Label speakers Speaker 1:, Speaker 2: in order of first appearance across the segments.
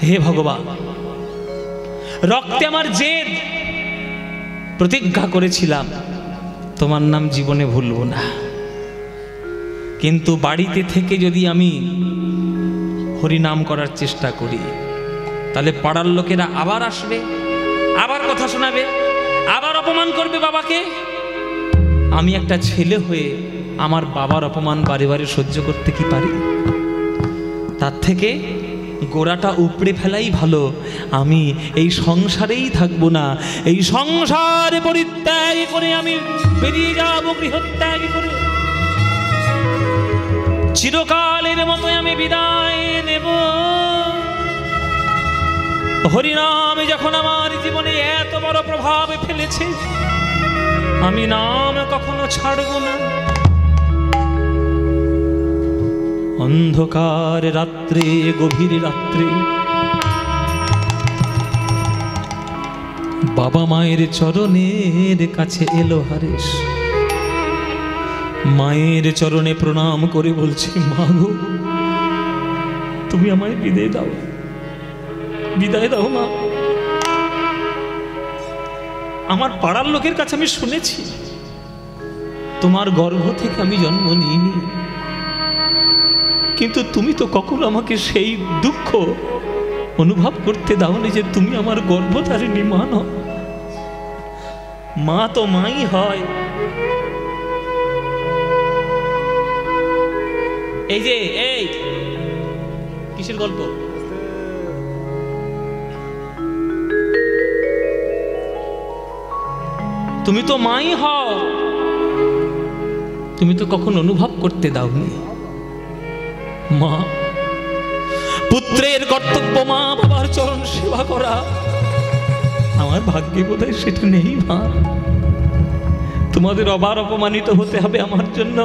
Speaker 1: হে ভগবান, রক্তে আমার জেদ, প্রতিজ্ঞা করেছিলাম তোমার নাম জীবনে ভুলবো না, কিন্তু বাড়িতে থেকে যদি আমি হরিনাম করার চেষ্টা করি তাহলে পাড়ার লোকেরা আবার আসবে, আবার কথা শোনাবে, আবার অপমান করবে বাবাকে। আমি একটা ছেলে হয়ে আমার বাবার অপমান বারে বারে সহ্য করতে কি পারি? তার থেকে গোড়াটা উপড়ে ফেলাই ভালো। আমি এই সংসারেই থাকবো না, এই সংসারে পরিত্যাগ করে আমি বেরিয়ে যাব গৃহত্যাগ করে, চিরকালের মতো আমি বিদায় নেব। হরিনাম যখন আমার জীবনে এত বড় প্রভাব ফেলেছে, আমি নাম কখনো ছাড়ব না। অন্ধকার রাত্রে, গভীর রাত্রে বাবা মায়ের চরণের কাছে এলো হারেশ। মায়ের চরণে প্রণাম করে বলছি, মা গো, তুমি আমায় বিদায় দাও, বিদায় দাও মা। আমার পাড়ার লোকের কাছে আমি শুনেছি তোমার গর্ভ থেকে আমি জন্ম নিইনি, কিন্তু তুমি তো কখনো আমাকে সেই দুঃখ অনুভব করতে দাওনি যে তুমি আমার গর্ভধারিণী মা নও। মা তো মাই হয়। এই যে এই কিসের গল্প? তুমি তো মাই হও, তুমি তো কখন অনুভব করতে দাওনি। মা, পুত্রের কর্তব্য মা বাবার চরণ সেবা করা, আমার ভাগ্যে বোধহয় সেটা নেই মা। তোমাদের আবার অপমানিত হতে হবে আমার জন্য,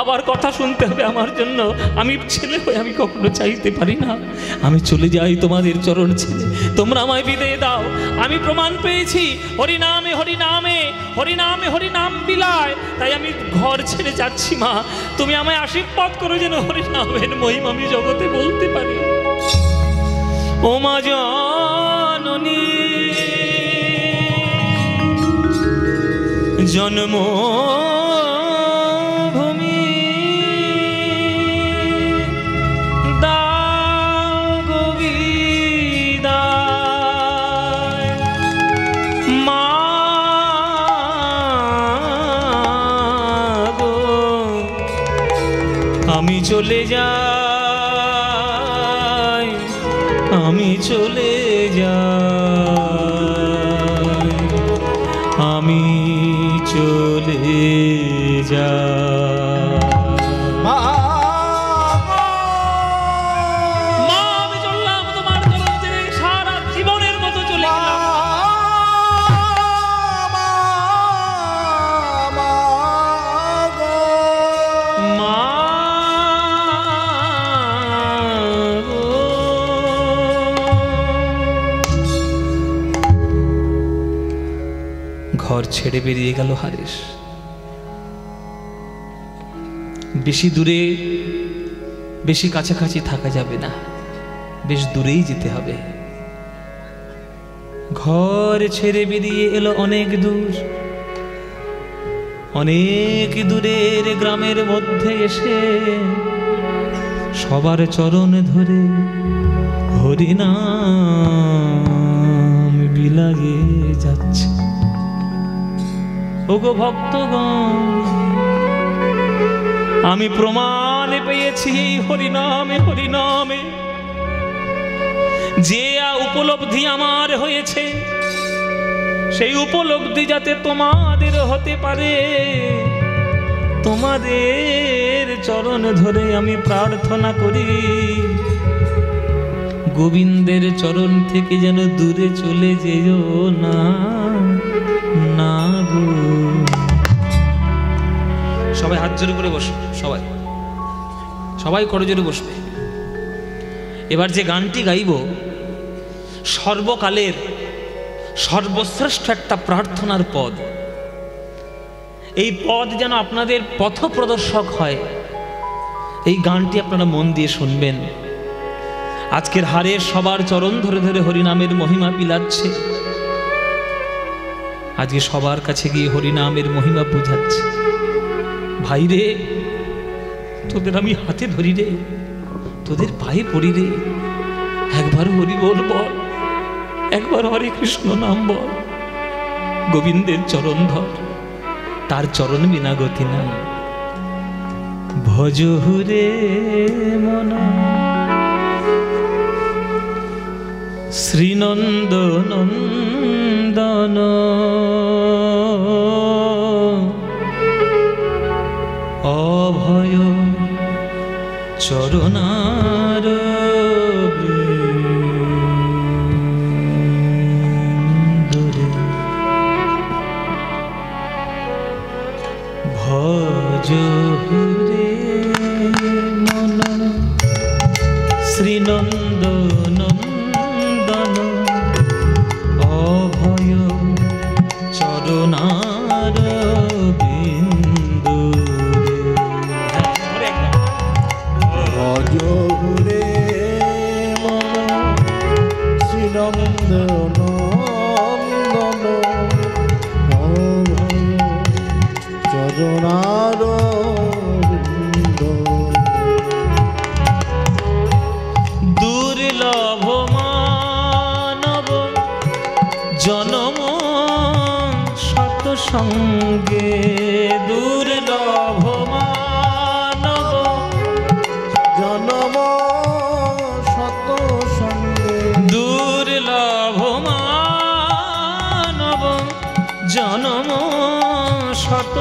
Speaker 1: আবার কথা শুনতে হবে আমার জন্য। আমি ছেলে হয়ে আমি কখনো চাইতে পারি না আমি চলে যাই তোমাদের চরণ ছেড়ে। তোমরা আমায় বিদায় দাও। আমি প্রমাণ পেয়েছি হরিনামে হরিনামে হরিনামে হরিনাম বিলায়, তাই আমি ঘর ছেড়ে যাচ্ছি মা। তুমি আমায় আশীর্বাদ করো যেন হরিনামের মহিমা আমি জগতে বলতে পারি। ও মা জননী, জন্মভূমি দাও গো বিদায়, মা গো আমি চলে যাই, আমি চলে যাই, আমি চলে যা। মা আমি চললাম তোমার চরণ ছেড়ে, সারা জীবনের মতো চলে গেলাম। মা ঘর ছেড়ে বেরিয়ে গেল হারেশ। বেশি দূরে, বেশি কাছাকাছি থাকা যাবে না, বেশ দূরেই যেতে হবে। ঘর ছেড়ে বেরিয়ে এলো অনেক দূর, অনেক দূরের গ্রামের মধ্যে এসে সবার চরণ ধরে হরিনাম বিলাগে যাচ্ছে। ওগো ভক্তগণ, আমি প্রমাণ পেয়েছি হরিনামে হরিনামে যে উপলব্ধি আমার হয়েছে, সেই উপলব্ধি যাতে তোমাদের হতে পারে। তোমাদের চরণ ধরে আমি প্রার্থনা করি, গোবিন্দের চরণ থেকে যেন দূরে চলে যেও না, না গো। সবাই হাত জোরে করে বসো, সবাই সবাই করজোরে বসবে। এবার যে গানটি গাইব সর্বকালের সর্বশ্রেষ্ঠ একটা প্রার্থনার পদ। এই পদ যেন আপনাদের পথপ্রদর্শক হয়। এই গানটি আপনারা মন দিয়ে শুনবেন। আজকের হারে সবার চরণ ধরে ধরে হরিনামের মহিমা বিলাচ্ছে, আজকে সবার কাছে গিয়ে হরিনামের মহিমা বোঝাচ্ছে। ভাই রে, তোদের আমি হাতে ধরি রে, তোদের পায়ে পড়ি রে, একবার হরি বল বল, একবার হরে কৃষ্ণ নাম বল, গোবিন্দের চরণ ধর, তার চরণ বিনা গতি নাই। ভজ হুরে মন শ্রীনন্দ নন্দন, অভয় চরণার বৃন্দরে, ভজ হুরে মন শ্রীনন্দ নন্দন, অভয় চরণার বৃন্দরে।
Speaker 2: ভজ হুরে মন শ্রীনন্দ নন্দন, অভয় চরণার বৃন্দ।
Speaker 1: দুর্লভ মানব জনম শত সঙ্গে, দুর্লভ মানব
Speaker 2: জনম শত সঙ্গে,
Speaker 1: দুর্লভ মানব জনম শত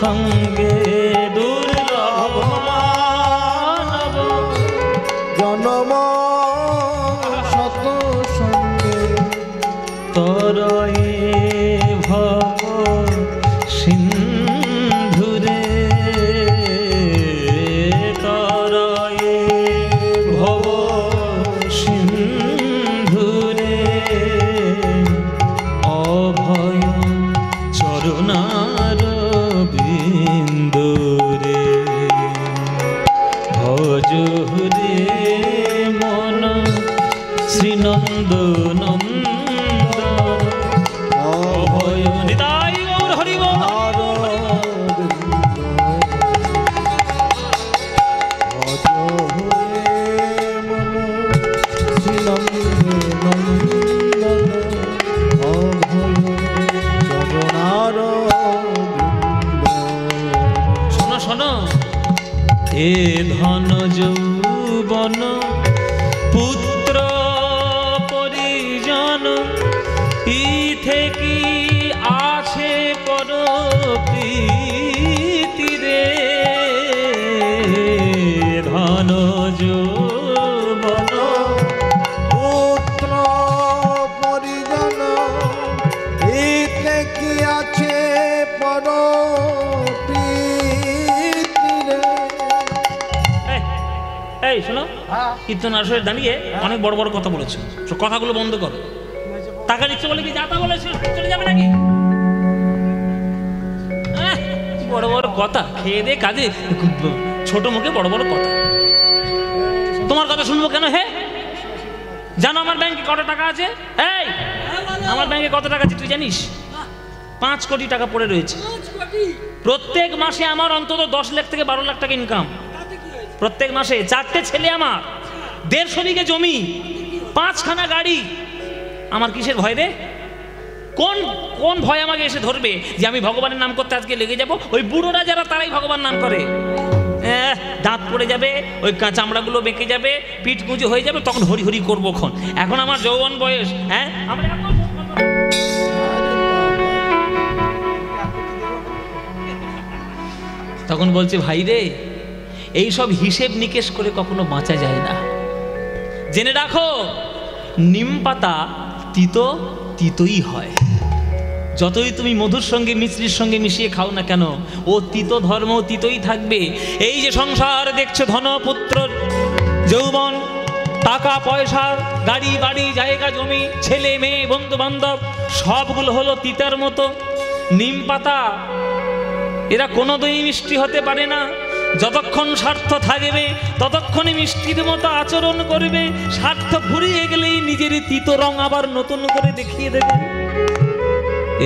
Speaker 1: সঙ্গে, দুর্লভ মানব
Speaker 2: জনম শত সঙ্গে,
Speaker 1: তরয়ে ভব সিন্ধুরে, তরয়ে ভব সিন্ধুরে, অভয় চরণার বৃন্দরে। ভজ হুরে মন শ্রীনন্দ নন্দন, অভয় নিতাই গৌর হরি বল।
Speaker 2: ভজ হুরে মন শ্রীনন্দ নন্দন, অভয় চরণার বৃন্দ।
Speaker 1: শোনো শোনো, এ ধন যৌবন পুত্র পরিজন, ইথে কি আছে পর প্রীতি রে, ধন যৌবন
Speaker 2: পুত্র পরিজন, এতে কি আছে পর প্রীতিরে।
Speaker 1: এই শোনো, কীর্তন আসরে দাঁড়িয়ে অনেক বড় বড় কথা বলেছো, তো কথাগুলো বন্ধ করো। টাকা দিচ্ছে বলে কি যা তা বলেছো চলে যাবে নাকি? বড় বড় কথা, খেয়ে দে কাজে ছোট মুখে বড় বড় কথা। তোমার কথা শুনবো কেন? হে, জানো আমার ব্যাংকে কত টাকা আছে? এই, আমার ব্যাংকে কত টাকা আছে তুই জানিস? 5 কোটি টাকা পড়ে রয়েছে। প্রত্যেক মাসে আমার অন্তত 10 লাখ থেকে 12 লাখ টাকা ইনকাম। প্রত্যেক মাসে 4টে ছেলে, আমার 150 বিঘে জমি, 5খানা গাড়ি। আমার কিসের ভয় রে? কোন কোন ভয় আমাকে এসে ধরবে যে আমি ভগবানের নাম করতে আজকে লেগে যাব? ওই বুড়োরা যারা, তারাই ভগবান নাম করে। দাঁত পড়ে যাবে, ওই চামড়াগুলো বেঁকে যাবে, পিঠ কুঁজো হয়ে যাবে, তখন হরি হরি করবো। এখন আমার যৌবন বয়স, হ্যাঁ আমরা তখন বলছে ভাই রে, এইসব হিসেব নিকেশ করে কখনো বাঁচা যায় না। জেনে রাখো, নিম পাতা তিতো তিতোই হয়। যতই তুমি মধুর সঙ্গে মিশ্রির সঙ্গে মিশিয়ে খাও না কেন, ও তিতো ধর্ম তিতোই থাকবে। এই যে সংসার দেখছো, ধন পুত্র যৌবন, টাকা পয়সা, গাড়ি বাড়ি, জায়গা জমি, ছেলে মেয়ে, বন্ধু বান্ধব, সবগুলো হলো তিতার মতো। নিম পাতা এরা কোনো দই মিষ্টি হতে পারে না। যতক্ষণ স্বার্থ থাকবে ততক্ষণই মিষ্টির মতো আচরণ করবে, স্বার্থ ফুরিয়ে গেলেই নিজের তিত রং আবার নতুন করে দেখিয়ে দেবে।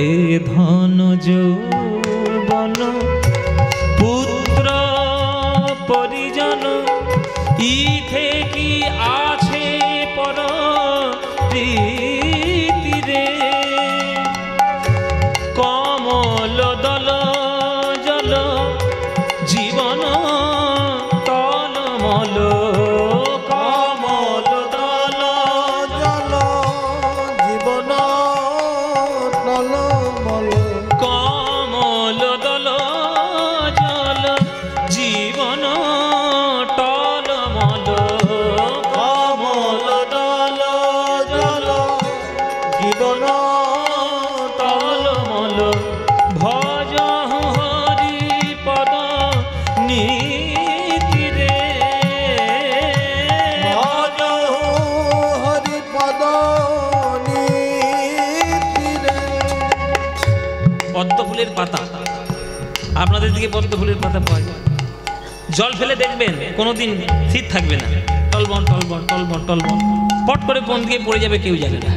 Speaker 1: এ ধন যৌবন পুত্র পরিজন ইথে কি আছে পর প্রীতিরে, কমল দল জল জীবন টলমল,
Speaker 2: কমল দল জল জীবন টলমল,
Speaker 1: কমল দল জল জীবন টলমল,
Speaker 2: কমল দল জল জীবন
Speaker 1: টলমল। ভজ হরি পদ নীতিরে,
Speaker 2: ভজ হরি পদ নীতিরে।
Speaker 1: পদ্ম ফুলের পাতা, আপনাদের দিকে পদ্ম ফুলের পাতা পাওয়া যায়, জল ফেলে দেখবেন কোনোদিন স্থির থাকবে না, টলবন টলবন টলবন টলবন, পট করে কোন দিকে পড়ে যাবে কেউ জানে না।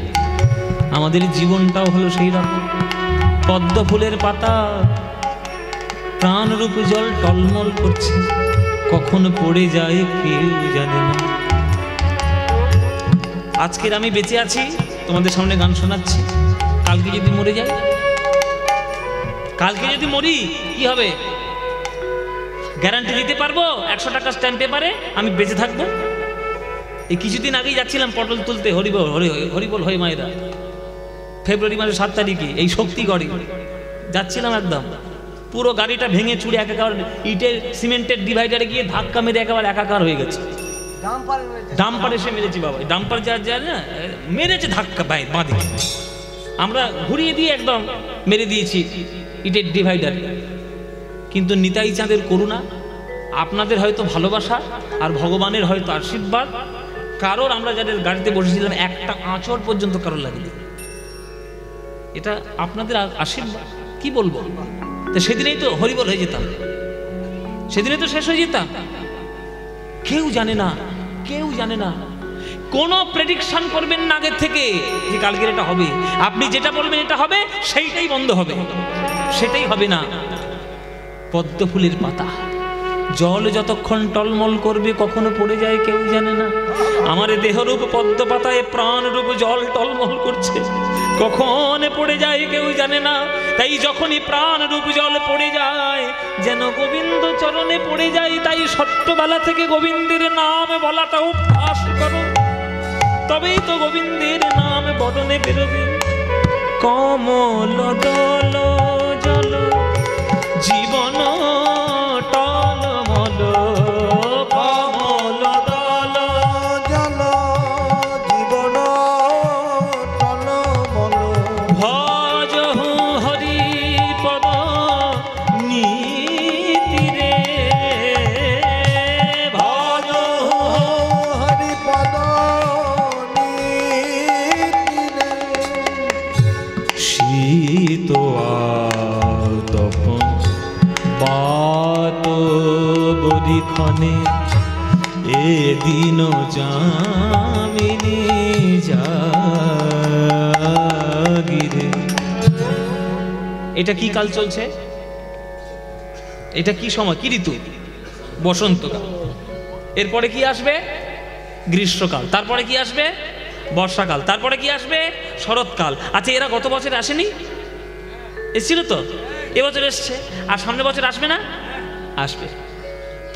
Speaker 1: আমাদের জীবনটাও হলো সেই রকম, পদ্ম ফুলের পাতা প্রাণরূপ জল টলমল করছে, কখন পড়ে যায় কেউ জানে না। আজকের আমি বেঁচে আছি, তোমাদের সামনে গান শোনাচ্ছি, কালকে যদি মরে যাই, কালকে যদি মরি কি হবে? গ্যারান্টি দিতে পারবো 100 টাকা স্ট্যাম্প পেপারে আমি বেঁচে থাকবো? এই কিছুদিন আগেই যাচ্ছিলাম পটল তুলতে, হরিবল হরিবল হয়ে মায়েরা, ফেব্রুয়ারি মাসের 7 তারিখে এই শক্তিগড়ে যাচ্ছিলাম, একদম পুরো গাড়িটা ভেঙে চুড়ে একাকার, ইটের সিমেন্টের ডিভাইডারে গিয়ে ধাক্কা মেরে একেবারে একাকার হয়ে গেছে। ডাম্পার এসে মেরেছি বাবা, ডাম্পার যা যায় না মেরেছে ধাক্কা বাঁদিকে, আমরা ঘুরিয়ে দিয়ে একদম মেরে দিয়েছি ইটের ডিভাইডার। কিন্তু নিতাই চাঁদের করুণা, আপনাদের হয়তো ভালোবাসা আর ভগবানের হয়তো আশীর্বাদ, কারোর আমরা যাদের গাড়িতে বসেছিলাম একটা আঁচড় পর্যন্ত কারোর লাগেনি, এটা আপনাদের আশীর্বাদ, কি বলবো। তো সেদিনেই তো হরিবল হয়ে যেতাম, সেদিনে তো শেষ হয়ে যেতাম। কেউ জানে না, কেউ জানে না। কোনো প্রেডিকশন করবেন না আগের থেকে যে কালকের এটা হবে, আপনি যেটা বলবেন এটা হবে সেইটাই বন্ধ হবে, সেটাই হবে না। পদ্ম ফুলের পাতা জল যতক্ষণ টলমল করবে কখনো পড়ে যায় কেউ জানে না। আমার দেহরূপ পদ্ম পাতায় প্রাণরূপ জল টলমল করছে, কখন পড়ে যায় কেউ জানে না। তাই যখনই প্রাণরূপ জল পড়ে যায় যেন গোবিন্দ চরণে পড়ে যায়। তাই ছোট্টবেলা থেকে গোবিন্দের নাম বলাটা অভ্যাস করো, তবেই তো গোবিন্দের নাম বদনে বেরোবে। কমল দল জল জীবন টলমল,
Speaker 2: কমল দল জল জীবন টলমল,
Speaker 1: ভজ হরি পদ নীতিরে,
Speaker 2: ভজ হরি পদ নীতিরে।
Speaker 1: শীত তপন পাত বরিখনে এদিন জামিনী জাগিরে। এটা কি কাল চলছে? এটা কি সময়, কি ঋতু? বসন্তকাল। এরপরে কি আসবে? গ্রীষ্মকাল। তারপরে কি আসবে? বর্ষাকাল। তারপরে কি আসবে? শরৎকাল। আচ্ছা, এরা গত বছর আসেনি? এসেছিল তো, এবছর এসছে, আর সামনে বছর আসবে না? আসবে।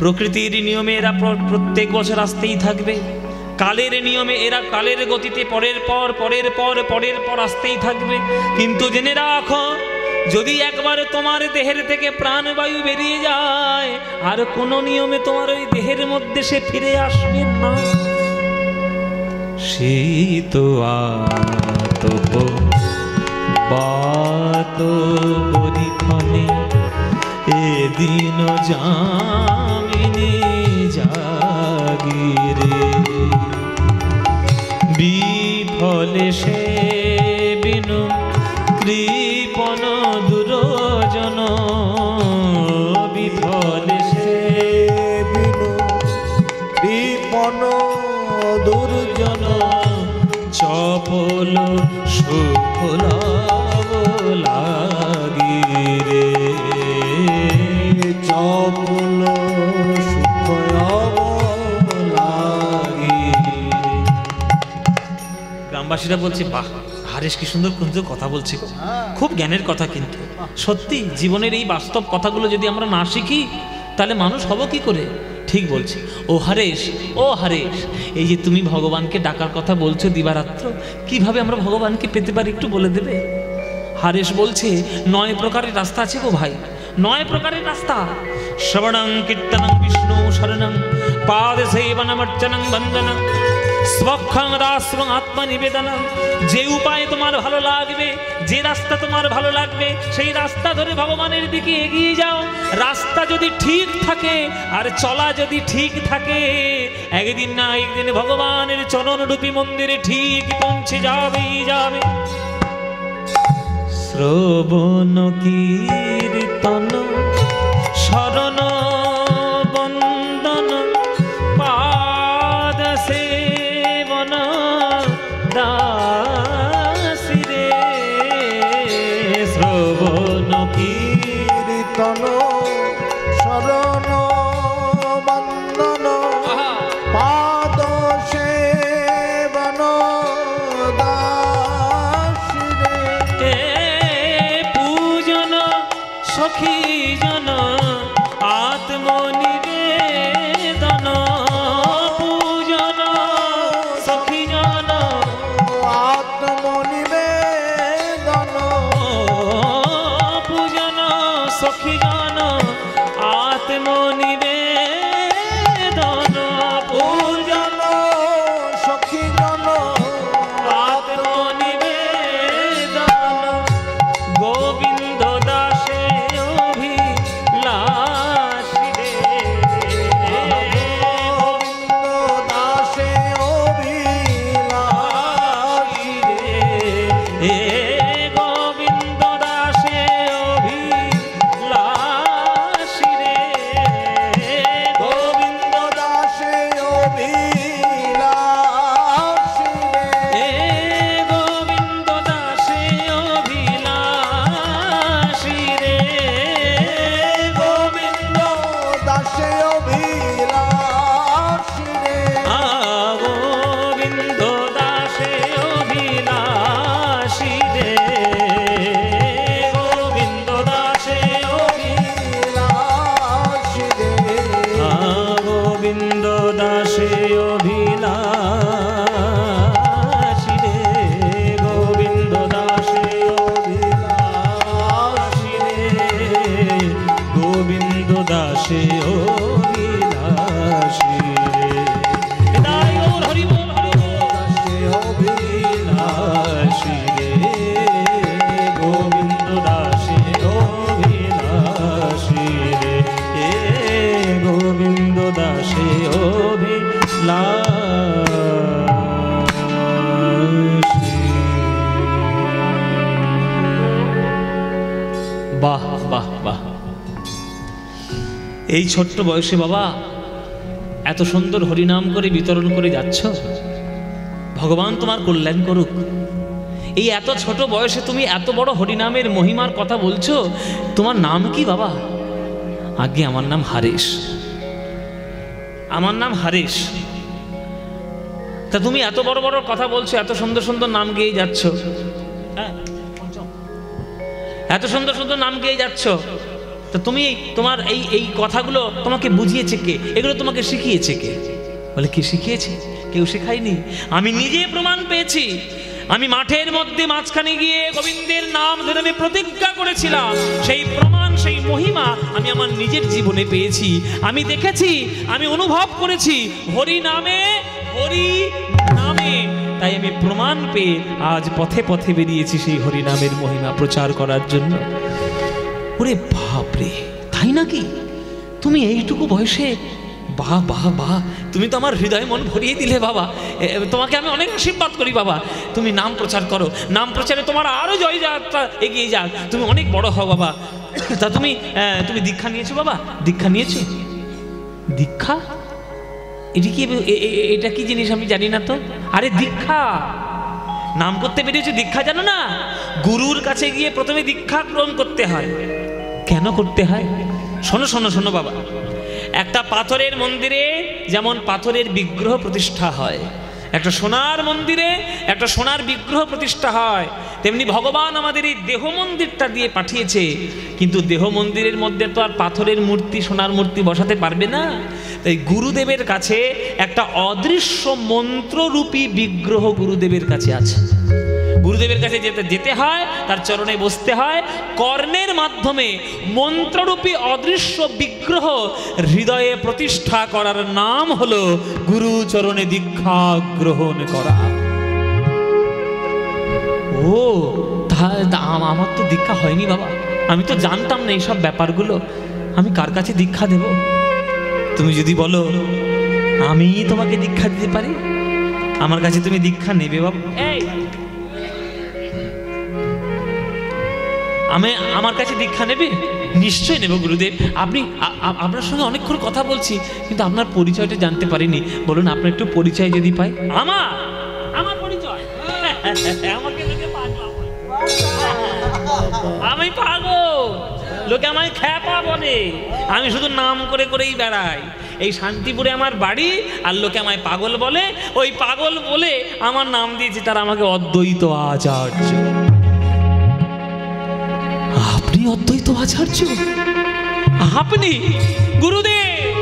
Speaker 1: প্রকৃতির নিয়মে এরা প্রত্যেক বছর আসতেই থাকবে। কালের নিয়মে এরা কালের গতিতে পরের পর পরের পর পরের পর আসতেই থাকবে। কিন্তু জেনে রাখো, যদি একবার তোমার দেহের থেকে প্রাণবায়ু বেরিয়ে যায় আর কোনো নিয়মে তোমার ওই দেহের মধ্যে সে ফিরে আসবে না। শীত আতপ বাত বরিখনে এদিন জামিনী জাগিরে। বিফলে সে বিনু কৃপণ দুরজন, বিফলে সে চপল সুখ লাভ লাগি রে,
Speaker 2: চপল সুখ লাগি।
Speaker 1: গ্রামবাসীরা বলছে, বাহ হারেশ কি সুন্দর সুন্দর কথা বলছে, খুব জ্ঞানের কথা। কিন্তু সত্যি জীবনের এই বাস্তব কথাগুলো যদি আমরা না শিখি তাহলে মানুষ হব কি করে? ঠিক বলছি। ও হারেশ, ও হারেশ, এই যে তুমি ভগবানকে ডাকার কথা বলছো দিবারাত্র, কিভাবে আমরা ভগবানকে পেতে পারি একটু বলে দেবে? হারেশ বলছে 9 প্রকারের রাস্তা আছে গো ভাই, 9 প্রকারের রাস্তা। শ্রবণং কীর্তনং বিষ্ণু শরণং পাদ সেবনমর্চনং বন্দনং স্বক্ষং দাস্বং আত্মনিবেদনম। যে উপায় তোমার ভালো লাগবে, যে রাস্তা তোমার ভালো লাগবে, সেই রাস্তা ধরে ভগবানের দিকে এগিয়ে যাও। রাস্তা যদি ঠিক থাকে আর চলা যদি ঠিক থাকে, একদিন না একদিন ভগবানের চরণরূপী মন্দিরে ঠিক পৌঁছে যাবেই যাবে। শ্রবণ কীর্তন শরণ বন্দন পাদ সেবন দাসী রে, শ্রবণ
Speaker 2: কীর্তন শরণ বন্দন পাদ সেবন দাসী রে,
Speaker 1: পূজন সখী জন আত্মনিবেদন, পূজন সখী জন
Speaker 2: আত্মনিবেদন,
Speaker 1: পূজন সখী জন আত্মনিবেদন,
Speaker 2: পূজন সখী জন
Speaker 1: আত্মনিবেদন। গোবিন্দ দাসে অভিলাষী রে,
Speaker 2: গোবিন্দ দাসে অভিলাষী
Speaker 1: রে, গোবিন্দ দাসে অভিলাষী রে,
Speaker 2: গোবিন্দ দাসে অভিলাষী রে,
Speaker 1: গোবিন্দ দাসে অভিলাষী রে,
Speaker 2: গোবিন্দ দাসে অভিলাষী রে,
Speaker 1: গোবিন্দ দাসে অভিলাষী রে, গোবিন্দ দাসে
Speaker 2: অভিলাষী রে,
Speaker 1: গোবিন্দ দাসে অভিলাষী রে, গোবিন্দ দাসে অভিলাষী রে, গোবিন্দ দাসে অভিলাষী রে। বিদায় গৌর হরি বল, হরি বল।
Speaker 2: দাসে
Speaker 1: অভিলাষী রে, গোবিন্দ দাসে অভিলাষী রে, গোবিন্দ দাসে অভিলাষী। বাহ বাহ বাহ, এই ছোট্ট বয়সে বাবা এত সুন্দর হরিনাম করে বিতরণ করে যাচ্ছ, ভগবান তোমার কল্যাণ করুক। এই এত ছোট বয়সে তুমি এত বড় হরিনামের মহিমার কথা বলছো, তোমার নাম কি বাবা? আগে আমার নাম হারেশ, আমার নাম হারেশ। তা তুমি এত বড় বড় কথা বলছো, এত সুন্দর সুন্দর নাম গেয়ে যাচ্ছ, হ্যাঁ এত সুন্দর সুন্দর নাম গেয়ে যাচ্ছ, তা তুমি তোমার এই এই কথাগুলো তোমাকে বুঝিয়েছে কে? এগুলো তোমাকে শিখিয়েছে কে? বলে কে শিখিয়েছে? কেউ শেখায়নি, আমি নিজে প্রমাণ পেয়েছি। আমি মাঠের মধ্যে মাঝখানে গিয়ে গোবিন্দের নাম ধরে আমি প্রতিজ্ঞা করেছিলাম, সেই প্রমাণ, সেই মহিমা আমি আমার নিজের জীবনে পেয়েছি। আমি দেখেছি, আমি অনুভব করেছি হরি নামে, হরি নামে। তাই আমি প্রমাণ পেয়ে আজ পথে পথে বেরিয়েছি সেই হরি নামের মহিমা প্রচার করার জন্য। ওরে বাপরে, তাই নাকি? তুমি এইটুকু বয়সে, বাহ বাহ বাহ, তুমি তো আমার হৃদয় মন ভরিয়ে দিলে বাবা। তোমাকে আমি অনেক আশীর্বাদ করি বাবা। তুমি নাম প্রচার করো, নাম প্রচারে তোমার আরো জয়যাত্রা এগিয়ে যাক, তুমি অনেক বড় হও বাবা। তা তুমি তুমি দীক্ষা নিয়েছো বাবা? দীক্ষা নিয়েছো? দীক্ষা এটা কি? এটা কি জিনিস আমি জানি না তো। আরে দীক্ষা, নাম করতে বেরিয়েছে, দীক্ষা জানো না? গুরুর কাছে গিয়ে প্রথমে দীক্ষা গ্রহণ করতে হয়। কেন করতে হয়? শোনো শোনো শোনো বাবা, একটা পাথরের মন্দিরে যেমন পাথরের বিগ্রহ প্রতিষ্ঠা হয়, একটা সোনার মন্দিরে একটা সোনার বিগ্রহ প্রতিষ্ঠা হয়, তেমনি ভগবান আমাদের এই দেহ মন্দিরটা দিয়ে পাঠিয়েছে। কিন্তু দেহ মন্দিরের মধ্যে তো আর পাথরের মূর্তি সোনার মূর্তি বসাতে পারবে না। তাই গুরুদেবের কাছে একটা অদৃশ্য মন্ত্ররূপী বিগ্রহ গুরুদেবের কাছে আছে। গুরুদেবের কাছে যেতে হয়, তার চরণে বসতে হয়, কর্ণের মাধ্যমে মন্ত্ররূপী অদৃশ্য বিগ্রহ হৃদয়ে প্রতিষ্ঠা করার নাম হলো গুরু চরণে দীক্ষা গ্রহণ করা। ও আমার তো দীক্ষা হয়নি বাবা, আমি তো জানতাম না এইসব ব্যাপারগুলো, আমি কার কাছে দীক্ষা দেব? তুমি যদি বলো আমি তোমাকে দীক্ষা দিতে পারি, আমার কাছে তুমি দীক্ষা নেবে বাবা? আমার কাছে দীক্ষা নেবে? নিশ্চয়ই নেব গুরুদেব। আপনার সঙ্গে অনেকক্ষণ কথা বলছি, কিন্তু আপনার পরিচয়টা জানতে পারিনি। বলুন আপনার একটু পরিচয় যদি পাই। আমার পরিচয় আমাকে লোকে পাগল, আমি পাগল, লোকে আমায় খ্যাপা বলে। আমি শুধু নাম করে করেই বেড়াই। এই শান্তিপুরে আমার বাড়ি, আর লোকে আমায় পাগল বলে। ওই পাগল বলে আমার নাম দিয়েছে তারা আমাকে অদ্বৈত আচার্য। আপনি অদ্বৈত আচার্য? আপনি? গুরুদেব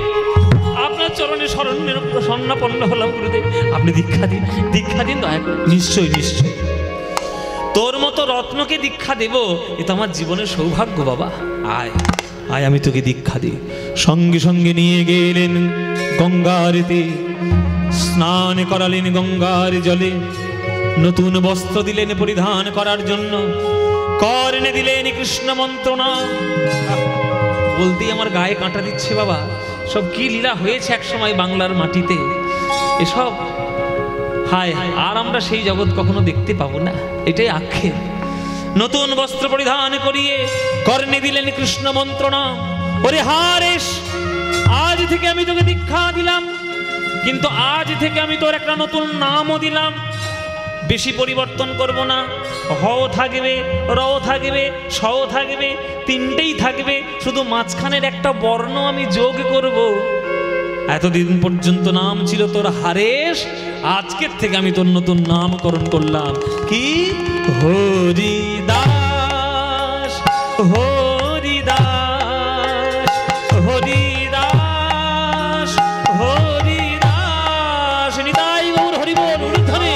Speaker 1: আপনার চরণে শরণাপন্ন হলাম গুরুদেব, আপনি দীক্ষা দিন, দীক্ষা দিন দয়া করে। নিশ্চয়ই নিশ্চয়ই, তোর মতো রত্নকে দীক্ষা দেব, এ তো আমার জীবনের সৌভাগ্য বাবা। আয় আয়, আমি তোকে দীক্ষা দিই। সঙ্গে সঙ্গে নিয়ে গেলেন গঙ্গারেতে, স্নান করালেন গঙ্গার জলে, নতুন বস্ত্র দিলেন পরিধান করার জন্য, কর্ণে দিলেন কৃষ্ণ মন্ত্রণা। বলতেই আমার গায়ে কাঁটা দিচ্ছে বাবা। সব কি লীলা হয়েছে এক সময় বাংলার মাটিতে, এসব হায় আর আমরা সেই জগৎ কখনো দেখতে পাবো না, এটাই আক্ষেপ। নতুন বস্ত্র পরিধান করিয়ে কর্ণে দিলেন কৃষ্ণ মন্ত্রণা। ওরে হারেশ, আজ থেকে আমি তোকে দীক্ষা দিলাম, কিন্তু আজ থেকে আমি তোর একটা নতুন নামও দিলাম। বেশি পরিবর্তন করব না, হও থাকবে, রও থাকবে, সও থাকবে, তিনটেই থাকবে, শুধু মাঝখানের একটা বর্ণ আমি যোগ করব। এতদিন পর্যন্ত নাম ছিল তোর হারেশ, আজকের থেকে আমি তোর নতুন নামকরণ করলাম। কি? হরিদাস, হরিদাস, হরিদাস, হরিদাস। নিতাই গৌর হরি বল, উর্ধ্বনে।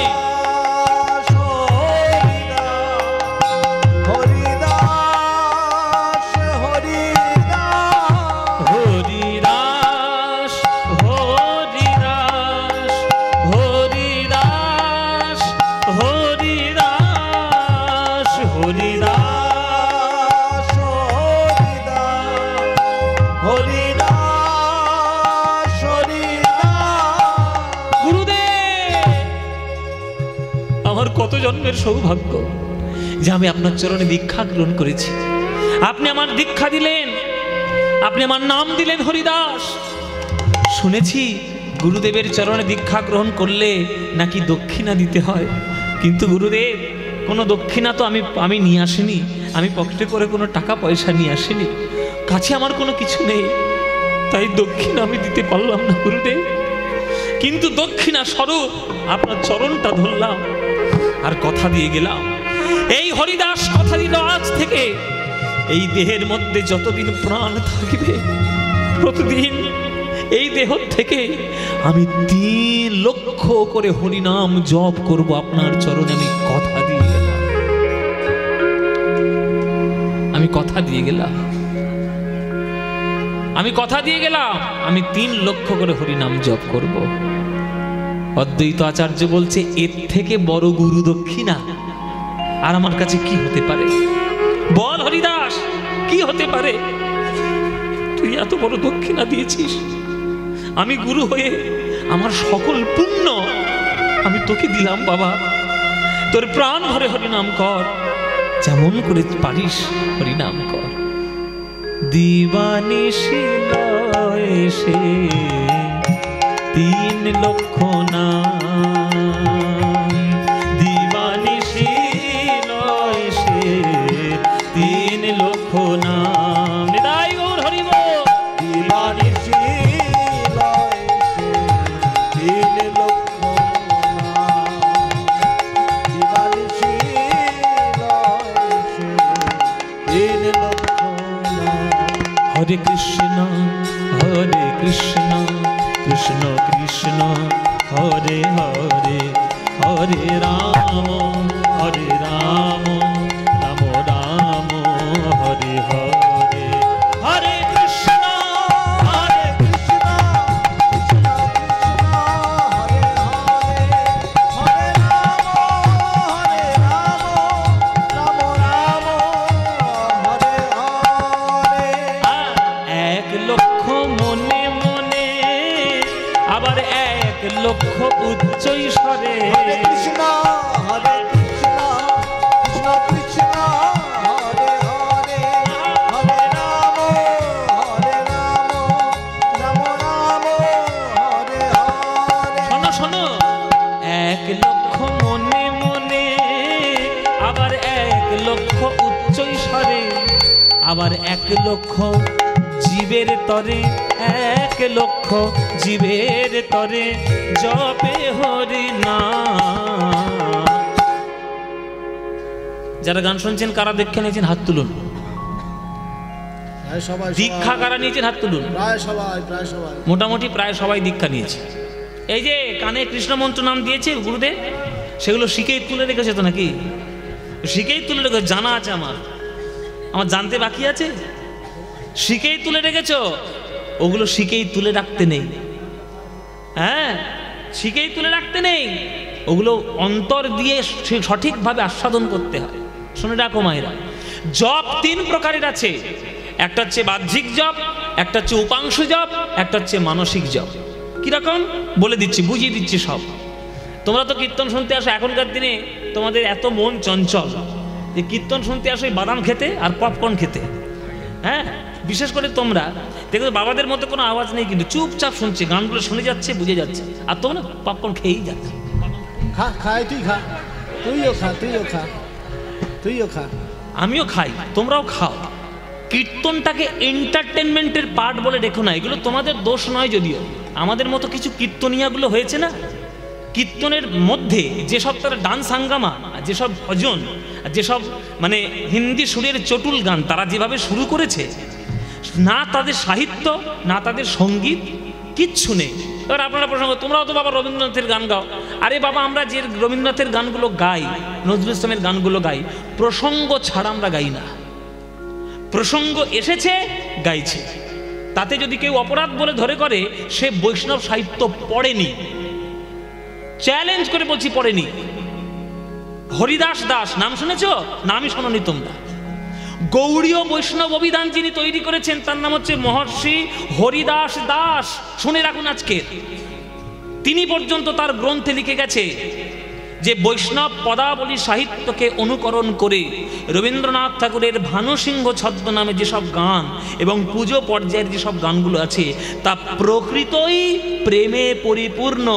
Speaker 1: কত জন্মের সৌভাগ্য যে আমি আপনার চরণে দীক্ষা গ্রহণ করেছি। আপনি আমার দীক্ষা দিলেন, আপনি আমার নাম দিলেন হরিদাস। শুনেছি গুরুদেবের চরণে দীক্ষা গ্রহণ করলে নাকি দক্ষিণা দিতে হয়, কিন্তু গুরুদেব কোনো দক্ষিণা তো আমি নিয়ে আসিনি, আমি পকেটে করে কোনো টাকা পয়সা নিয়ে আসিনি, কাছে আমার কোনো কিছু নেই, তাই দক্ষিণা আমি দিতে পারলাম না গুরুদেব। কিন্তু দক্ষিণা স্বরূপ আপনার চরণটা ধরলাম আর কথা দিয়ে গেলাম। এই হরিদাস কথা দিল, আজ থেকে এই দেহের মধ্যে যতদিন প্রাণ থাকবে প্রতিদিন এই দেহ থেকে আমি 3 লক্ষ করে হরিনাম জপ করব আপনার চরণে। আমি কথা দিয়ে গেলাম, আমি কথা দিয়ে গেলাম, আমি কথা দিয়ে গেলাম, আমি 3 লক্ষ করে হরিনাম জপ করব। অদ্বৈত আচার্য বলছে এর থেকে বড় গুরু দক্ষিণা আর আমার কাছে কি হতে পারে? বল হরিদাস, কি হতে পারে? তুই এত বড় দক্ষিণা দিয়েছিস, আমি গুরু হয়ে আমার সকল পুণ্য আমি তোকে দিলাম বাবা। তোর প্রাণ ভরে হরিনাম কর, যেমন করে পারিস হরিনাম কর। দিবানিশি লয় সে 3 লক্ষ নাম, দিবানি হরে কৃষ্ণ কৃষ্ণ কৃষ্ণ হরে হরে হরে রাম রাম রাম হরে হরে হরে কৃষ্ণ
Speaker 2: কৃষ্ণ কৃষ্ণ হরে হরে হরে রাম রাম রাম হরে হরে।
Speaker 1: এক লক্ষ মনে মনে আবার এক লক্ষ উচ্চ স্বরে
Speaker 2: হরে কৃষ্ণ কৃষ্ণ কৃষ্ণ হরে হরে হরে রাম রাম রাম হরে হরে।
Speaker 1: শোনো শোনো, এক লক্ষ মনে মনে আবার এক লক্ষ উচ্চ স্বরে আবার এক লক্ষ জীবের তরে এক লক্ষ জীবের তরে জপে হরি নাম। যারা গান শুনছেন কারা দীক্ষা নিয়েছেন হাত তুলুন। দীক্ষা কারা নিয়েছেন হাত তুলুন।
Speaker 2: প্রায় সবাই
Speaker 1: মোটামুটি প্রায় সবাই দীক্ষা নিয়েছে। এই যে কানে কৃষ্ণ মন্ত্র নাম দিয়েছে গুরুদেব, সেগুলো শিখেই তুলে রেখেছে তো নাকি? শিখেই তুলে রেখেছে, জানা আছে আমার জানতে বাকি আছে। শিখেই তুলে রেখেছ, ওগুলো শিখেই তুলে রাখতে নেই। হ্যাঁ, শিখেই তুলে রাখতে নেই, ওগুলো অন্তর দিয়ে সঠিকভাবে আস্বাদন করতে হয়। শুনে রাখো মায়েরা, জপ তিন প্রকারের আছে। একটা হচ্ছে বাহ্যিক জপ, একটা হচ্ছে উপাংশু জপ, একটা হচ্ছে মানসিক জপ। কিরকম বলে দিচ্ছি, বুঝিয়ে দিচ্ছি সব। তোমরা তো কীর্তন শুনতে আসো, এখনকার দিনে তোমাদের এত মন চঞ্চল যে কীর্তন শুনতে আসো বাদাম খেতে আর পপকর্ন খেতে। হ্যাঁ, বিশেষ করে তোমরা দেখো বাবাদের মতো কোনো আওয়াজ নেই, কিন্তু চুপচাপ শুনছে, গানগুলো শুনে যাচ্ছে, বুঝে যাচ্ছে, আর তোমরা পপকর্ন খেয়েই যাচ্ছে।
Speaker 2: খাই তুই খা, তুইও খা।
Speaker 1: আমিও খাই, তোমরাও খাও। কীর্তনটাকে এন্টারটেনমেন্টের পার্ট বলে রেখো না। এগুলো তোমাদের দোষ নয়, যদিও আমাদের মতো কিছু কীর্তনিয়াগুলো হয়েছে না, কীর্তনের মধ্যে যেসব তারা ডান্স হাঙ্গামা, যেসব ভজন, যেসব মানে হিন্দি সুরের চটুল গান তারা যেভাবে শুরু করেছে, না তাদের সাহিত্য না তাদের সঙ্গীত, কিচ্ছু নেই। এবার আপনারা প্রসঙ্গ, তোমরাও তো বাবা রবীন্দ্রনাথের গান গাও। আরে বাবা, আমরা যে রবীন্দ্রনাথের গানগুলো গাই, নজরুল ইসলামের গানগুলো গাই, প্রসঙ্গ ছাড়া আমরা গাই না। প্রসঙ্গ এসেছে, গাইছে। তাতে যদি কেউ অপরাধ বলে ধরে করে, সে বৈষ্ণব সাহিত্য পড়েনি। চ্যালেঞ্জ করে বলছি, পড়েনি। হরিদাস দাস নাম শুনেছ? নামই শোনোনি তোমরা। গৌড়ীয় বৈষ্ণব অভিধান যিনি তৈরি করেছেন তার নাম হচ্ছে মহর্ষি হরিদাস দাস। শুনে রাখুন, আজকে তিনি পর্যন্ত তার গ্রন্থে লিখে গেছে যে বৈষ্ণব পদাবলী সাহিত্যকে অনুকরণ করে রবীন্দ্রনাথ ঠাকুরের ভানুসিংহ ছদ্মনামে যেসব গান এবং পুজো পর্যায়ের যেসব গানগুলো আছে তা প্রকৃতই প্রেমে পরিপূর্ণ।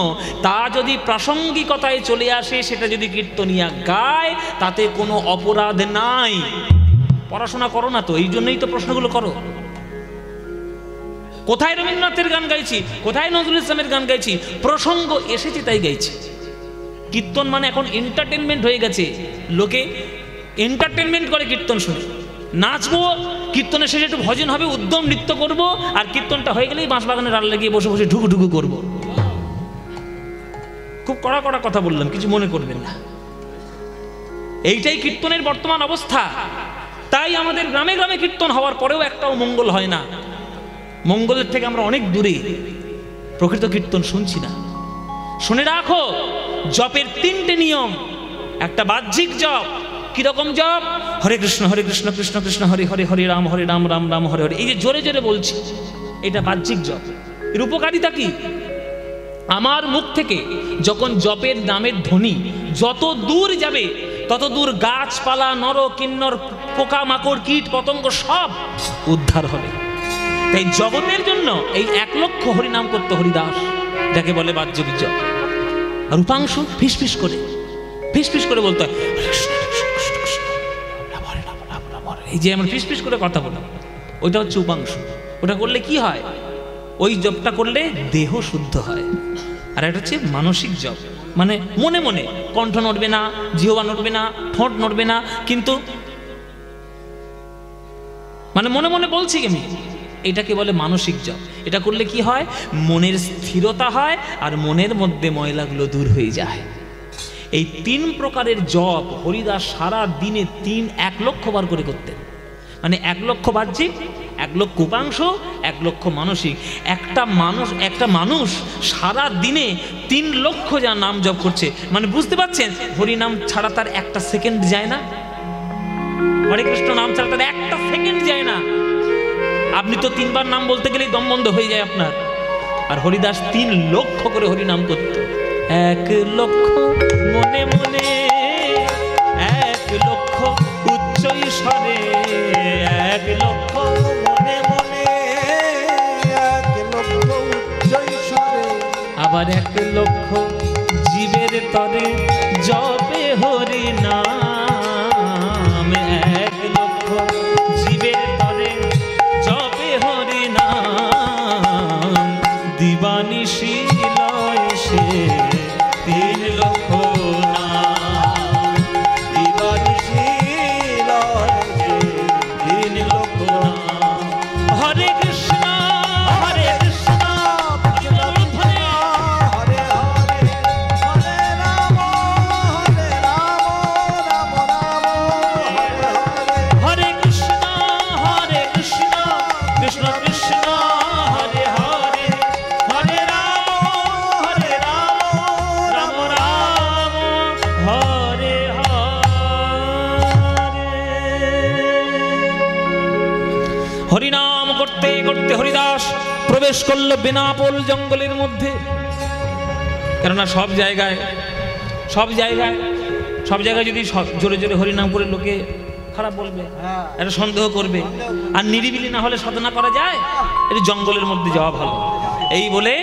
Speaker 1: তা যদি প্রাসঙ্গিকতায় চলে আসে, সেটা যদি কীর্তনিয়া গায়, তাতে কোনো অপরাধ নাই। পড়াশোনা করো না তো, এই জন্যই তো প্রশ্নগুলো করো। কোথায় রবীন্দ্রনাথের গান গাইছি, কোথায় নজরুল ইসলামের গান গাইছি? প্রসঙ্গ এসেছে তাই গাইছি। কীর্তন মানে এখন এন্টারটেনমেন্ট হয়ে গেছে। লোকে এন্টারটেনমেন্ট করে কীর্তন শুনে। নাচবো, কীর্তনের শেষে একটু ভজন হবে, উদ্যম নৃত্য করব, আর কীর্তনটা হয়ে গেলেই বাঁশবাগানের আড়ালে গিয়ে বসে বসে ঢুকু ঢুকু করবো। খুব কড়া কড়া কথা বললাম, কিছু মনে করবেন না। এইটাই কীর্তনের বর্তমান অবস্থা। তাই আমাদের গ্রামে গ্রামে কীর্তন হওয়ার পরেও একটাও মঙ্গল হয় না। মঙ্গলের থেকে আমরা অনেক দূরে, প্রকৃত কীর্তন শুনছি না। শুনে রাখো, জপের তিনটে নিয়ম। একটা বাহ্যিক জপ। কিরকম জপ? হরে কৃষ্ণ কৃষ্ণ কৃষ্ণ হরে হরে, হরে রাম রাম রাম হরে হরে। এই যে জোরে জোরে বলছি, এটা বাহ্যিক জপ। এর উপকারিতা কি? আমার মুখ থেকে যখন জপের নামের ধ্বনি যত দূর যাবে, তত দূর গাছপালা, নর কিন্নর, পোকা মাকড়, কীট পতঙ্গ সব উদ্ধার হবে। তাই জগতের জন্য এই 1 লক্ষ হরিনাম করতে হরিদাস, যাকে বলে বাহ্যিক জপ। আর উপাংশ ফিসফিস করে বলতে হয়, এই যে আমরা ফিসফিস করে কথা বললাম, ওইটা হচ্ছে উপাংশ। ওটা করলে কি হয়? ওই জপটা করলে দেহ শুদ্ধ হয়। আর এটা হচ্ছে মানসিক জপ, মানে মনে মনে, কণ্ঠ নড়বে না, জিহ্বা নড়বে না, ঠোঁট নড়বে না, কিন্তু মানে মনে মনে বলছি আমি, এটাকে বলে মানসিক জপ। এটা করলে কি হয়? মনের স্থিরতা হয় আর মনের মধ্যে ময়লাগুলো দূর হয়ে যায়। এই 3 প্রকারের জপ হরিদাস সারা দিনে 1 লক্ষ বার করে করতেন। মানে 1 লক্ষ বাহ্যিক, 1 লক্ষ উপাংশ, 1 লক্ষ মানসিক। একটা মানুষ সারা দিনে 3 লক্ষ যা নাম জপ করছে, মানে বুঝতে পারছেন হরিনাম ছাড়া তার 1টা সেকেন্ড যায় না। হরে কৃষ্ণ নাম ছাড়া তার 1টা সেকেন্ড যায় না। আপনি তো 3 বার নাম বলতে গেলেই দম বন্ধ হয়ে যায় আপনার। আর হরিদাস 3 লক্ষ করে হরিনাম করত। 1 লক্ষ মনে মনে, 1 লক্ষ উচ্চ স্বরে, 1 লক্ষ
Speaker 2: মনে মনে, 1 লক্ষ উচ্চ স্বরে,
Speaker 1: আবার 1 লক্ষ জীবের তরে জপে হরি নাম। 1 লক্ষ জীবের তরে জপে হরি নাম। দিবানিশি লয় সে 3 লক্ষ নাম। দিবানিশি লয় সে 3 লক্ষ নাম। হরে কৃষ্ণ হরে কৃষ্ণ
Speaker 2: হরে হরে, হরে রাম রাম রাম হরে হরে,
Speaker 1: হরে কৃষ্ণ কৃষ্ণ কৃষ্ণ হরে হরে, হরে রাম রাম রাম হরে হরে। হরিনাম করতে করতে হরিদাস প্রবেশ করলো বেনাপোল জঙ্গলের মধ্যে। কেননা সব জায়গায় যদি জোরে জোরে হরিনাম করে লোকে খারাপ বলবে, এটা সন্দেহ করবে। আর নিরিবিলি না হলে সাধনা করা যায়? এটা জঙ্গলের মধ্যে যাওয়া ভালো। এই বলে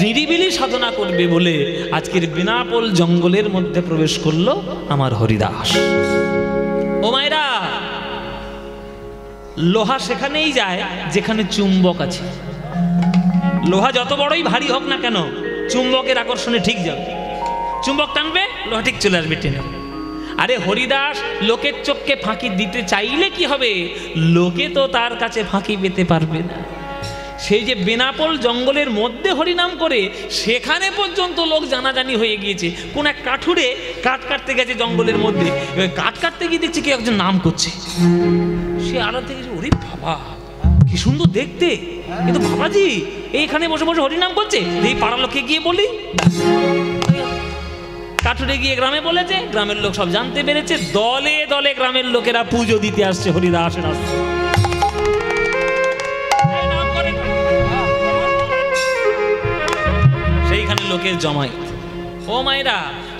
Speaker 1: নিরিবিলি সাধনা করবে বলে আজকের বেনাপোল জঙ্গলের মধ্যে প্রবেশ করলো আমার হরিদাস। ও মায়েরা, লোহা সেখানেই যায় যেখানে চুম্বক আছে। লোহা যত বড়ই ভারী হোক না কেন, চুম্বকের আকর্ষণে ঠিক যাবে। চুম্বক টানবে, লোহা ঠিক চলে আসবে টেনে। আরে হরিদাস লোকের চোখকে ফাঁকি দিতে চাইলে কি হবে? লোকে তো তার কাছে ফাঁকি পেতে পারবে না। সেই যে বেনাপোল জঙ্গলের মধ্যে হরিনাম করে, সেখানে পর্যন্ত লোক জানাজানি হয়ে গিয়েছে। কোন এক কাঠুরে কাঠ কাটতে গেছে জঙ্গলের মধ্যে, কাঠ কাটতে গিয়ে দেখছে কেউ একজন নাম করছে। সে আড়াল থেকে, ওরে বাবা কি সুন্দর দেখতে, কিন্তু বাবাজি এইখানে বসে বসে হরিনাম করছে। এই পাড়ার লোককে গিয়ে বলি। কাঠুরে গিয়ে গ্রামে বলেছে, গ্রামের লোক সব জানতে পেরেছে। দলে দলে গ্রামের লোকেরা পুজো দিতে আসছে হরিদাসের আসছে। সেইখানে লোকের জমায়েত। ও মায়েরা,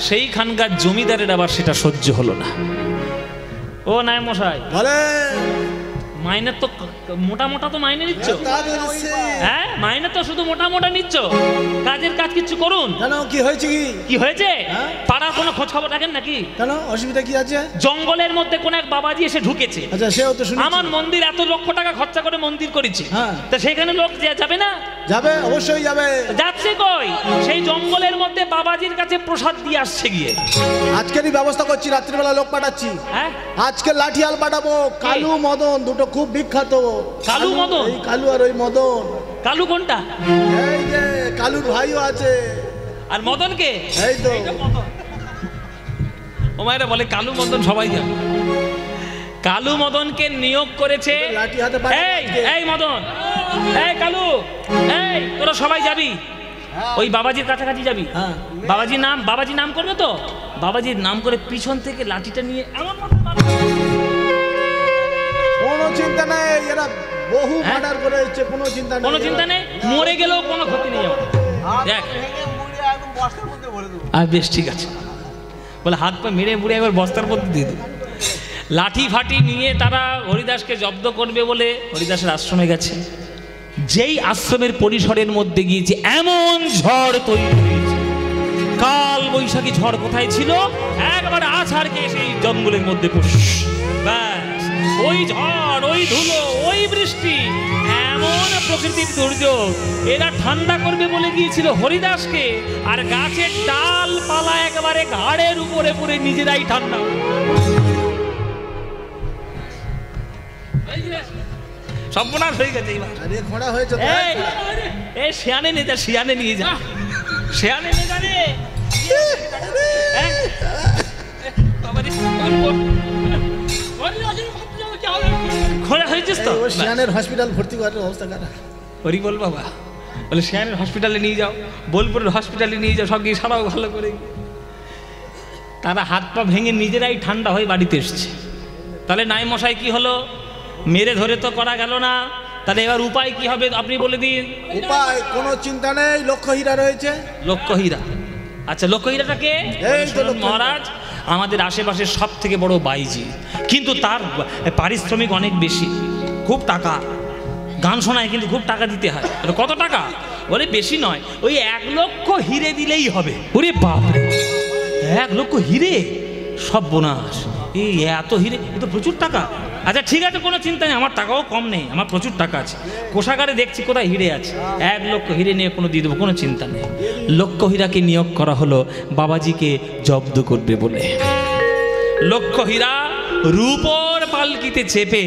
Speaker 1: সেইখানকার জমিদারের আবার সেটা সহ্য হলো না। ও নাই মশাই,
Speaker 2: বলে
Speaker 1: মাইনে তো মোটা মোটা তো মাইনে নিচ্ছ। হ্যাঁ, মাইনে তো শুধু মোটা মোটা নিচ্ছ, কাজের কাজ কিছু করুন।
Speaker 2: কেন, কি হয়েছে? কি
Speaker 1: হয়েছে? পাড়ার কোনো খোঁজ খবর রাখেন নাকি?
Speaker 2: কেন, অসুবিধা কি আছে?
Speaker 1: জঙ্গলের মধ্যে কোন এক বাবাজি এসে ঢুকেছে।
Speaker 2: আচ্ছা, সেও তো শুনেছি।
Speaker 1: আমার মন্দির এত লক্ষ টাকা খরচা করে মন্দির করেছি, তা সেখানে লোক যাবে না?
Speaker 2: যাবে, অবশ্যই যাবে।
Speaker 1: যাচ্ছে কই? সেই জঙ্গলের মধ্যে বাবাজির কাছে প্রসাদ দিয়ে আসছে গিয়ে।
Speaker 2: আজকেরই ব্যবস্থা করছি, রাত্রিবেলা লোক পাঠাচ্ছি।
Speaker 1: হ্যাঁ,
Speaker 2: আজকে লাঠিয়াল পাঠাবো। কালু মদন, দুটো খুব বিখ্যাত।
Speaker 1: কালু মদন?
Speaker 2: এই কালু আর ওই মদন।
Speaker 1: কালু কোনটা?
Speaker 2: এই যে কালুর ভাইও আছে।
Speaker 1: আর মদন কে?
Speaker 2: এই তো
Speaker 1: ও মায়েরা বলে কালু মদন সবাই যাবে। কালু মদনকে নিয়োগ করেছে।
Speaker 2: লাঠি হাতে
Speaker 1: এই মদন, এই কালু, এই তোরা সবাই যাবি ওই বাবাজির কাছাকাছি যাবি। বাবাজির নাম করবে তো, বাবাজির নাম করে পিছন থেকে লাঠিটা নিয়ে এমন
Speaker 2: কোনো চিন্তা নেই, এরা বহু মার্ডার করে এসেছে, কোনো চিন্তা নেই।
Speaker 1: কোনো চিন্তা নেই, মরে গেলেও কোনো ক্ষতি নেই। দেখ, আর বেশ ঠিক আছে বলে হাত পা মেরে মুড়ে একবার বস্তার মধ্যে দিয়ে দেবো। লাঠি ফাটি নিয়ে তারা হরিদাসকে জব্দ করবে বলে হরিদাসের আশ্রমে গেছে। যেই আশ্রমের পরিসরের মধ্যে গিয়েছে, এমন ঝড় তৈরি হয়েছে। কাল বৈশাখী ঝড় কোথায় ছিল, একবার আছাড়কে সেই জঙ্গলের মধ্যে ব্যাস ওই ঝড়, ওই ধুলো, ওই বৃষ্টি, এমন প্রকৃতির দুর্যোগ। এরা ঠান্ডা করবে বলে গিয়েছিল হরিদাসকে, আর গাছের ডাল পালা একেবারে ঘাড়ের উপরে পড়ে নিজেরাই ঠান্ডা। সর্বনাশ হয়ে গেছে এইবার।
Speaker 2: আরে খোঁড়া হয়েছে তো,
Speaker 1: এই এই শিয়ানে নিয়ে যা, শিয়ানে নিয়ে যা, শিয়ানে নিয়ে যা রে। হ্যাঁ? বাবারে, খোঁড়া হয়েছিস তো?
Speaker 2: ও শিয়ানের হসপিটাল ভর্তি করার অবস্থা খারাপ।
Speaker 1: হরি বল বাবা, বলে শিয়ানের হসপিটালে নিয়ে যাও, বোলপুরের হসপিটালে নিয়ে যাও, সব গিয়ে সারাও ভালো করে। তারা হাত পা ভেঙে নিজেরাই ঠান্ডা হয়ে বাড়িতে এসছে। তাহলে নাই মশাই কি হলো? মেরে ধরে তো করা গেল না, তাহলে এবার উপায় কি হবে আপনি বলে দিন।
Speaker 2: উপায় কোনো চিন্তা নেই, লক্ষ্য হীরা রয়েছে।
Speaker 1: লক্ষ্য হীরা, আচ্ছা লক্ষ্য হীরাটাকে
Speaker 2: এই তো লক্ষ্য হীরা।
Speaker 1: মহারাজ আমাদের আশেপাশের সব থেকে বড় বাইজি, কিন্তু তার পারিশ্রমিক অনেক বেশি, খুব টাকা। গান শোনায় কিন্তু খুব টাকা দিতে হয়। কত টাকা? বলে বেশি নয়, ওই 1 লক্ষ হিরে দিলেই হবে। ওরে বাপরে, 1 লক্ষ হিরে? সব বোনাস, এই এত হিরে, এ তো প্রচুর টাকা। আচ্ছা ঠিক আছে, কোনো চিন্তা নেই, আমার টাকাও কম নেই, আমার প্রচুর টাকা আছে, কোষাগারে দেখছি কোথায় হিরে আছে, 1 লক্ষ হিরে নিয়ে কোনো দিয়ে দেবো, কোনো চিন্তা নেই। লক্ষ হীরাকে নিয়োগ করা হলো বাবাজিকে জব্দ করবে বলে। লক্ষ হীরা রূপর পালকিতে চেপে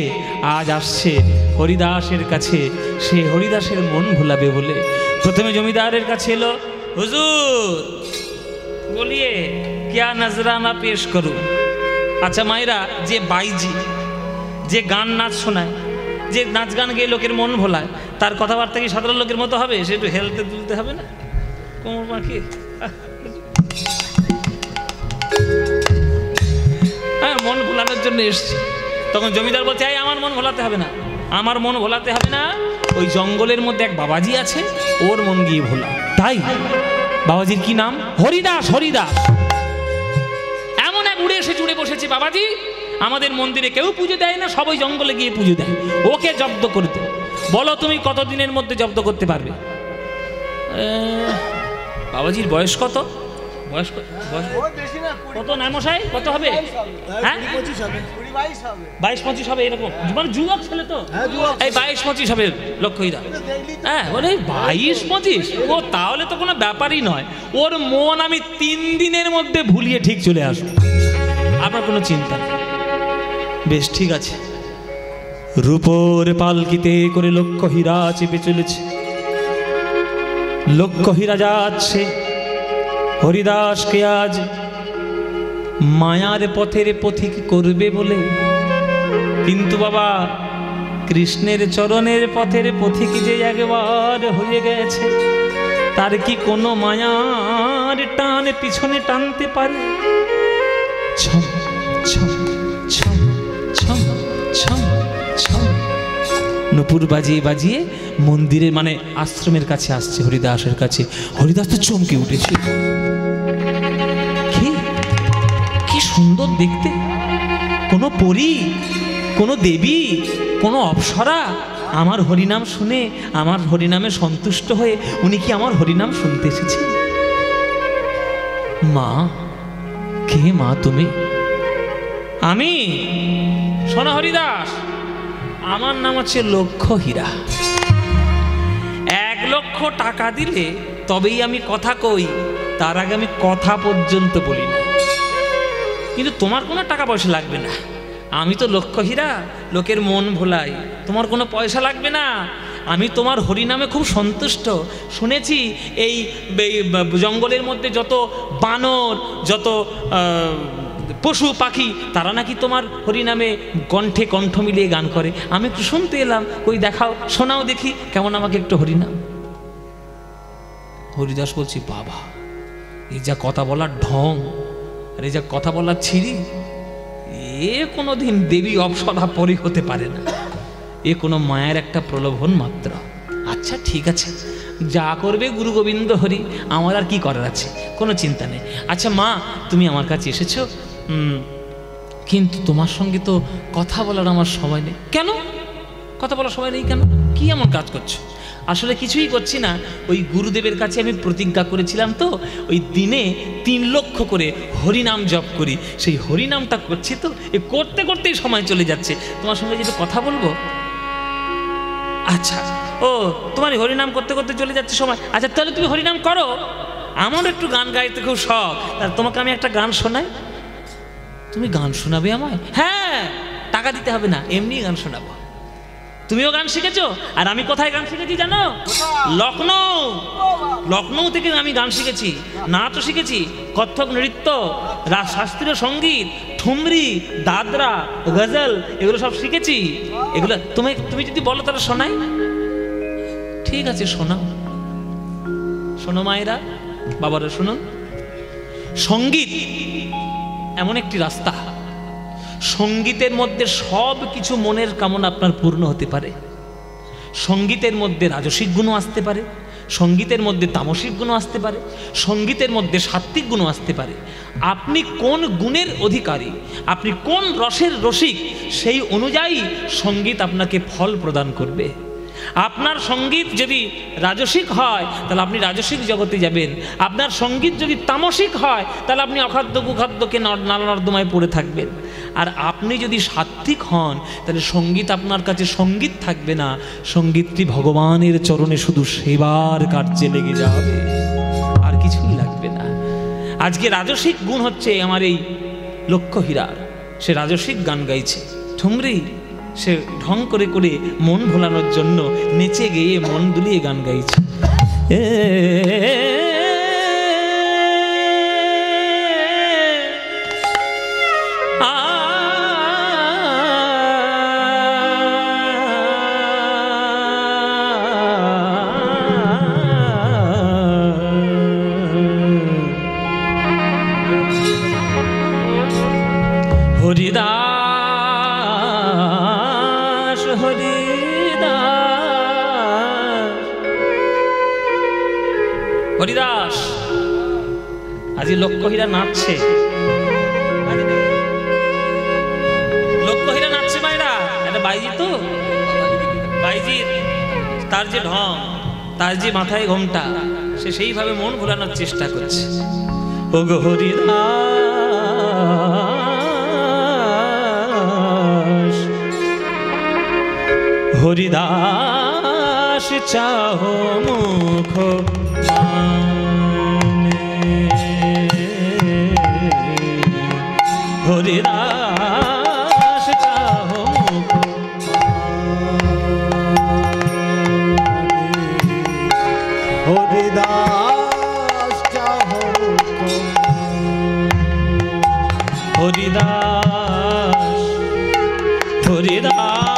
Speaker 1: আজ আসছে হরিদাসের কাছে, সে হরিদাসের মন ভোলাবে বলে। প্রথমে জমিদারের কাছে এলো, হুজুর বলিয়ে क्या नजराना पेश करूं। আচ্ছা মায়েরা, যে বাইজি, যে গান নাচ শোনায়, যে নাচ গান গেয়ে লোকের মন ভোলায়, তার কথাবার্তা কি সাধারণ লোকের মতো হবে? সে একটু হেলতে তুলতে হবে না, কোমর মাখি। হ্যাঁ, মন ভোলানোর জন্য এসছি। তখন জমিদার বলছে, এই আমার মন ভোলাতে হবে না, আমার মন ভোলাতে হবে না, ওই জঙ্গলের মধ্যে এক বাবাজি আছে, ওর মন গিয়ে ভোলা। তাই বাবাজির কি নাম? হরিদাস। হরিদাস এমন এক উড়ে এসে জুড়ে বসেছে, বাবাজি আমাদের মন্দিরে কেউ পুজো দেয় না, সবাই জঙ্গলে গিয়ে পুজো দেয়, ওকে জব্দ করতে। বলো তুমি কতদিনের মধ্যে জব্দ করতে পারবে? বাবাজির বয়স কত? বয়স কত নামশাই? কত হবে? হ্যাঁ 22-25 হবে, এরকম মানে যুবক ছেলে তো, এই 22-25 হবে লক্ষ্য হীরা। হ্যাঁ বলে 22-25, ও তাহলে তো কোনো ব্যাপারই নয়, ওর মন আমি 3 দিনের মধ্যে ভুলিয়ে ঠিক চলে আসবো, আপনার কোনো চিন্তা নেই। বেশ ঠিক আছে। রূপোর পালকিতে করে লক্ষ্য হীরা চেপে চলেছে, লক্ষ্য হীরা যাচ্ছে হরিদাসকে আজ মায়ার পথের পথিক করবে বলে। কিন্তু বাবা, কৃষ্ণের চরণের পথের পথিক যে একবার হয়ে গেছে, তার কি কোনো মায়ার টান পিছনে টানতে পারে? ছম ছম ছম ছম ছম ছম নূপুর বাজিয়ে বাজিয়ে মন্দিরে মানে আশ্রমের কাছে আসছে হরিদাসের কাছে। হরিদাস তো চমকে উঠেছে, কি সুন্দর দেখতে, কোনো পরী, কোনো দেবী, কোনো অপ্সরা আমার হরিনাম শুনে, আমার হরিনামে সন্তুষ্ট হয়ে উনি কি আমার হরিনাম শুনতে এসেছে? মা, কে মা তুমি? আমি, শোনো হরিদাস, আমার নাম হচ্ছে লক্ষ্য হীরা। 1 লক্ষ টাকা দিলে তবেই আমি কথা কই, তার আগে আমি কথা পর্যন্ত বলি না। কিন্তু তোমার কোনো টাকা পয়সা লাগবে না, আমি তো লক্ষ্য হীরা, লোকের মন ভোলাই, তোমার কোনো পয়সা লাগবে না। আমি তোমার হরিনামে খুব সন্তুষ্ট। শুনেছি এই জঙ্গলের মধ্যে যত বানর, যত পশু পাখি, তারা নাকি তোমার হরিনামে কণ্ঠে কণ্ঠ মিলিয়ে গান করে। আমি একটু শুনতে এলাম, ওই দেখাও, শোনাও দেখি কেমন আমাকে একটু হরিনাম। হরিদাস বলছি, বাবা এই যা কথা বলার ঢং, আর এই যা কথা বলার ছিরি, এ কোনোদিন দেবী অপ্সরা পরি হতে পারে না, এ কোনো মায়ের একটা প্রলোভন মাত্র। আচ্ছা ঠিক আছে, যা করবে গুরু গোবিন্দ হরি, আমার আর কি করার আছে, কোনো চিন্তা নেই। আচ্ছা মা, তুমি আমার কাছে এসেছো, কিন্তু তোমার সঙ্গে তো কথা বলার আমার সময় নেই। কেন কথা বলার সময় নেই কেন? কি এমন কাজ করছো? আসলে কিছুই করছি না, ওই গুরুদেবের কাছে আমি প্রতিজ্ঞা করেছিলাম তো, ওই দিনে 3 লক্ষ করে হরিনাম জপ করি, সেই হরিনামটা করছি তো, এ করতে করতেই সময় চলে যাচ্ছে, তোমার সঙ্গে যেটা কথা বলবো। আচ্ছা, ও তোমার হরিনাম করতে করতে চলে যাচ্ছে সময়। আচ্ছা তাহলে তুমি হরিনাম করো, আমার একটু গান গাইতে খুব শখ, তোমাকে আমি একটা গান শোনাই, তুমি গান শোনাবে আমায়? হ্যাঁ, টাকা দিতে হবে না, এমনি গান শোনাবো। তুমিও গান শিখেছো? আর আমি কোথায় গান শিখেছি জানো? লখনৌ। লখনৌ থেকে আমি গান শিখেছি, নাচও শিখেছি, কত্থক নৃত্য, শাস্ত্রীয় সঙ্গীত, ঠুমরি, দাদরা, গজল, এগুলো সব শিখেছি। এগুলো তুমি যদি বলো তাহলে শোনাই। ঠিক আছে, শোনাও। শোনো মায়েরা, বাবারা শুনুন। সঙ্গীত এমন একটি রাস্তা, সঙ্গীতের মধ্যে সব কিছু মনের কামনা আপনার পূর্ণ হতে পারে। সঙ্গীতের মধ্যে রাজসিক গুণও আসতে পারে, সঙ্গীতের মধ্যে তামসিক গুণও আসতে পারে, সঙ্গীতের মধ্যে সাত্ত্বিক গুণও আসতে পারে। আপনি কোন গুণের অধিকারী, আপনি কোন রসের রসিক, সেই অনুযায়ী সঙ্গীত আপনাকে ফল প্রদান করবে। আপনার সঙ্গীত যদি রাজসিক হয় তাহলে আপনি রাজসিক জগতে যাবেন, আপনার সঙ্গীত যদি তামসিক হয় তাহলে আপনি অখাদ্য কুখাদ্যকে নালা নর্দমায় পড়ে থাকবেন। আর আপনি যদি সাত্ত্বিক হন তাহলে সঙ্গীত আপনার কাছে সঙ্গীত থাকবে না, সঙ্গীতটি ভগবানের চরণে শুধু সেবার কার্যে লেগে যাবে, আর কিছুই লাগবে না। আজকে রাজসিক গুণ হচ্ছে আমার এই লক্ষ্যহীরার, সে রাজসিক গান গাইছে। ঠুমরি, সে ঢং করে করে মন ভোলানোর জন্য নেচে গেয়ে মন দুলিয়ে গান গাইছে। হরিদাস হরিদাস হরিদাস, আজি লক্ষ্যহীরা নাচছে, লক্ষ্যহীরা নাচছে মায়েরা। এটা বাইজি তো, বাইজির তার যে ঢং, তার যে মাথায় ঘোমটা, সে সেইভাবে মন ভোলানোর চেষ্টা করছে। ও গো হরিদাস, হরিদাস চাহো মুখ হরিদাস চাহো মুখ
Speaker 2: হরিদাস চাহো
Speaker 1: হরিদাস হরিদাস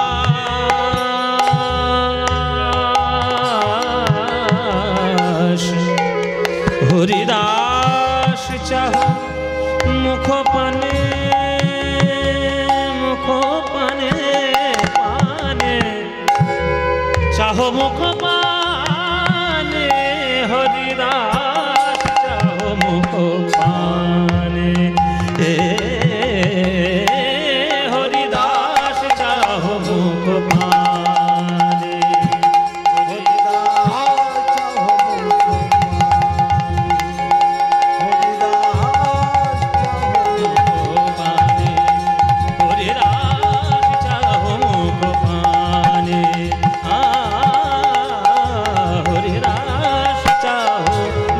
Speaker 1: হরিদাস চাহ মুখ পানে, মুখ পানে পানে চাহ মুখ পানে, হরিদাস চাহ মুখ পানে, হরিদাস চাহ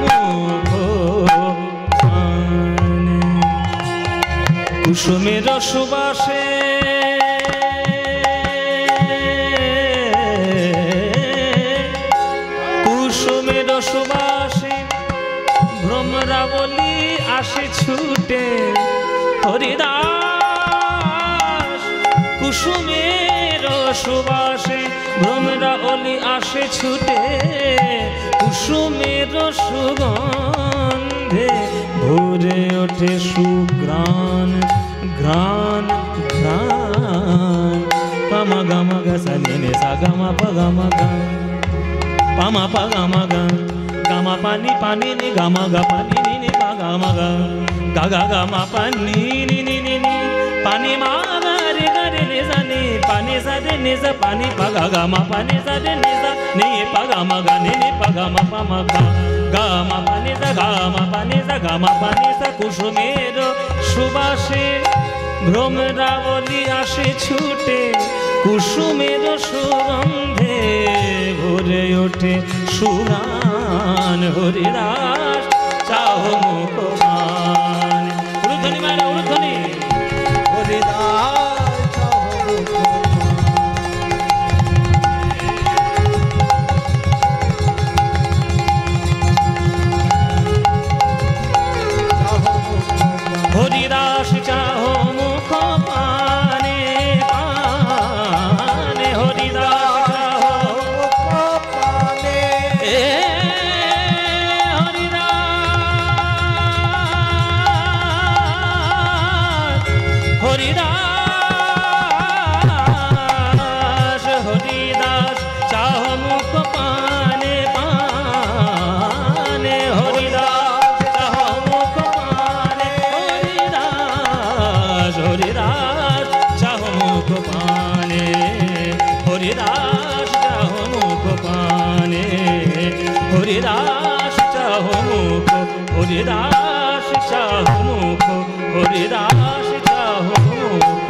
Speaker 1: মুখ পানে, কুসুমের সুবাসে কুসুমের সুবাসে ভ্রমরাবলী আসে ছুটে, হরিদাস কুসুমের সুবাসে ভ্রমরাবলী আসে ছুটে, কুসুমের সুগন্ধে ভরে ওঠে সুগ্রাণ ঘ্রাণ ঘ্রাণ, পামা গামা গা নে সা গামা পা গামা গা, পামা পা গামা গা, গামা পানি পানি নি গামা গা পানি নি নি পা গামা গা, গা গা গামা পানি নি নি নি নি, পানি মা গা রে গা রে নে সা নে, পানি সা রে নে সা পানি পা গা গামা পানি সা রে নে সা নে পা গামা গা নে নে পা গামা পামা গা, গামা পানি সা গামা পানি সা গামা পানি সা। কুসুমের সুবাসে ভ্রমরাবলী আসে ছুটে, কুসুমের সুগন্ধে ভরে ওঠে সুরান, হরিদাস চাহ মুখ পানে। উলুধ্বনি মায়েরা, উলুধ্বনি।
Speaker 2: হরিদাস চাহো মুখ
Speaker 1: হরিদাস হরিদাস চাহ মুখ পানে পানে হরিদাস চাহ মুখ পানে হরিদাস হরিদাস চাহ মুখ পানে হরিদাস চাহ মুখ পানে হরিদাস চাহ মুখ হরিদাস চাহ মুখ হরিদাস চাহ মুখ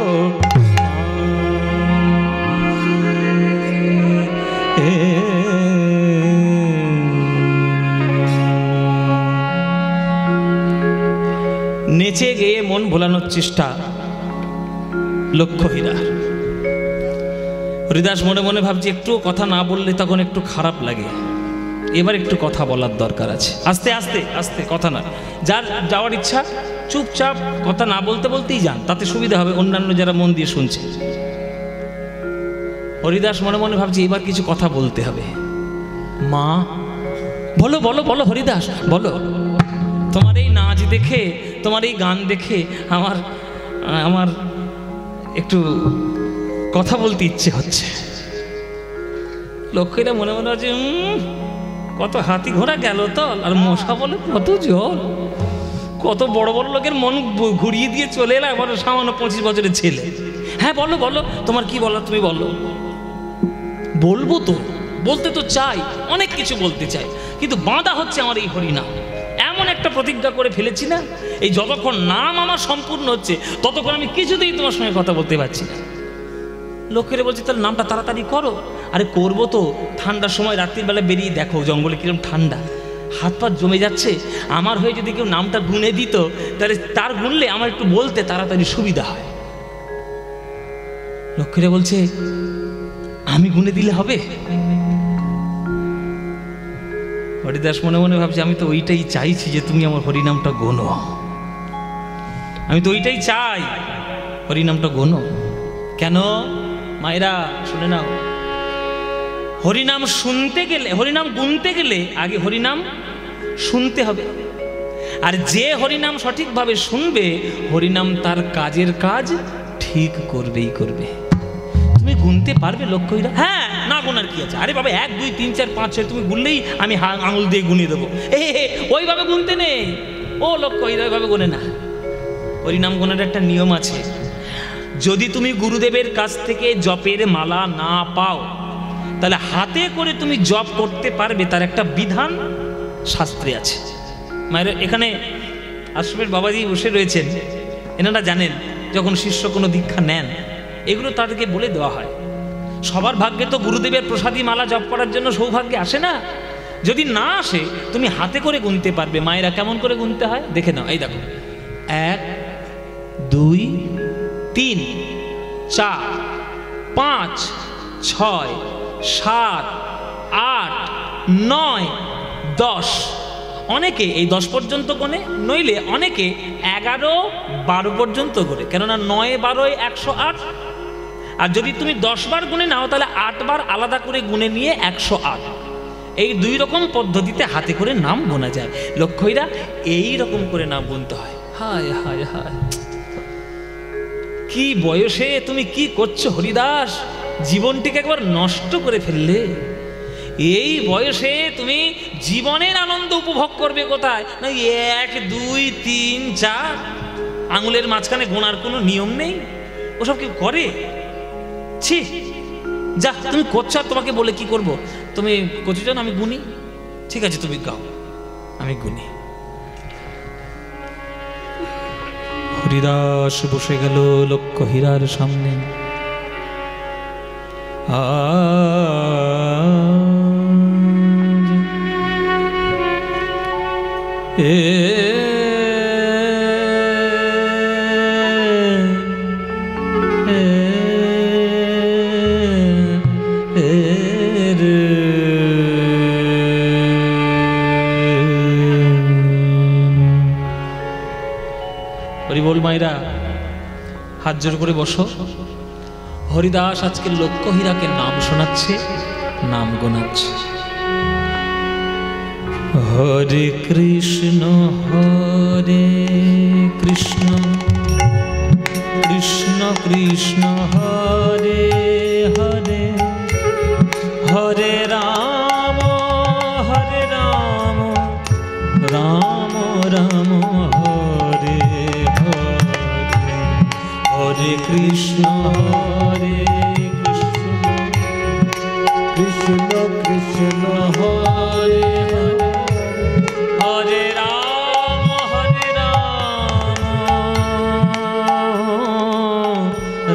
Speaker 1: নেচে গেয়ে মন ভোলানোর চেষ্টা লক্ষ্য হীরা। হরিদাস মনে মনে ভাবছি একটু কথা না বললে তখন একটু খারাপ লাগে, এবার একটু কথা বলার দরকার আছে। আস্তে আস্তে আস্তে কথা না, যার যাওয়ার ইচ্ছা চুপচাপ কথা না বলতে বলতেই যান, তাতে সুবিধা হবে অন্যান্য যারা মন দিয়ে শুনছে। হরিদাস মনে মনে ভাবছি এবার কিছু কথা বলতে হবে। মা বলো বলো বলো হরিদাস বলো, তোমার এই নাচ দেখে তোমার এই গান দেখে আমার আমার একটু কথা বলতে ইচ্ছে হচ্ছে। লক্ষ্মীরা মনে মনে হচ্ছে কত হাতি ঘোড়া গেল তো, আর মশা বলে কত জল, কত বড় বড় লোকের মন ঘুরিয়ে দিয়ে চলে এলাম, আবার সামান্য 25 বছরের ছেলে। হ্যাঁ বলো বলো তোমার কি বলো, তুমি বলো। বলবো তো, বলতে তো চাই, অনেক কিছু বলতে চাই, কিন্তু বাঁধা হচ্ছে আমার এই হরিনাম। এমন একটা প্রতিজ্ঞা করে ফেলেছি না, এই যতক্ষণ নাম আমার সম্পূর্ণ হচ্ছে ততক্ষণ আমি কিছুতেই তোমার সঙ্গে কথা বলতে পারছি না। লোকেরা বলছে তাহলে নামটা তাড়াতাড়ি করো। আরে করবো তো, ঠান্ডার সময় রাত্রির বেলা বেরিয়ে দেখো জঙ্গলে কিরকম ঠান্ডা, হাত পা জমে যাচ্ছে। আমার হয়ে যদি কেউ নামটা গুনে দিত তাহলে তার গুনলে আমার একটু বলতে তাড়াতাড়ি সুবিধা হয়। লোকেরা বলছে আমি গুনে দিলে হবে? হরিদাস মনে মনে ভাবছে আমি তো ওইটাই চাইছি যে তুমি আমার হরিনামটা গোনো, আমি তো ওইটাই চাই হরিনামটা গোনো। কেন মায়েরা শুনে নাও, হরিনাম শুনতে গেলে, হরিনাম গুনতে গেলে আগে হরিনাম শুনতে হবে। আর যে হরিনাম সঠিকভাবে শুনবে, হরিনাম তার কাজের কাজ ঠিক করবেই করবে। তুমি গুনতে পারবে লক্ষ্যহীরা? হ্যাঁ, না গোনার কি আছে? আরে বাবা 1 2 3 4 5 6 তুমি গুনলেই আমি আঙুল দিয়ে গুনিয়ে দেবো। ওইভাবে গুনতে নেই, ও লক্ষ্যহীরা ওইভাবে গোনে না। হরিনাম গোনার একটা নিয়ম আছে। যদি তুমি গুরুদেবের কাছ থেকে জপের মালা না পাও, তাহলে হাতে করে তুমি জপ করতে পারবে, তার একটা বিধান শাস্ত্রে আছে। মায়ের এখানে আশ্রমের বাবাজি বসে রয়েছেন, এনারা জানেন যখন শিষ্য কোনো দীক্ষা নেন এগুলো তাদেরকে বলে দেওয়া হয়। সবার ভাগ্যে তো গুরুদেবের প্রসাদী মালা জপ করার জন্য সৌভাগ্যে আসে না। যদি না আসে তুমি হাতে করে গুনতে পারবে। মায়েরা কেমন করে গুনতে হয় দেখে নাও। এই দেখো 1 2 3 4 5 6 7 8 9 10। অনেকে এই 10 পর্যন্ত গোনে, নইলে অনেকে 11 12 পর্যন্ত গোনে, কেননা 9 12 108। আর যদি তুমি 10 বার গুনে নাও তাহলে 8 বার আলাদা করে গুনে নিয়ে 108। এই 2 রকম পদ্ধতিতে হাতে করে নাম গোনা যায়। লক্ষ্যহীরা এই রকম করে নাম গুনতে হয়। হায় হায় হায়, কি বয়সে তুমি কি করছো হরিদাস, জীবনটিকে একবার নষ্ট করে ফেললে। এই বয়সে তুমি জীবনের আনন্দ উপভোগ করবে কোথায়? না 1 2 3 4 আঙুলের মাঝখানে গোনার কোনো নিয়ম নেই, ওসব কেউ করে? ছি, যা তুমি করছো, আর তোমাকে বলে কি করব? তুমি করছো জানো আমি গুনি, ঠিক আছে তুমি গাও, আমি গুনি। হরিদাস বসে গেল লক্ষ্যহীরার সামনে। হরিবোল মায়েরা, হাত জোর করে বসো। হরিদাস আজকে লক্ষ্যহীরাকে নাম শোনাচ্ছে, নাম গোনাচ্ছে। হরে কৃষ্ণ কৃষ্ণ কৃষ্ণ হরে হরে হরে রাম রাম রাম হরে হরে হরে কৃষ্ণ হরে
Speaker 2: কৃষ্ণ কৃষ্ণ
Speaker 1: হরে হরে রাম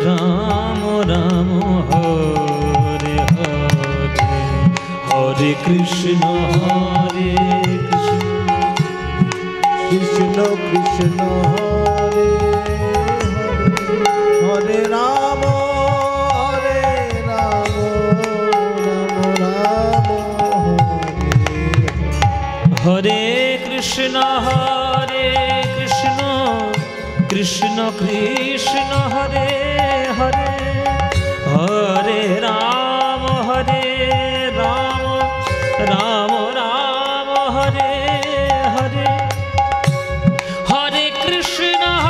Speaker 1: রাম রাম হরে হরে হরে কৃষ্ণ হরে
Speaker 2: কৃষ্ণ কৃষ্ণ হরে হরে রাম রাম রাম
Speaker 1: হরে কৃষ্ণ কৃষ্ণ কৃষ্ণ হরে হরে হরে রাম রাম রাম হরে হরে হরে কৃষ্ণ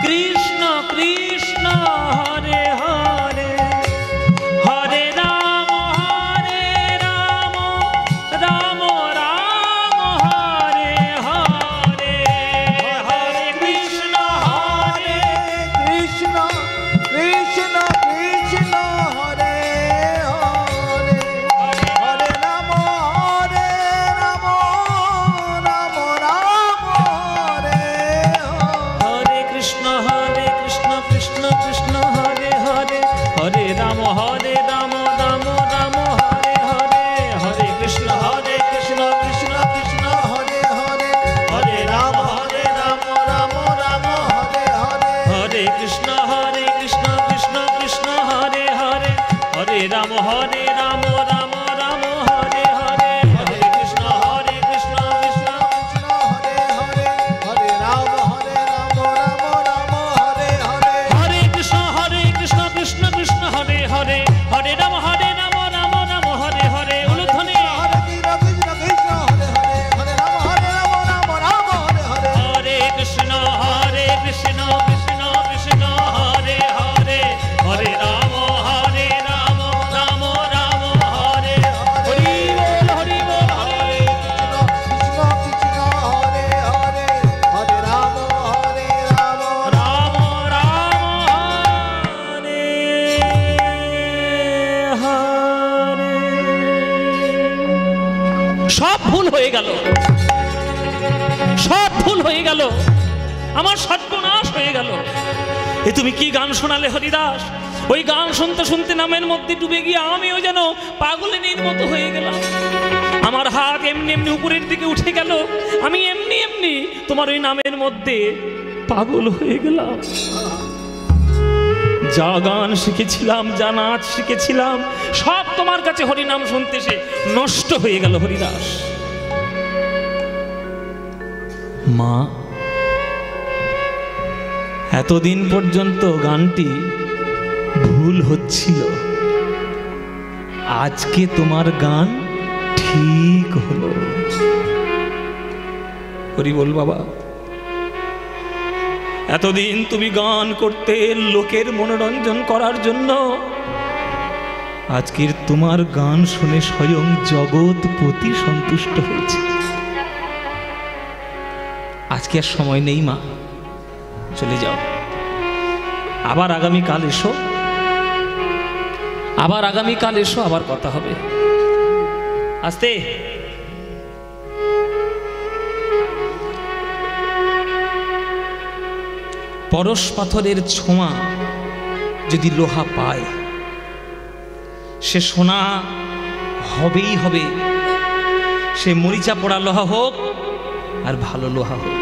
Speaker 1: কৃষ্ণ কৃষ্ণ হরে হরে হরে রাম রাম রাম হরে হরে হরে কৃষ্ণ
Speaker 2: কৃষ্ণ কৃষ্ণ কৃষ্ণ হরে হরে হরে রাম রাম রাম হরে
Speaker 1: হরে কৃষ্ণ কৃষ্ণ কৃষ্ণ হরে হরে হরে রাম রাম রাম হরে হরে হরে কৃষ্ণ কৃষ্ণ
Speaker 2: কৃষ্ণ হরে হরে হরে রাম রাম রাম হরে হরে
Speaker 1: হরে কৃষ্ণ কৃষ্ণ কৃষ্ণ হরে হরে হরে রাম রাম রাম হরে হরে হরে কৃষ্ণ কৃষ্ণ
Speaker 2: কৃষ্ণ হরে হরে হরে রাম রাম রাম হরে হরে
Speaker 1: হরে কৃষ্ণ কৃষ্ণ কৃষ্ণ হরে হরে হরে রাম রাম রাম হরে হরে উলুধ্বনি
Speaker 2: হরে কৃষ্ণ কৃষ্ণ হরে হরে হরে রাম রাম রাম হরে হরে
Speaker 1: হরে কৃষ্ণ কৃষ্ণ কৃষ্ণ হরে হরে হরে রাম রাম রাম হরে হরি বল হরি
Speaker 2: কৃষ্ণ কৃষ্ণ হরে হরে হরে রাম
Speaker 1: রাম হরে হরে সব ভুল হয়ে গেল, সব ভুল হয়ে গেল, আমার সর্বনাশ হয়ে গেল। এ তুমি কি গান শোনালে হরিদাস? ওই গান শুনতে শুনতে নামের মধ্যে ডুবে গিয়ে আমিও যেন পাগলিনীর মতো হয়ে গেলাম। আমার হাত এমনি এমনি উপরের দিকে উঠে গেল, আমি এমনি এমনি তোমার ওই নামের মধ্যে পাগল হয়ে গেলাম। যা গান শিখেছিলাম, যা নাচ শিখেছিলাম, সব তোমার কাছে হরিনাম শুনতে সে নষ্ট হয়ে গেল হরিদাস। মা, এতদিন পর্যন্ত গানটি ভুল হচ্ছিল, আজকে তোমার গান ঠিক হলো। হরি বল বাবা। এতদিন তুমি গান করতে লোকের মনোরঞ্জন করার জন্য, আজকের তোমার গান শুনে স্বয়ং জগৎপতি সন্তুষ্ট হয়েছে। আজকে আর সময় নেই মা, চলে যাও। আবার আগামীকাল এসো, আবার আগামীকাল এসো, আবার কথা হবে। আস্তে। পরশ পাথরের ছোঁয়া যদি লোহা পায়, সে সোনা হবেই হবে। সে মরিচা পোড়া লোহা হোক আর ভালো লোহা হোক।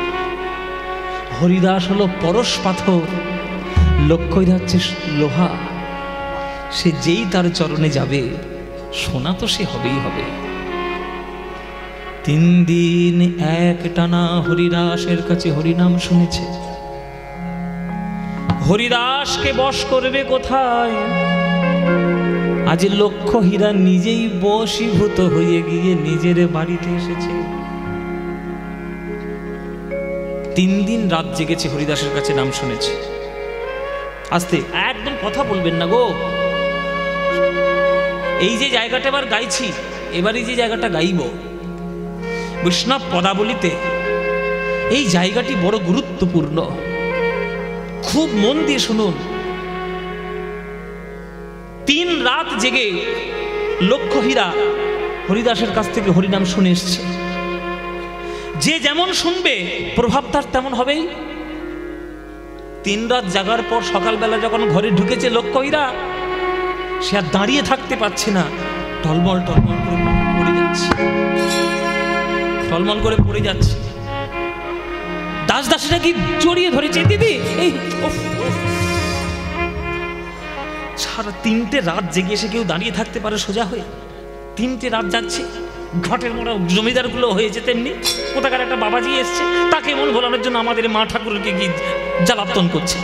Speaker 1: হরিদাস হলো পরশ পাথর, লক্ষ্যই হচ্ছে লোহা। সে যেই তার চরণে যাবে, সোনা তো সে হবেই হবে। 3 দিন এক টানা হরিদাসের কাছে হরিনাম শুনেছে। হরিদাসকে বশ করবে কোথায়? আজ লক্ষ্য হীরা নিজেই বশীভূত হয়ে গিয়ে নিজের বাড়িতে এসেছে। 3 দিন রাত জেগেছে, হরিদাসের কাছে নাম শুনেছে। আস্তে, একদম কথা বলবেন না গো। এই যে জায়গাটা এবার গাইছি, এবার এই যে জায়গাটা গাইব বৈষ্ণব পদাবলিতে, এই জায়গাটি বড় গুরুত্বপূর্ণ। খুব মন দিয়ে শুনুন। 3 রাত জেগে লক্ষ্যহীরা হরিদাসের কাছ থেকে হরিনাম শুনে এসছে। যে যেমন শুনবে প্রভাব তার তেমন হবেই। 3 রাত জাগার পর সকালবেলা যখন ঘরে ঢুকেছে লক্ষ্যহীরা, সে আর দাঁড়িয়ে থাকতে পারছে না, টলমল টলমল করে পড়ে যাচ্ছে, টলমল করে পড়ে যাচ্ছে। দাসীরা কি জড়িয়ে ধরেছে, দিদি এই সারা 3টে রাত জেগে এসে কেউ দাঁড়িয়ে থাকতে পারে সোজা হয়ে? 3টে রাত যাচ্ছে, ঘটের মোড়া জমিদারগুলো হয়েছে তেমনি। কোথাকার একটা বাবাজি এসছে, তাকে মন ভোলানোর জন্য আমাদের মা ঠাকুরকে কি জ্বালাতন করছে।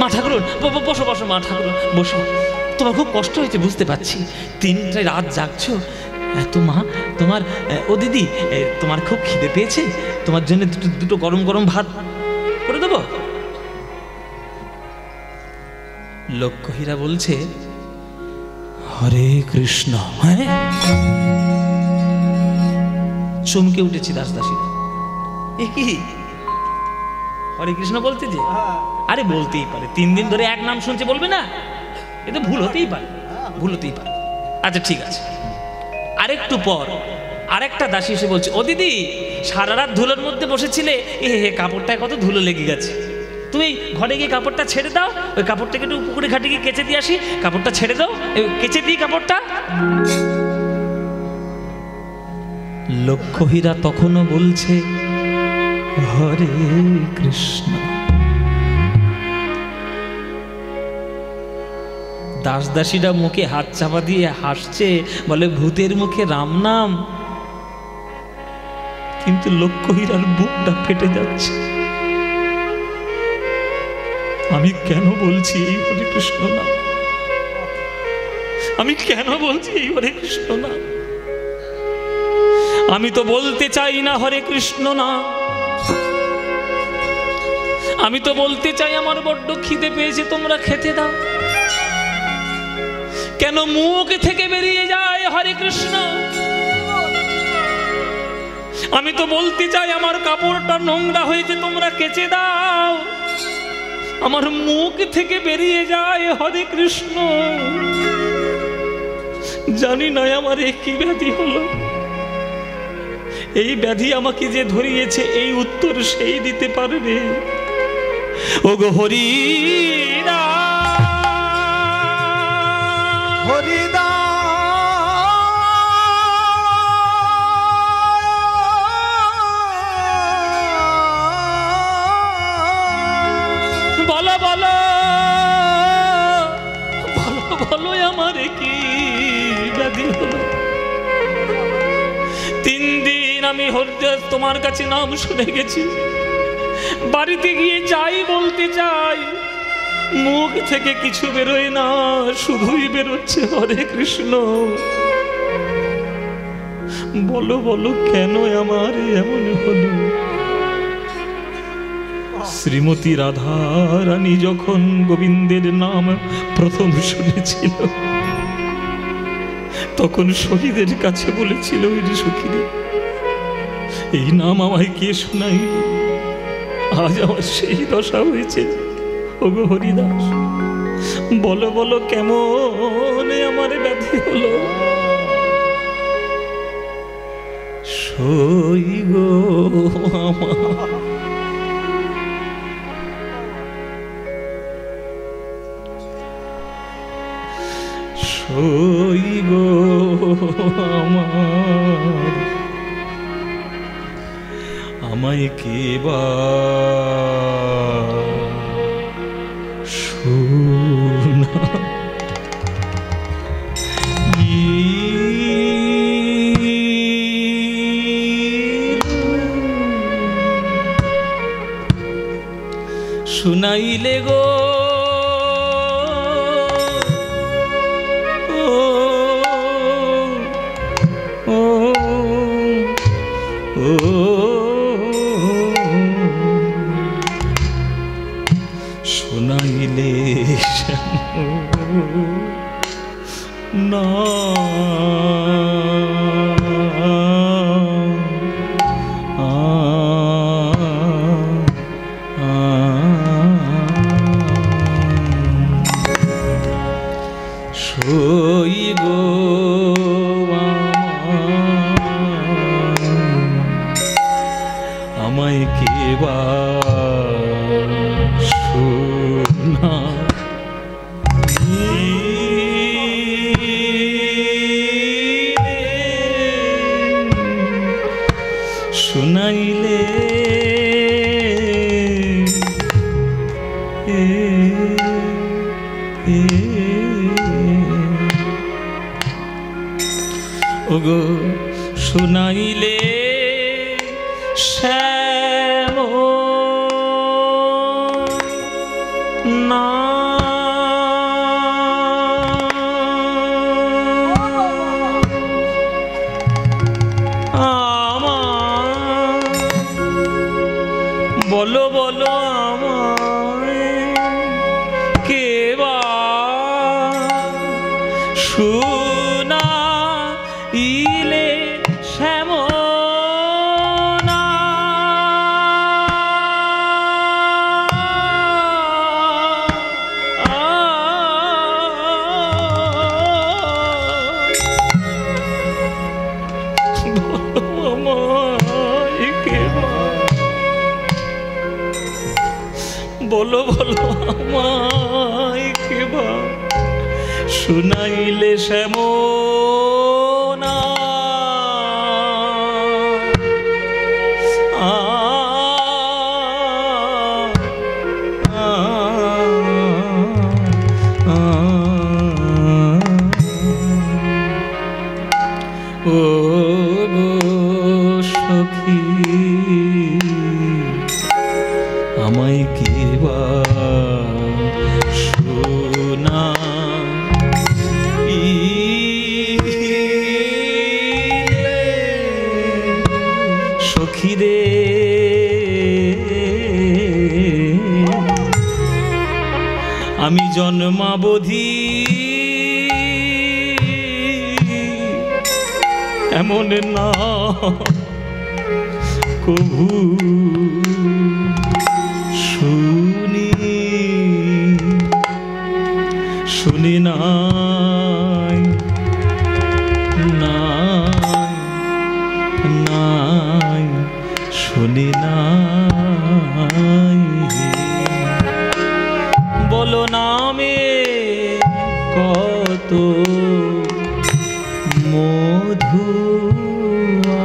Speaker 1: মা ঠাকুর বসো বসো, মা ঠাকুর বসো, তোমার খুব কষ্ট হয়েছে বুঝতে পারছি, 3টে রাত জাগছো। এত মা তোমার, ও দিদি তোমার খুব খিদে পেয়েছে, তোমার জন্য দুটো গরম গরম ভাত করে দেবো। লক্ষ্যহীরা বলছে হরে কৃষ্ণ। হ্যাঁ, চমকে উঠেছি দাসীরা। এ কি হরে কৃষ্ণ বলতে যে? আরে বলতেই পারে, 3 দিন ধরে এক নাম শুনছে, বলবে না? এ তো ভুল হতেই পারে, ভুল হতেই পারে। আচ্ছা ঠিক আছে। আরেকটু পর আরেকটা দাসী এসে বলছে, ও দিদি সারা রাত ধুলোর মধ্যে বসেছিলে, হে কাপড়টায় কত ধুলো লেগে গেছে, তুমি ঘরে গিয়ে কাপড়টা ছেড়ে দাও, ওই কাপড়টাকে একটু পুকুরে ঘাটে গিয়ে কেচে দিয়ে আসি, কাপড়টা ছেড়ে দাও, কেচে দিই কাপড়টা। লক্ষ্যহীরা তখনও বলছে হরে কৃষ্ণ। দাসীরা মুখে হাত চাপা দিয়ে হাসছে, বলে ভূতের মুখে রাম নাম। কিন্তু লক্ষ্যহীরার বুকটা ফেটে যাচ্ছে। আমি কেন বলছি এই হরে কৃষ্ণ নাম? আমি কেন বলছি এই হরে কৃষ্ণ নাম? আমি তো বলতে চাই না হরে কৃষ্ণ নাম, আমি তো বলতে চাই আমার বড্ড খিদে পেয়েছে, তোমরা খেতে দাও। কেন মুখ থেকে বেরিয়ে যায় হরে কৃষ্ণ? আমি তো বলতে চাই আমার কাপড়টা নোংরা হয়েছে, তোমরা কেচে দাও। আমার মুখ থেকে বেরিয়ে যায় হরে কৃষ্ণ। জানি না আমার কি ব্যাধি হলো, এই ব্যাধি আমাকে যে ধরিয়েছে এই উত্তর সেই দিতে পারবে। ওগো হরিরা
Speaker 2: হরিদা
Speaker 1: বলো বলো বলো বলো আমার কি ব্যাধি হলো? 3 দিন আমি হরিদাস তোমার কাছে নাম শুনে গেছি, বাড়িতে গিয়ে যাই বলতে চাই, মুখ থেকে কিছু বেরোয় না, শুধুই বেরোচ্ছে হরে কৃষ্ণ। বলো বলো কেন আমার এমন হলো? শ্রীমতী রাধা রানী যখন গোবিন্দের নাম প্রথম শুনেছিল, তখন শহীদের কাছে বলেছিল, সখীরে এই নাম আমায় কে শোনাই? আজ আমার সেই দশা হয়েছে। ওগো হরিদাস বলো বলো কেমন আমার ব্যাধি হলো? সই গো আমার সই গো আমার, আমায় কে বা শোনা। শুনাইলে গো শোনাইলে না সই গো আমায় কেবা শোনা শোনাইলে ওগো শোনাইলে শ্যাম না বলো বলো আমায় কেবা শোনাইলে শ্যাম না বলো বলো আমায় কেবা শোনাইলে শ্যাম না ও গো সখী আমায় কেবা শোনা সখী রে আমি জন্মাবধি এমন না কভু শুনি শুনি নাই নাই নাই শুনি নাই বলো নামে কত মধু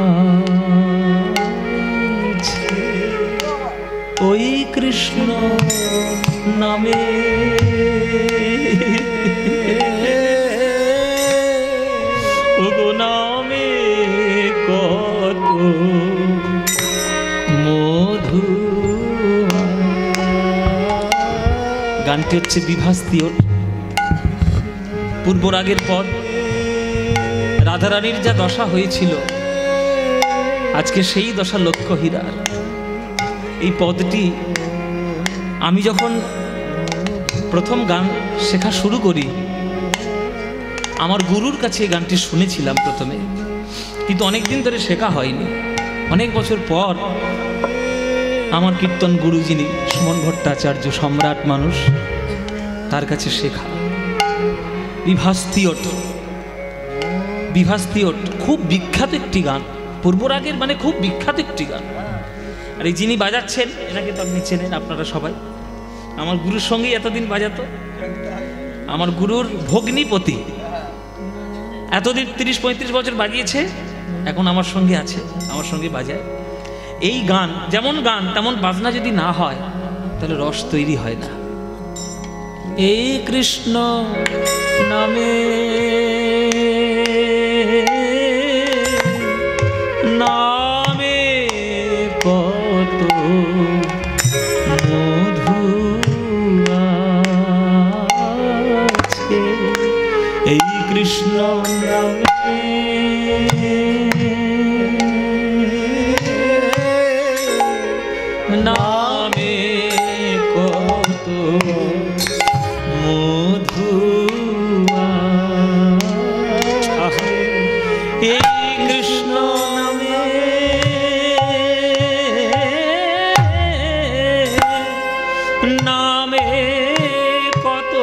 Speaker 1: আছে ওই কৃষ্ণ নামে ওগো নামে কত মধু। গানটি হচ্ছে বিভাস্তির পূর্বরাগের পদ। রাধারানীর যা দশা হয়েছিল আজকে সেই দশা লক্ষ্য হীরার। এই পদটি আমি যখন প্রথম গান শেখা শুরু করি আমার গুরুর কাছে এই গানটি শুনেছিলাম প্রথমে, কিন্তু অনেক দিন ধরে শেখা হয়নি। অনেক বছর পর আমার কীর্তন গুরু যিনি সুমন ভট্টাচার্য, সম্রাট মানুষ, তার কাছে শেখা বিভাস্তিয়ট। বিভাস্তিয়ট খুব বিখ্যাত একটি গান, পূর্বরাগের মানে খুব বিখ্যাত একটি গান। আর এই যিনি বাজাচ্ছেন এনাকে তো আপনি চেনেন আপনারা সবাই, আমার গুরুর সঙ্গেই এতদিন বাজাতো। আমার গুরুর ভগ্নিপতি, এতদিন 30-35 বছর বাজিয়েছে, এখন আমার সঙ্গে আছে, আমার সঙ্গে বাজায়। এই গান যেমন গান তেমন বাজনা যদি না হয় তাহলে রস তৈরি হয় না। এই কৃষ্ণ নামে নামে কত মধু আছে, এই কৃষ্ণ নামে নামে কত কত মধু এই কৃষ্ণ নামে নামে কত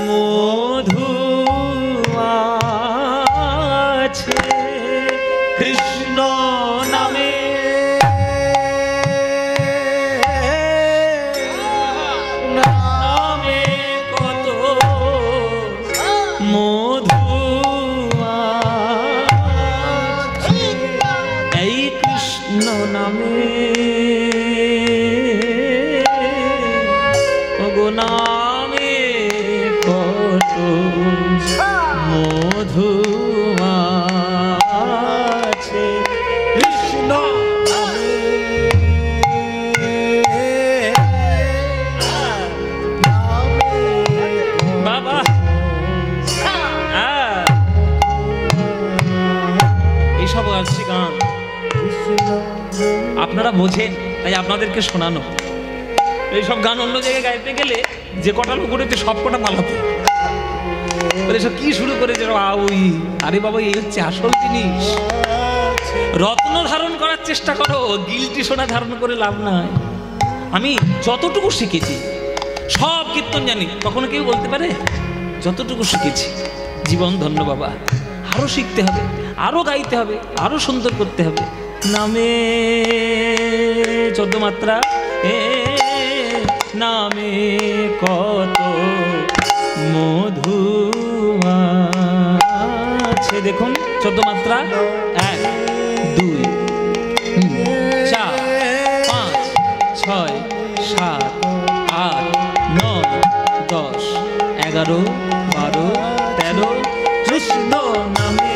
Speaker 1: মধু আছে কৃষ্ণ নামে নামে কত মধু আছে এই কৃষ্ণ নামে ওগো নামে কত মধু আছে কৃষ্ণ বাবা এইসব আছে গান আপনারা বোঝেন তাই আপনাদেরকে শোনানো। এইসব গান অন্য জায়গায় গাইতে গেলে যে কটা লোক উঠেছে সব কটা পালাতো, এসব কি শুরু করেছে ওই। আরে বাবা এই হচ্ছে আসল জিনিস। রত্ন ধারণ করার চেষ্টা করো, গিলটি সোনা ধারণ করে লাভ নাই। আমি যতটুকু শিখেছি সব কীর্তন জানি, কখনো কেউ বলতে পারে? যতটুকু শিখেছি জীবন ধন্য বাবা। আরো শিখতে হবে, আরো গাইতে হবে, আরো সুন্দর করতে হবে। নামে 14 মাত্রা নামে কত মধু আছে। দেখুন 14 মাত্রা 1 2 4 5 6 7 8 9 10 11 12 13 কৃষ্ণ নামে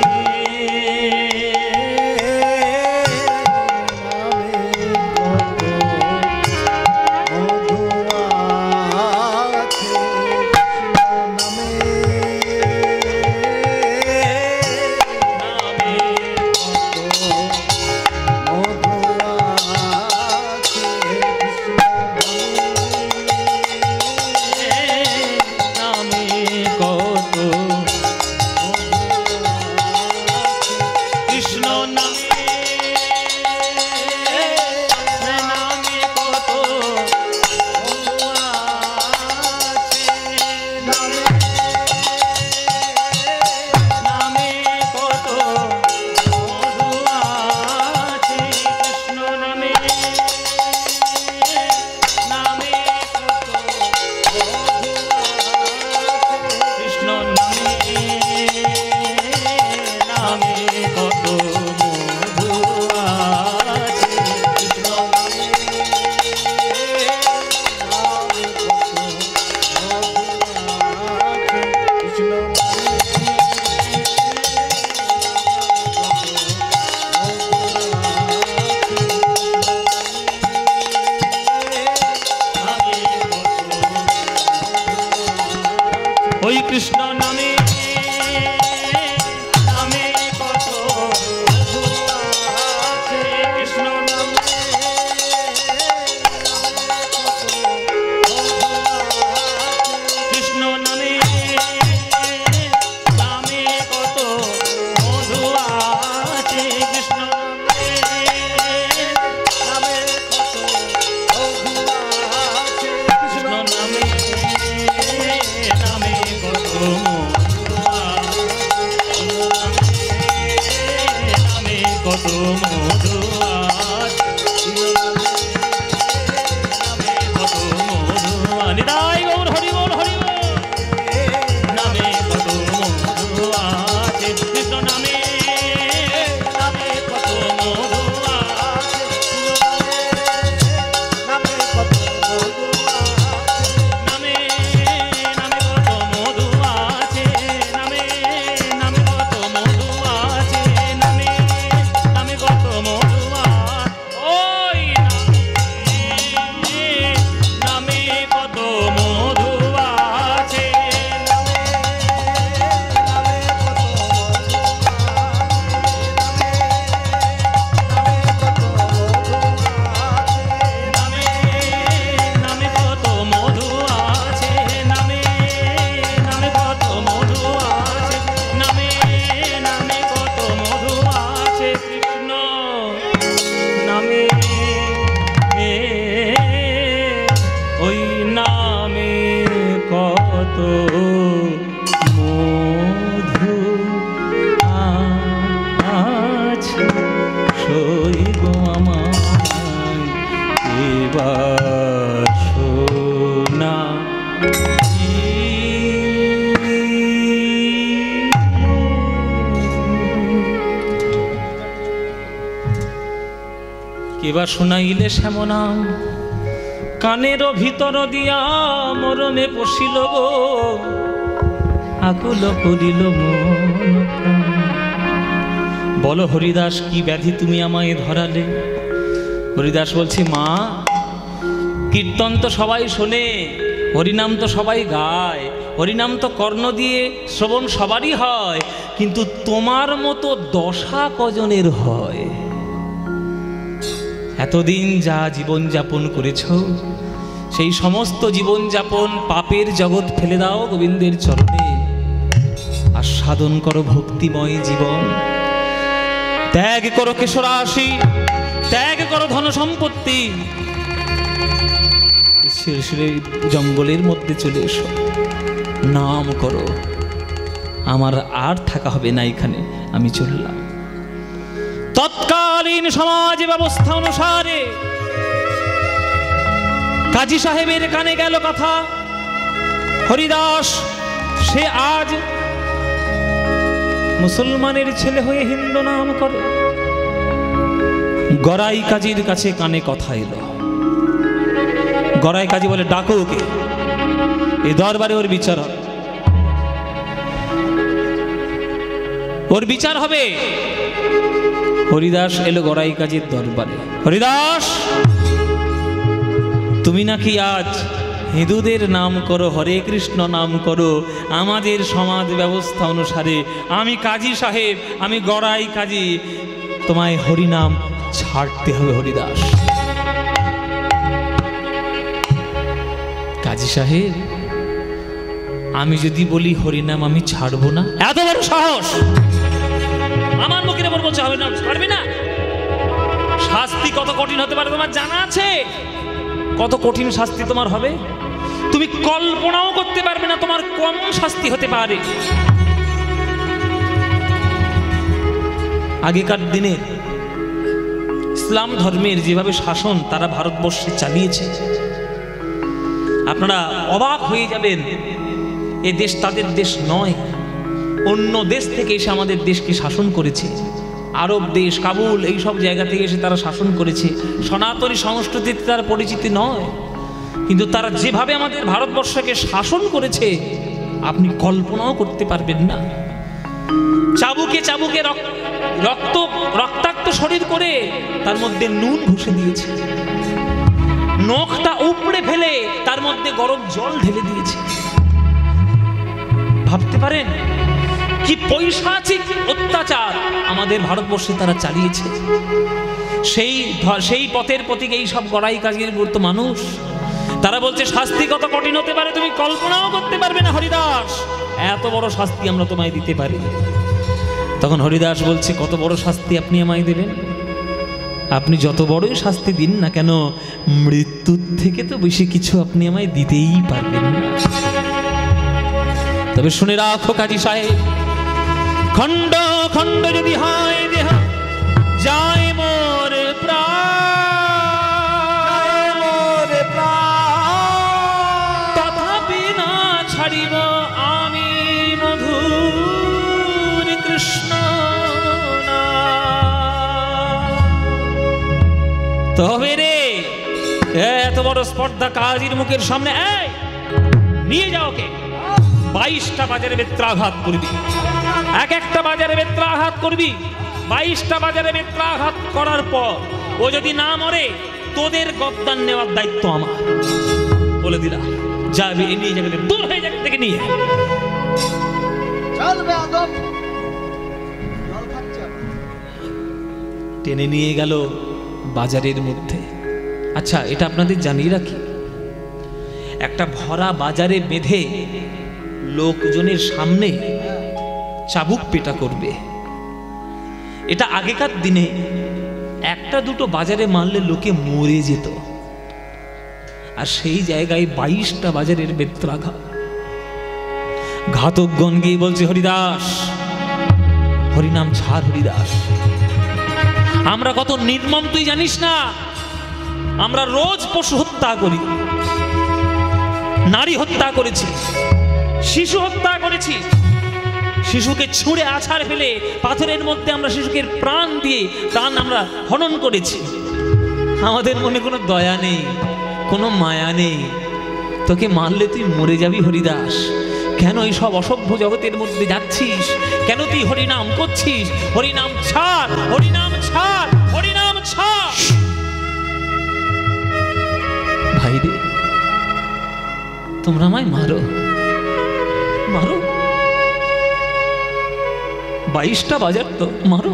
Speaker 1: ওই কৃষ্ণ নামে নামে কত আছে কৃষ্ণ নামে কৃষ্ণ নামে নামে কত মধু আছে কৃষ্ণ নামে নামে কত মধু আছে কৃষ্ণ নামে নামে কত কত মধু আছে সইব আমায় এবার শোনা। এবার শোনাইলে শ্যামনাম কানের ভিতর দিয়া মরমে পশিল গো, আকুল করিল মন প্রাণ। বলো হরিদাস কি ব্যাধি তুমি আমায় ধরালে? হরিদাস বলছে, মা কীর্তন তো সবাই শোনে, হরিনাম তো সবাই গায়, হরিনাম তো কর্ণ দিয়ে শ্রবণ সবারই হয়, কিন্তু তোমার মতো দশা কজনের হয়? এতদিন যা জীবনযাপন করেছ সেই সমস্ত জীবনযাপন পাপের জগৎ ফেলে দাও গোবিন্দের চরণে, আর সাধন করো ভক্তিময় জীবন। ত্যাগ করো কেশরাশি, ত্যাগ করো ধন সম্পত্তি, জঙ্গলের মধ্যে চলে এসো, নাম করো। আমার আর থাকা হবে না এখানে, আমি চললাম। তৎকালীন সমাজ ব্যবস্থা অনুসারে কাজী সাহেবের কানে গেল কথা, হরিদাস সে আজ মুসলমানের ছেলে হয়ে হিন্দু নাম করে। গড়াই কাজীর কাছে কানে কথা এলো। গড়াই কাজী বলে, ডাকো ওকে, এই দরবারে ওর বিচার হবে, ওর বিচার হবে। হরিদাস এলো গড়াই কাজীর দরবারে। হরিদাস, তুমি নাকি আজ হিন্দুদের নাম করো, হরে কৃষ্ণ নাম করো, আমাদের সমাজ ব্যবস্থা অনুসারে আমি কাজী সাহেব, আমি গড়াই কাজী, তোমায় হরিনাম ছাড়তে হবে। হরিদাস, কাজী সাহেব আমি যদি বলি হরিনাম আমি ছাড়বো না, এত বড় সাহস আমার মুখের উপর বলছে হরিনাম ছাড়বে না? শাস্তি কত কঠিন হতে পারে তোমার জানা আছে? কত কঠিন শাস্তি তোমার হবে তুমি কল্পনাও করতে পারবে না, তোমার কম শাস্তি হতে পারে। আগেকার দিনে ইসলাম ধর্মের যেভাবে শাসন তারা ভারতবর্ষে চালিয়েছে, আপনারা অবাক হয়ে যাবেন। এ দেশ তাদের দেশ নয়, অন্য দেশ থেকে এসে আমাদের দেশকে শাসন করেছে। আরব দেশ, কাবুল, এই সব জায়গা থেকে এসে তারা শাসন করেছে। সনাতনী সংস্কৃতিতে তার পরিচিতি নয়, কিন্তু তারা যেভাবে আমাদের ভারতবর্ষকে শাসন করেছে আপনি কল্পনাও করতে পারবেন না। চাবুকে চাবুকে রক্তাক্ত শরীর করে তার মধ্যে নুন ঘষে দিয়েছে, নখটা উপড়ে ফেলে তার মধ্যে গরম জল ঢেলে দিয়েছে। ভাবতে পারেন কি পৈশাচিক অত্যাচার আমাদের ভারতবর্ষে তারা চালিয়েছে। সেই পথের প্রতীক এই সব গড়াই কাজের গুরুত্ব মানুষ। তারা বলছে শাস্তি কত কঠিন হতে পারে তুমি কল্পনাও করতে পারবে না। হরিদাস, এত বড় শাস্তি আমরা তোমায় দিতে পারি। তখন হরিদাস বলছে, কত বড় শাস্তি আপনি আমায় দেবেন? আপনি যত বড়ই শাস্তি দিন না কেন, মৃত্যুর থেকে তো বেশি কিছু আপনি আমায় দিতেই পারবেন না। তবে শুনে রাখো কাজী সাহেব, খণ্ড খণ্ড যদি হয় দেহ যায় মোর প্রাণ, তথাপি না ছাড়িব আমি মধুর কৃষ্ণ। তবে রে এত বড় স্পর্ধা কাজীর মুখের সামনে, এই নিয়ে যাও কে, 22টা বাজারে বেত্রাঘাত করবি, এক একটা বাজারে বেত্রাঘাত করবি। 22টা বাজারে বেত্রাঘাত করার পর ও যদি না মরে তোদের গদ্দান নেওয়ার দায়িত্ব আমার। বলে দিলা, যাবে নিয়ে যাবে, দূর হয়ে যাবে থেকে নিয়ে টেনে নিয়ে গেল বাজারের মধ্যে। আচ্ছা, এটা আপনাদের জানিয়ে রাখি, একটা ভরা বাজারে বেঁধে লোকজনের সামনে চাবুক পেটা করবে, এটা আগেকার দিনে একটা দুটো বাজারে মারলে লোকে মরে যেত, আর সেই জায়গায় 22টা বাজারের বেত্রাঘাত। ঘাতকগণ গিয়ে বলছে, হরিদাস, হরিনাম ছাড় হরিদাস। আমরা কত নির্মম তুই জানিস না? আমরা রোজ পশু হত্যা করি, নারী হত্যা করেছি, শিশু হত্যা করেছি, শিশুকে ছুঁড়ে আছাড় ফেলে পাথরের মধ্যে আমরা শিশুকে প্রাণ দিয়ে প্রাণ আমরা হনন করেছি। আমাদের মনে কোনো দয়া নেই, কোনো মায়া নেই। তোকে মারলে তুই মরে যাবি হরিদাস। কেন এই সব অসভ্য জগতের মধ্যে যাচ্ছিস? কেন তুই হরিনাম করছিস? হরিনাম ছাড়, হরিনাম ছাড়, হরিনাম ছাড়। ভাই রে, তোমরা আমায় মারো, মারো, 22টা বাজার তো মারো,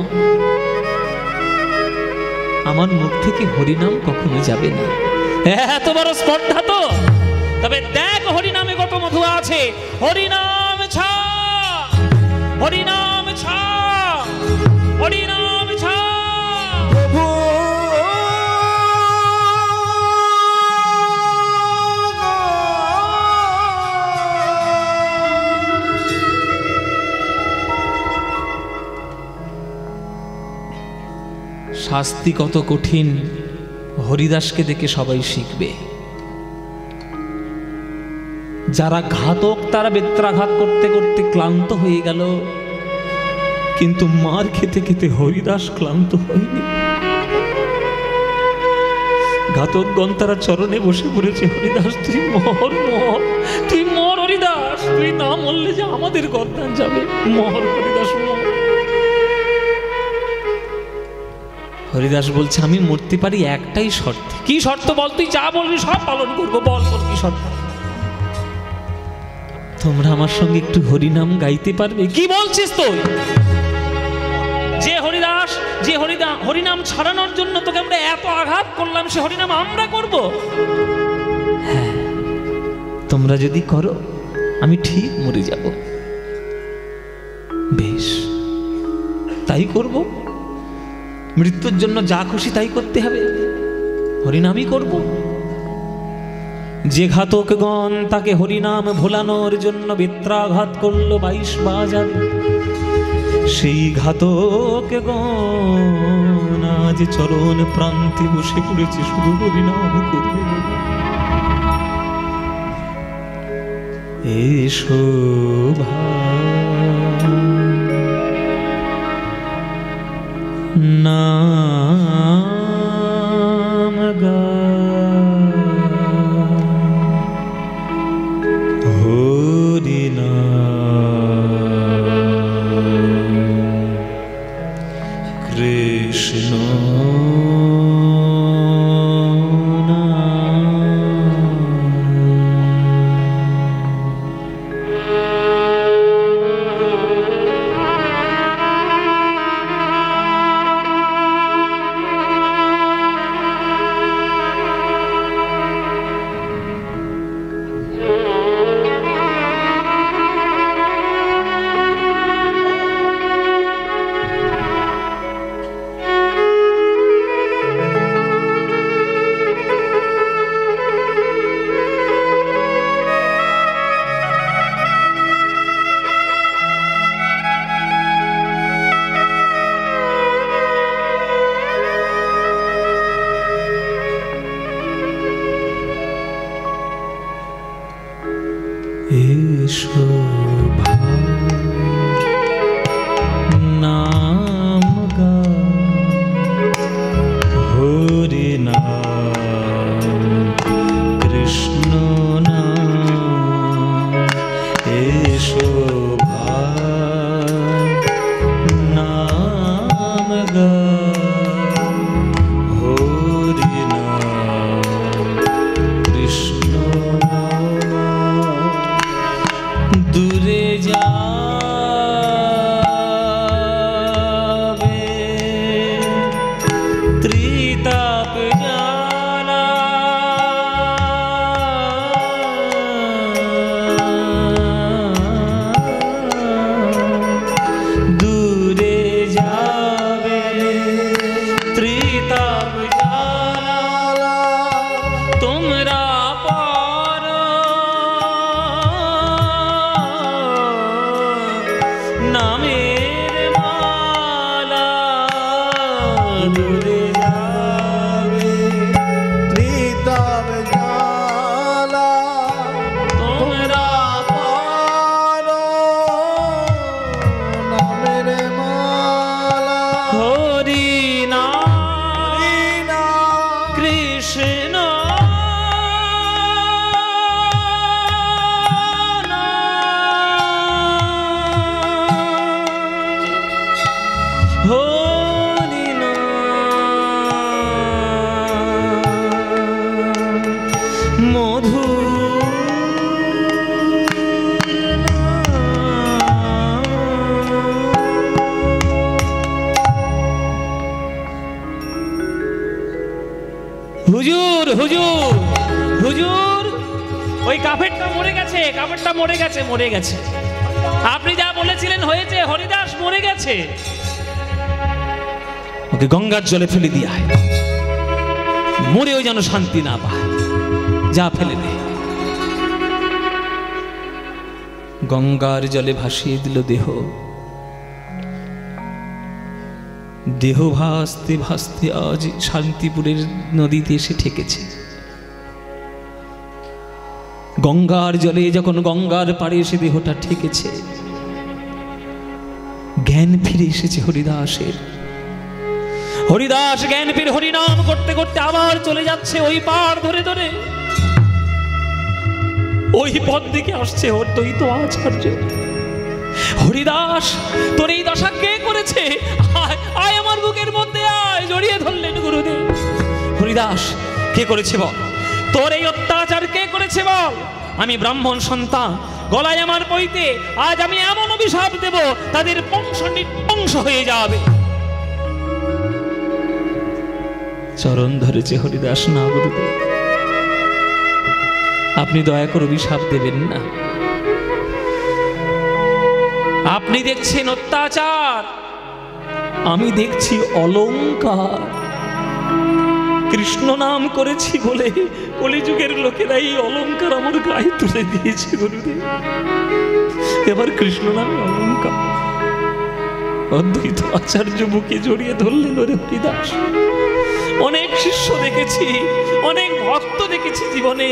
Speaker 1: আমার মুখ থেকে হরিনাম কখনো যাবে না। এত বড় স্পর্ধা তো? তবে দেখ হরিনামে কত মধু আছে। হরিনাম ছাড়, হরিনাম ছাড়, হরিনাম ছাড়।
Speaker 2: প্রভু
Speaker 1: শাস্তি কত কঠিন হরিদাসকে দেখে সবাই শিখবে। যারা ঘাতক তারা বেত্রাঘাত করতে করতে ক্লান্ত হয়ে গেল, কিন্তু মার খেতে খেতে হরিদাস ক্লান্ত হয়নি। ঘাতকগণ তারা চরণে বসে পড়েছে, হরিদাস তুই মর, মর, তুই মর হরিদাস, তুই না মরলে যে আমাদের গর্দান যাবে, মর হরিদাস মর। হরিদাস বলছে, আমি মরতে পারি একটাই শর্তে। কি শর্ত বল? তুই যা বলবি সব পালন করবো, বল বল কি শর্ত? তোমরা আমার সঙ্গে একটু হরিনাম গাইতে পারবে? কি বলছিস তুই? যে হরিদাস, যে হরিনাম ছাড়ানোর জন্য তোকে আমরা এত আঘাত করলাম, সে হরিনাম আমরা করব? হ্যাঁ, তোমরা যদি করো আমি ঠিক মরে যাব। বেশ, তাই করব। মৃত্যুর জন্য যা খুশি তাই করতে হবে, হরিনামই করব। যে ঘাতকগণ তাকে হরিনাম ভোলানোর জন্য বেত্রাঘাত করলো 22 বাজার, সেই ঘাতকগণ আজ চরণ প্রান্তে বসে পড়েছে, শুধু হরিনাম করবে। এসো নাম গা কৃষ্ণ এসো নাম গা হরি নাম কৃষ্ণ নাম। এসো নাম গা হরি নাম কৃষ্ণ। দূরে ওই কাফেরটা মরে গেছে, কাফেরটা মরে গেছে, মরে গেছে। আপনি যা বলেছিলেন হয়েছে, হরিদাস মরে গেছে। ওকে গঙ্গার জলে ফেলে দিয়ে আয়, মরেও যেন শান্তি না পায়। যা ফেলে দে। গঙ্গার জলে ভাসিয়ে দিল দেহ। দেহ ভাসতে ভাসতে আজ শান্তিপুরের নদীতে এসে ঠেকেছে। গঙ্গার জলে যখন গঙ্গার পাড়ে এসে দেহটা ঠেকেছে, জ্ঞান ফিরে এসেছে হরিদাসের। হরিদাস জ্ঞান ফিরে হরিনাম করতে করতে আবার চলে যাচ্ছে ওই পাড় ধরে ধরে। ওই পথ দিকে আসছে অদ্বৈত আচার্য। হরিদাস, তোর এই দশা কে করেছে? আয় আয় আমার বুকের মধ্যে আয়। জড়িয়ে ধরলেন গুরুদেব। হরিদাস, কে করেছে বল? তোর এই অত্যাচার কে করেছে বল? আমি ব্রাহ্মণ সন্তান, গলায় আমার বইতে আজ আমি এমন অভিশাপ দেব তাদের বংশ নির্বংশ হয়ে যাবে। চরণ ধরেছে হরিদাস। না গুরুদেব, আপনি দয়া করে অভিশাপ দেবেন না। আপনি দেখছেন অত্যাচার, আমি দেখছি অলংকার। কৃষ্ণ নাম করেছি বলে কলিযুগের লোকেরা এই অলংকার আমার গায়ে তুলে দিয়েছে গুরুদেব। এবার কৃষ্ণ নামে অলংকার। অদ্বৈত আচার্য বুকে জড়িয়ে ধরলেন। ওরে হরিদাস, অনেক শিষ্য দেখেছি, অনেক ভক্ত দেখেছি জীবনে,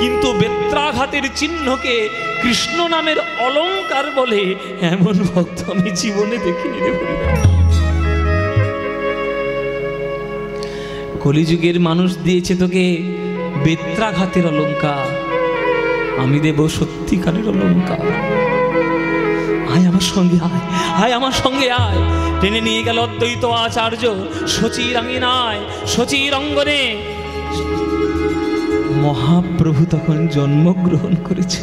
Speaker 1: কিন্তু বেত্রাঘাতের চিহ্নকে কৃষ্ণ নামের অলংকার বলে এমন ভক্ত আমি জীবনে দেখিনি রে হরিদাস। কলিযুগের মানুষ দিয়েছে তোকে বেত্রাঘাতের অলংকার, আমি দেব সত্যিকারের অলংকার। আয় আমার সঙ্গে আয়, আয় আমার সঙ্গে আয়। টেনে নিয়ে গেল অদ্বৈত আচার্য শচীর আঙিনায়, শচীর অঙ্গনে। মহাপ্রভু তখন জন্মগ্রহণ করেছে।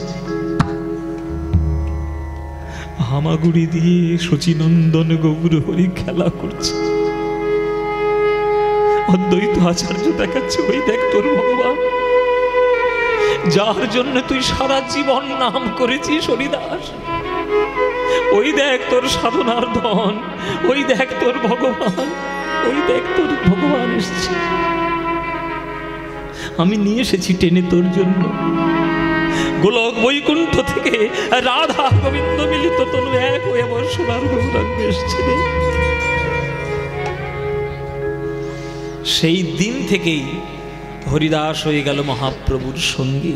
Speaker 1: হামাগুড়ি দিয়ে শচীনন্দন গৌর হরি খেলা করছে। অদ্বৈত আচার্য দেখাচ্ছে, ওই দেখ তোর ভগবান, যার জন্য তুই সারা জীবন নাম করেছিস হরিদাস। ওই দেখ তোর সাধনার ধন, ওই দেখ তোর ভগবান, ওই দেখ তোর ভগবান এসেছে। আমি নিয়ে এসেছি টেনে তোর জন্য। গোলক বৈকুণ্ঠ থেকে রাধা গোবিন্দ মিলিত তনু এক হয়ে আমার সোনার গৌরাঙ্গে এসেছে। সেই দিন থেকেই হরিদাস হয়ে গেল মহাপ্রভুর সঙ্গী।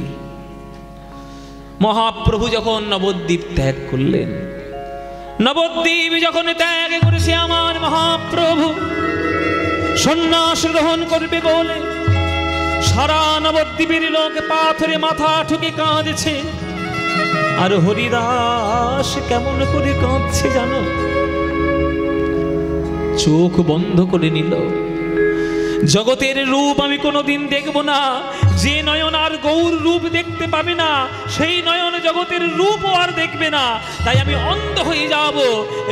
Speaker 1: মহাপ্রভু যখন নবদ্বীপ ত্যাগ করলেন, নবদ্বীপ যখন ত্যাগ করেছে আমার মহাপ্রভু, সন্ন্যাস গ্রহণ করবে বলে সারা নবদ্বীপের লোক পাথরে মাথা ঠুকে কাঁদছে। আর হরিদাস কেমন করে কাঁদছে জানো? চোখ বন্ধ করে নিল। জগতের রূপ আমি কোনোদিন দেখব না। যে নয়ন আর গৌর রূপ দেখতে পাবে না, সেই নয়ন জগতের রূপও আর দেখবে না। তাই আমি অন্ধ হয়ে যাব,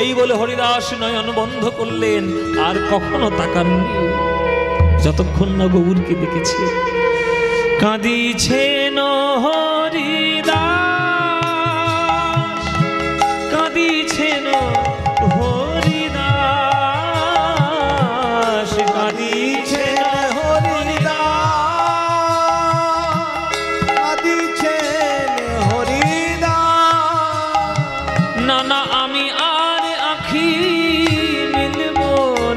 Speaker 1: এই বলে হরিদাস নয়ন বন্ধ করলেন। আর কখনো তাকাননি যতক্ষণ না গৌরকে দেখেছে। কাঁদিছেন হরিদাস, কাঁদিছেন হরিদাস, কাঁদিছেন না না আমি আর আখি মিলব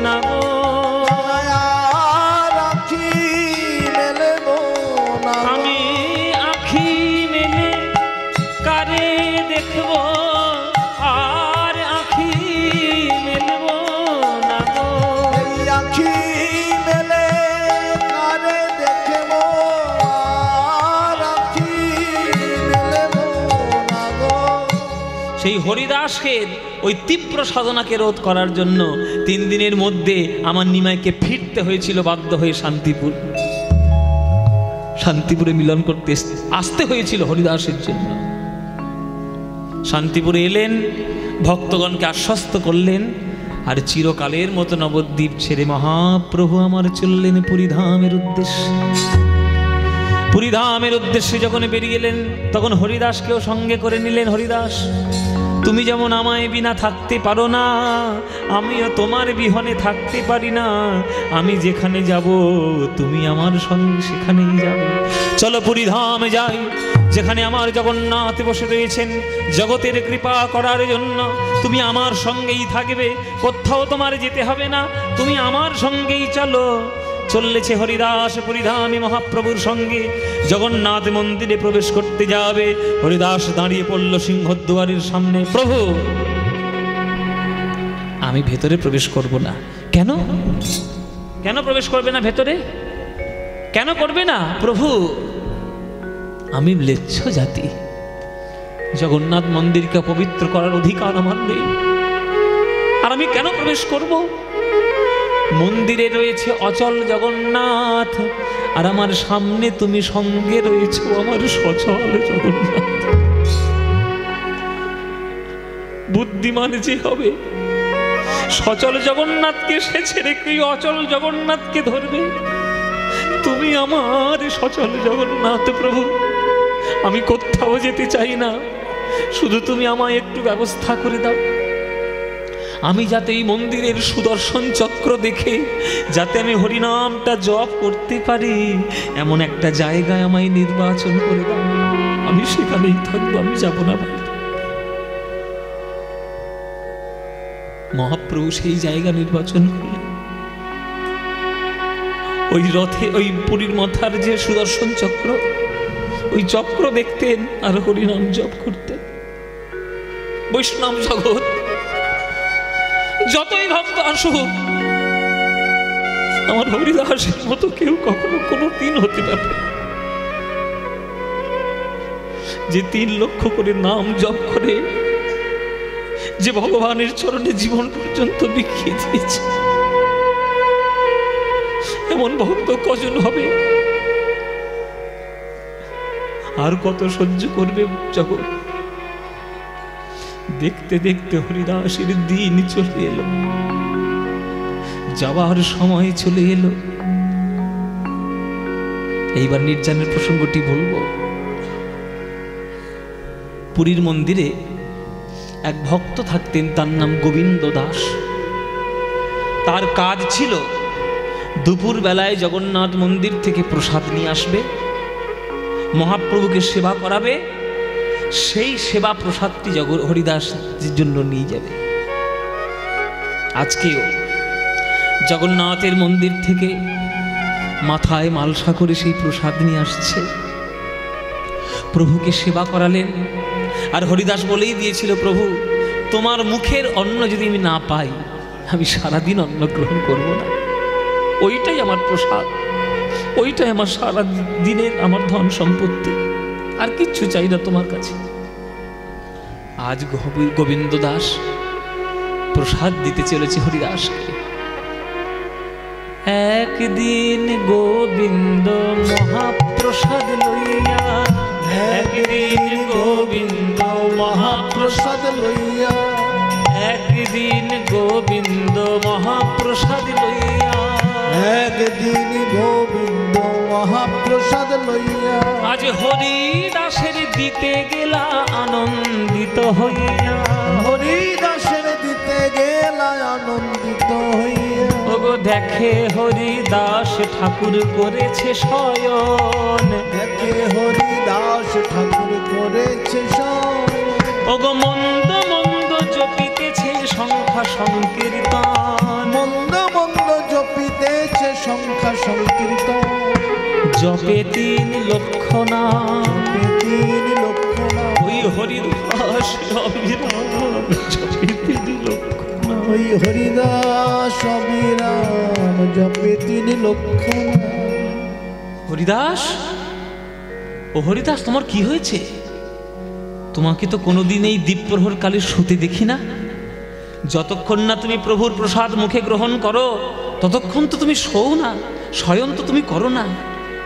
Speaker 1: না গো, আমি আখি মেলে কারে দেখব, আর আখি মেলব না গো,
Speaker 2: আখি মেলে কারে দেখব, আর আখি মেলব না গো।
Speaker 1: সেই হরিদাসকে ওই তীব্র সাধনাকে রোধ করার জন্য 3 দিনের মধ্যে আমার নিমাইকে ফিরতে হয়েছিল বাধ্য হয়ে শান্তিপুর। শান্তিপুরে মিলন করতে আসতে হয়েছিল হরিদাসের জন্য। শান্তিপুরে এলেন, ভক্তগণকে আশ্বস্ত করলেন, আর চিরকালের মতো নবদ্বীপ ছেড়ে মহাপ্রভু আমার চললেন পুরীধামের উদ্দেশ্যে। পুরীধামের উদ্দেশ্যে যখন বেরিয়ে এলেন তখন হরিদাসকেও সঙ্গে করে নিলেন। হরিদাস, তুমি যেমন আমায় বিনা থাকতে পারো না, আমিও তোমার বিহনে থাকতে পারি না। আমি যেখানে যাব তুমি আমার সঙ্গে সেখানেই যাবে। চলো পুরীধামে যাই, যেখানে আমার জগন্নাথ বসে রয়েছেন জগতের কৃপা করার জন্য। তুমি আমার সঙ্গেই থাকবে, কোথাও তোমার যেতে হবে না, তুমি আমার সঙ্গেই চলো। চললেছে হরিদাস পুরীধামে মহাপ্রভুর সঙ্গে। জগন্নাথ মন্দিরে প্রবেশ করতে যাবে, হরিদাস দাঁড়িয়ে পড়ল সিংহদ্বারের সামনে। প্রভু, আমি ভেতরে প্রবেশ করব না। কেন? কেন প্রবেশ করবে না ভেতরে? কেন করবে না? প্রভু, আমি ম্লেচ্ছ জাতি, জগন্নাথ মন্দিরকে পবিত্র করার অধিকার আমার নেই। আর আমি কেন প্রবেশ করব? মন্দিরে রয়েছে অচল জগন্নাথ, আর আমার সামনে তুমি সঙ্গে রয়েছো আমার সচল জগন্নাথ। বুদ্ধিমান যে হবে সচল জগন্নাথকে সে ছেড়ে কি অচল জগন্নাথকে ধরবে? তুমি আমার সচল জগন্নাথ। প্রভু, আমি কোথাও যেতে চাই না, শুধু তুমি আমায় একটু ব্যবস্থা করে দাও। আমি যাতে এই মন্দিরের সুদর্শন চক্র দেখে যাতে আমি হরিনামটা জপ করতে পারি, এমন একটা জায়গায় আমায় নির্বাচন করে দাও। আমি সেখানেই থাকবো, আমি যাব না বাইরে। মহাপ্রভু সেই জায়গা নির্বাচন করলেন। ওই রথে, ওই পুরীর মাথার যে সুদর্শন চক্র, ওই চক্র দেখতেন আর হরিনাম জপ করতেন। বৈষ্ণব জগৎ যতই ভক্ত আসুক, আমার হরিদাসের মতো কেউ কখনো কোনো দিন হতে পারবে, যে 3 লক্ষ করে নাম জপ করে, যে ভগবানের চরণে জীবন পর্যন্ত বিকিয়ে দিয়েছে। এমন ভক্ত কজন হবে? আর কত সহ্য করবে জগৎ? দেখতে দেখতে হরিদাসের দিন চলে এলো, যাওয়ার সময় চলে এলো। এইবার নির্জানের প্রসঙ্গটি বলবো। পুরীর মন্দিরে এক ভক্ত থাকতেন, তার নাম গোবিন্দ দাস। তার কাজ ছিল দুপুর বেলায় জগন্নাথ মন্দির থেকে প্রসাদ নিয়ে আসবে, মহাপ্রভুকে সেবা করাবে, সেই সেবা প্রসাদটি হরিদাসের জন্য নিয়ে যাবে। আজকেও জগন্নাথের মন্দির থেকে মাথায় মালসা করে সেই প্রসাদ নিয়ে আসছে, প্রভুকে সেবা করালেন। আর হরিদাস বলেই দিয়েছিল, প্রভু তোমার মুখের অন্ন যদি আমি না পাই, আমি সারাদিন অন্ন গ্রহণ করব না। ওইটাই আমার প্রসাদ, ওইটাই আমার সারা দিনের আমার ধন সম্পত্তি, আর কিচ্ছু চাই না তোমার কাছে। আজ গোবিন্দ দাস প্রসাদ দিতে চলেছে হরিদাসকে। একদিন গোবিন্দ মহাপ্রসাদ লইয়া, একদিন গোবিন্দ মহাপ্রসাদ লইয়া, একদিন গোবিন্দ মহাপ্রসাদ লইয়া,
Speaker 2: একদিন গোবিন্দ মহাপ্রসাদ লইয়া,
Speaker 1: আজ হরিদাসের দিতে গেলা আনন্দিত হইয়া,
Speaker 2: হরিদাসের দিতে গেলা আনন্দিত হইয়া।
Speaker 1: ওগো দেখে হরিদাস ঠাকুর করেছে শয়ন,
Speaker 2: দেখে হরিদাস ঠাকুর করেছে শয়ন।
Speaker 1: ওগো মন্দ মন্দ জপিতেছে সংখ্যা সংকীর্তন,
Speaker 2: মন্দ মন্দ জপিতেছে সংখ্যা সংকীর্তন।
Speaker 1: জপে 3 লক্ষ না,
Speaker 2: জপে 3 লক্ষ না,
Speaker 1: ওই হরিদাস অবিরাম জপে 3 লক্ষ না,
Speaker 2: ওই হরিদাস অবিরাম জপে 3 লক্ষ না।
Speaker 1: হরিদাস, ও হরিদাস তোমার কি হয়েছে? তোমাকে তো কোনোদিন এই দ্বীপ্রহর কালে শুতে দেখি না। যতক্ষণ না তুমি প্রভুর প্রসাদ মুখে গ্রহণ করো ততক্ষণ তো তুমি শোও না, শয়ন তো তুমি করো না।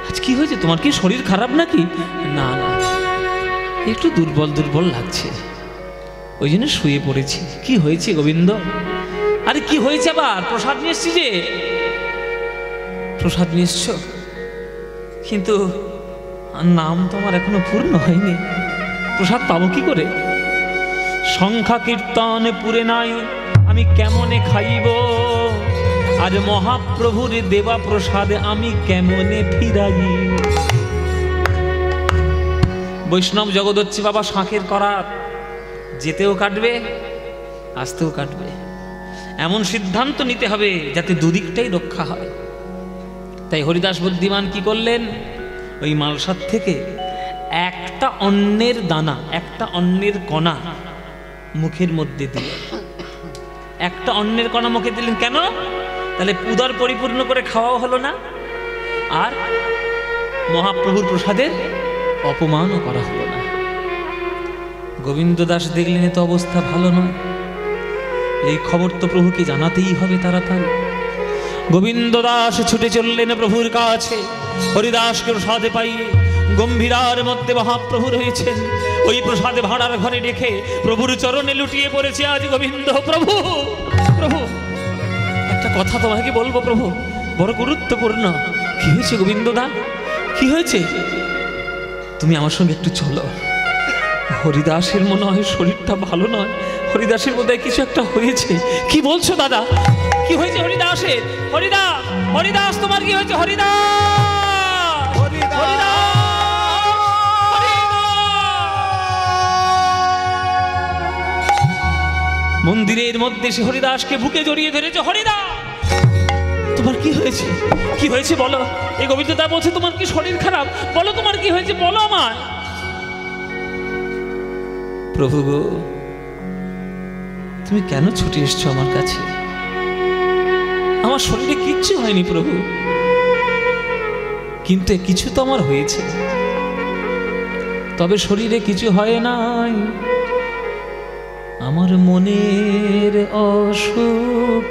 Speaker 1: আজ কি হয়েছে? তোমার কি শরীর খারাপ নাকি? না না, একটু দুর্বল দুর্বল লাগছে, ওই জন্য শুয়ে পড়েছি। কি হয়েছে গোবিন্দ? আরে কি হয়েছে আবার? প্রসাদ নিয়ে এসছি যে। প্রসাদ নিয়ে এসছ, কিন্তু আর নাম তো আমার এখনো পূর্ণ হয়নি, প্রসাদ পাবো কি করে? সংখ্যা কীর্তন পুরে নাই, আমি কেমনে খাইব? আর মহাপ্রভুর দেবা প্রসাদে আমি কেমনে ফিরাই? বৈষ্ণব জগৎ হচ্ছে বাবা শাঁখের করাত, যেতেও কাটবে আসতেও কাটবে, এমন সিদ্ধান্ত নিতে হবে যাতে দুদিকটাই রক্ষা হয়। তাই হরিদাস বুদ্ধিমান কি করলেন? ওই মালসার থেকে একটা অন্নের দানা, একটা অন্নের কণা মুখের মধ্যে দিলেন। একটা অন্নের কণা মুখে দিলেন কেন? তাহলে উদর পরিপূর্ণ করে খাওয়াও হলো না, আর মহাপ্রভুর প্রসাদের অপমানও করা হলো না। গোবিন্দ দাস দেখলেন এত অবস্থা ভালো নয়, এই খবর তো প্রভুকে জানাতেই হবে তাড়াতাড়ি। গোবিন্দ দাস ছুটে চললেন প্রভুর কাছে। হরিদাসকে প্রসাদে পাইয়ে গম্ভীরার মধ্যে মহাপ্রভু রয়েছেন, ওই প্রসাদে ভাড়ার ঘরে রেখে প্রভুর চরণে লুটিয়ে পড়েছে আজ গোবিন্দ। প্রভু প্রভু একটা কথা তোমাকে বলবো প্রভু, বড় গুরুত্বপূর্ণ। কি হয়েছে গোবিন্দ দা, কি হয়েছে? তুমি আমার সঙ্গে একটু চলো। হরিদাসের মনে হয় শরীরটা ভালো নয়, হরিদাসের বোধহয় কিছু একটা হয়েছে। কি বলছো দাদা, কি হয়েছে হরিদাসের? হরিদাস, হরিদাস তোমার কি হয়েছে? হরিদাস, হরিদাস, মন্দিরের মধ্যে সে হরিদাসকে বুকে জড়িয়ে ধরেছে। হরিদাস তোমার কি হয়েছে? কি হয়েছে বলো? এই গোবিন্দদা বলছে তোমার কি শরীর খারাপ, বলো তোমার কি হয়েছে, বলো আমায়। প্রভু গো, তুমি কেন ছুটে এসছো আমার কাছে? আমার শরীরে কিচ্ছু হয়নি প্রভু, কিন্তু কিছু তো আমার হয়েছে। তবে শরীরে কিছু হয় নাই, আমার মনের অসুখ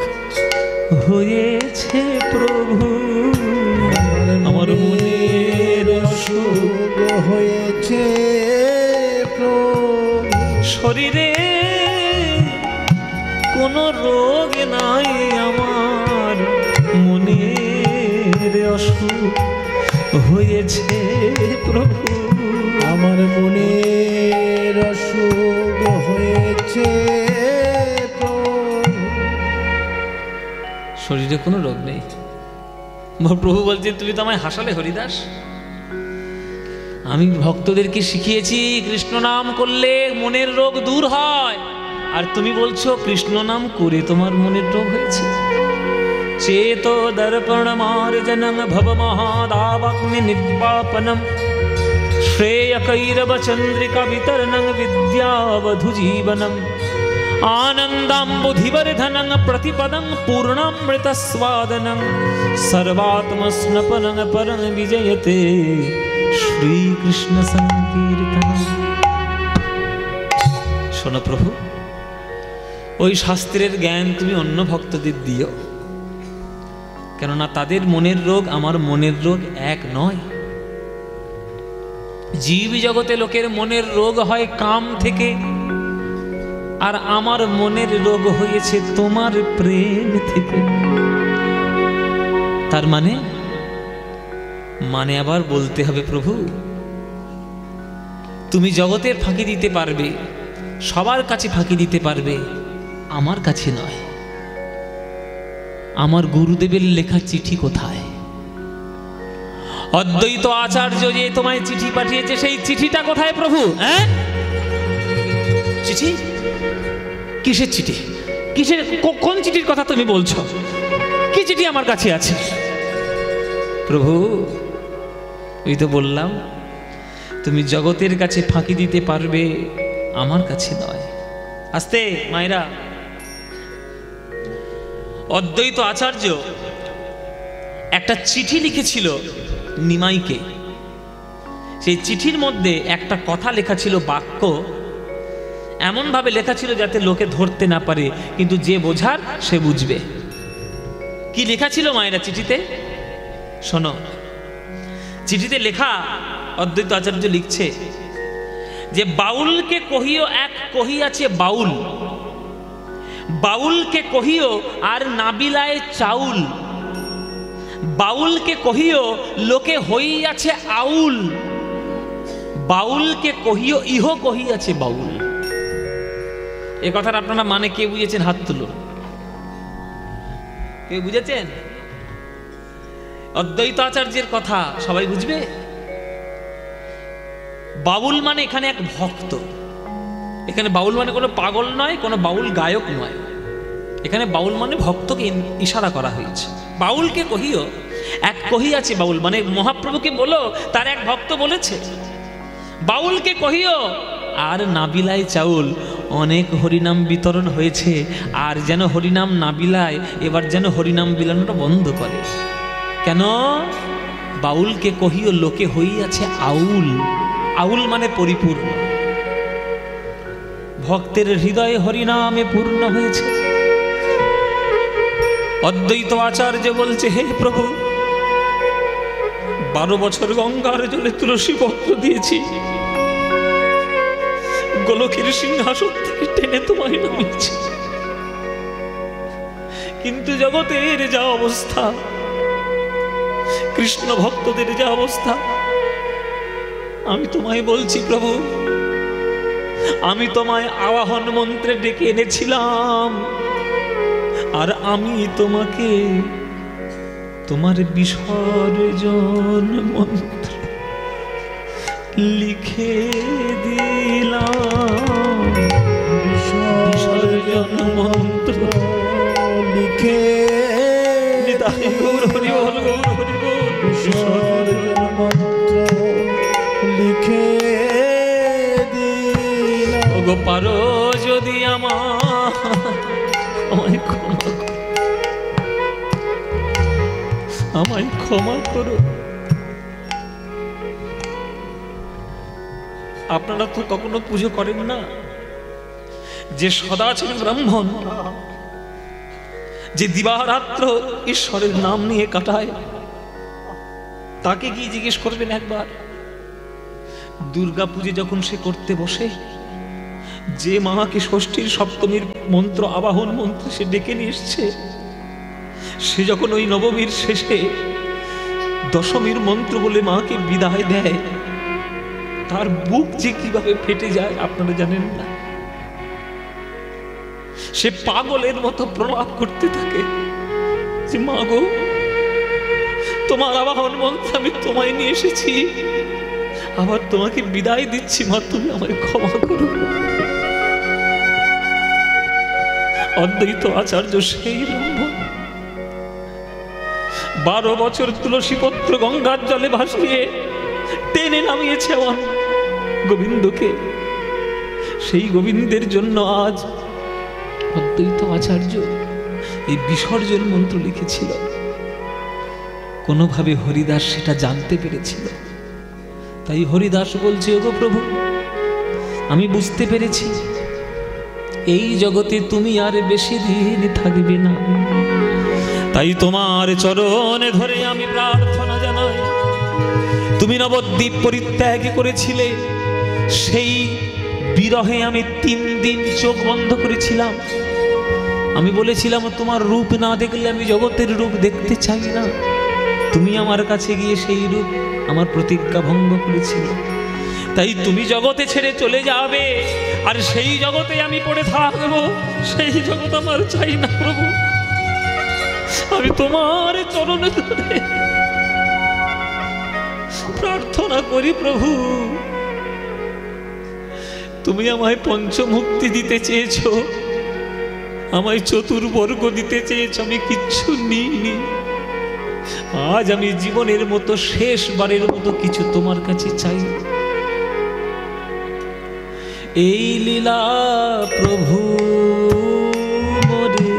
Speaker 1: হয়েছে প্রভু। আমার মনের অসুখ
Speaker 2: হয়েছে প্রভু।
Speaker 1: শরীরে কোনো রোগ নাই, আমার মনের অসুখ হয়েছে প্রভু।
Speaker 2: আমার মনের অসুখ হয়েছে প্রভু।
Speaker 1: শরীরে কোনো রোগ নেই। প্রভু বলছেন তুমি তো আমায় হাসালে হরিদাস। আমি ভক্তদেরকে শিখিয়েছি কৃষ্ণ নাম করলে মনের রোগ দূর হয়, আর তুমি বলছো কৃষ্ণ নাম করে তোমার মনের রোগ হয়েছে। চেতো দর্পণ মার্জনং ভব মহাদাবগ্নি নির্বাপনম শ্রেয় কৈরব চন্দ্রিকা বিতরণং বিদ্যাবধু জীবনম आनन्दाम्बुधिवर्धनं प्रतिपदं पूर्णामृतस्वादनं सर्वात्मस्नपनं परं विजयते श्रीकृष्ण संकीर्तनं। শোনো প্রভু, ওই শাস্ত্রের জ্ঞান তুমি অন্য ভক্তদের দিও, কেননা তাদের মনের রোগ আমার মনের রোগ এক নয়। জীব জগতে লোকের মনের রোগ হয় কাম থেকে, আর আমার মনের রোগ হয়েছে তোমার প্রেম থেকে। তার মানে আবার বলতে হবে প্রভু, তুমি জগতের ফাঁকি দিতে পারবে, সবার কাছে ফাঁকি দিতে পারবে, আমার কাছে নয়। আমার গুরুদেবের লেখা চিঠি কোথায়? অদ্বৈত আচার্য যে তোমায় চিঠি পাঠিয়েছে, সেই চিঠিটা কোথায় প্রভু? হ্যাঁ, চিঠি কিসের চিঠি? কিসের, কোন চিঠির কথা তুমি বলছো? কি চিঠি আমার কাছে আছে? প্রভু ওই তো বললাম, তুমি জগতের কাছে ফাঁকি দিতে পারবে, আমার কাছে নয়। আস্তে মায়েরা, অদ্বৈত আচার্য একটা চিঠি লিখেছিল নিমাইকে। সেই চিঠির মধ্যে একটা কথা লেখা ছিল, বাক্য এমন ভাবে লেখা ছিল যাতে লোকে ধরতে না পারে, কিন্তু যে বোঝার সে বুঝবে। কি লেখা ছিল মায়েরা চিঠিতে? শোনো, চিঠিতে লেখা, অদ্বৈত আচার্য লিখছে যে বাউলকে কহিও এক কহিয়াছে বাউল, বাউলকে কহিও আর নাবিলায় চাউল, বাউলকে কহিও লোকে হইয়াছে আউল, বাউলকে কহিও ইহ কহিয়াছে বাউল। এ কথার আপনারা মানে কে বুঝেছেন? হাত তুলুন। কে বুঝেছেন? অদ্বৈতাচার্যের কথা সবাই বুঝবে। বাউল মানে এখানে এক ভক্ত। এখানে বাউল মানে কোনো পাগল নয়, কোনো বাউল গায়ক নয়। এখানে বাউল মানে ভক্তকে ইশারা করা হয়েছে। বাউলকে কহিও, এক কহিয়াছে বাউল মানে মহাপ্রভুকে বলো, তার এক ভক্ত বলেছে। বাউলকে কহিও আর না বিলায় চাউল, অনেক হরিনাম বিতরণ হয়েছে, আর যেন হরিনাম না বিলায়, এবার যেন হরিনাম বিলানোটা বন্ধ করে। কেন? বাউলকে কহিও লোকে হইয়াছে আউল। আউল মানে পরিপূর্ণ। ভক্তের হৃদয়ে হরিনামে পূর্ণ হয়েছে। অদ্বৈত আচার্য বলছে, হে প্রভু, 12 বছর গঙ্গার জলে তুলসী পত্র দিয়েছি, গোলকের সিংহাসন থেকে টেনে তোমায় নামিয়েছি, কিন্তু জগতের যা অবস্থা, কৃষ্ণ ভক্তদের যা অবস্থা, আমি তোমায় বলছি প্রভু, আমি তোমায় আবাহন মন্ত্রে ডেকে এনেছিলাম, আর আমি তোমাকে তোমার বিসর্জন মন্ত্র লিখে দিলাম। বিসর্জন মন্ত্র
Speaker 2: লিখে বিসর্জন মন্ত্র লিখে দিলাম।
Speaker 1: ওগো পারো যদি আমায় ক্ষমা করো। আপনারা তো কখনো পুজো করেন না যে সদাচারী ব্রাহ্মণ, যে দিবারাত্র ঈশ্বরের নাম নিয়ে কাটায়, তাকে কি জিজ্ঞেস করবেন একবার? দুর্গা পুজো যখন সে করতে বসে, যে মাকে ষষ্ঠীর সপ্তমীর মন্ত্র আবাহন মন্ত্রে সে ডেকে নিয়ে এসছে, সে যখন ওই নবমীর শেষে দশমীর মন্ত্র বলে মাকে বিদায় দেয়, তার বুক যে কিভাবে ফেটে যায় আপনারা জানেন না। সে পাগলের মতো প্রলাপ করতে থাকে যে মা গো, তোমার আবাহন মন্ত্রে আমি তোমায় নিয়ে এসেছি, আবার তোমাকে বিদায় দিচ্ছি, মা তুমি আমায় ক্ষমা করো। অদ্বৈত আচার্য সেই ব্রাহ্মণ 12 বছর তুলসী পত্র গঙ্গার জলে ভাসিয়ে টেনে নামিয়েছে আমার গোবিন্দকে। সেই গোবিন্দের জন্য আজ অদ্বৈত আচার্য এই বিসর্জন মন্ত্র লিখেছিল। কোনোভাবে হরিদাস সেটা জানতে পেরেছিল, তাই হরিদাস বলছে, ওগো প্রভু, আমি বুঝতে পেরেছি এই জগতে তুমি আর বেশি দিন থাকবে না, তাই তোমার চরণে ধরে আমি প্রার্থনা জানাই। তুমি নবদ্বীপ পরিত্যাগ করেছিলে, সেই বিরহে আমি 3 দিন চোখ বন্ধ করেছিলাম। আমি বলেছিলাম তোমার রূপ না দেখলে আমি জগতের রূপ দেখতে চাই না। তুমি আমার কাছে গিয়ে সেই রূপ আমার প্রতিজ্ঞা ভঙ্গ করেছিল, তাই তুমি জগতে ছেড়ে চলে যাবে, আর সেই জগতে আমি পড়ে থাকবো। সেই জগৎ আমার চাই না প্রভু। আমি তোমার চরণে ধরে প্রার্থনা করি প্রভু, তুমি আমায় পঞ্চমুক্তি দিতে চেয়েছো, আমায় চতুর্বর্গ দিতে চেয়েছো, আমি কিচ্ছু নিইনি। আজ আমি জীবনের মতো শেষবারের মতো কিছু তোমার কাছে চাই। এই লীলা প্রভু মোরে,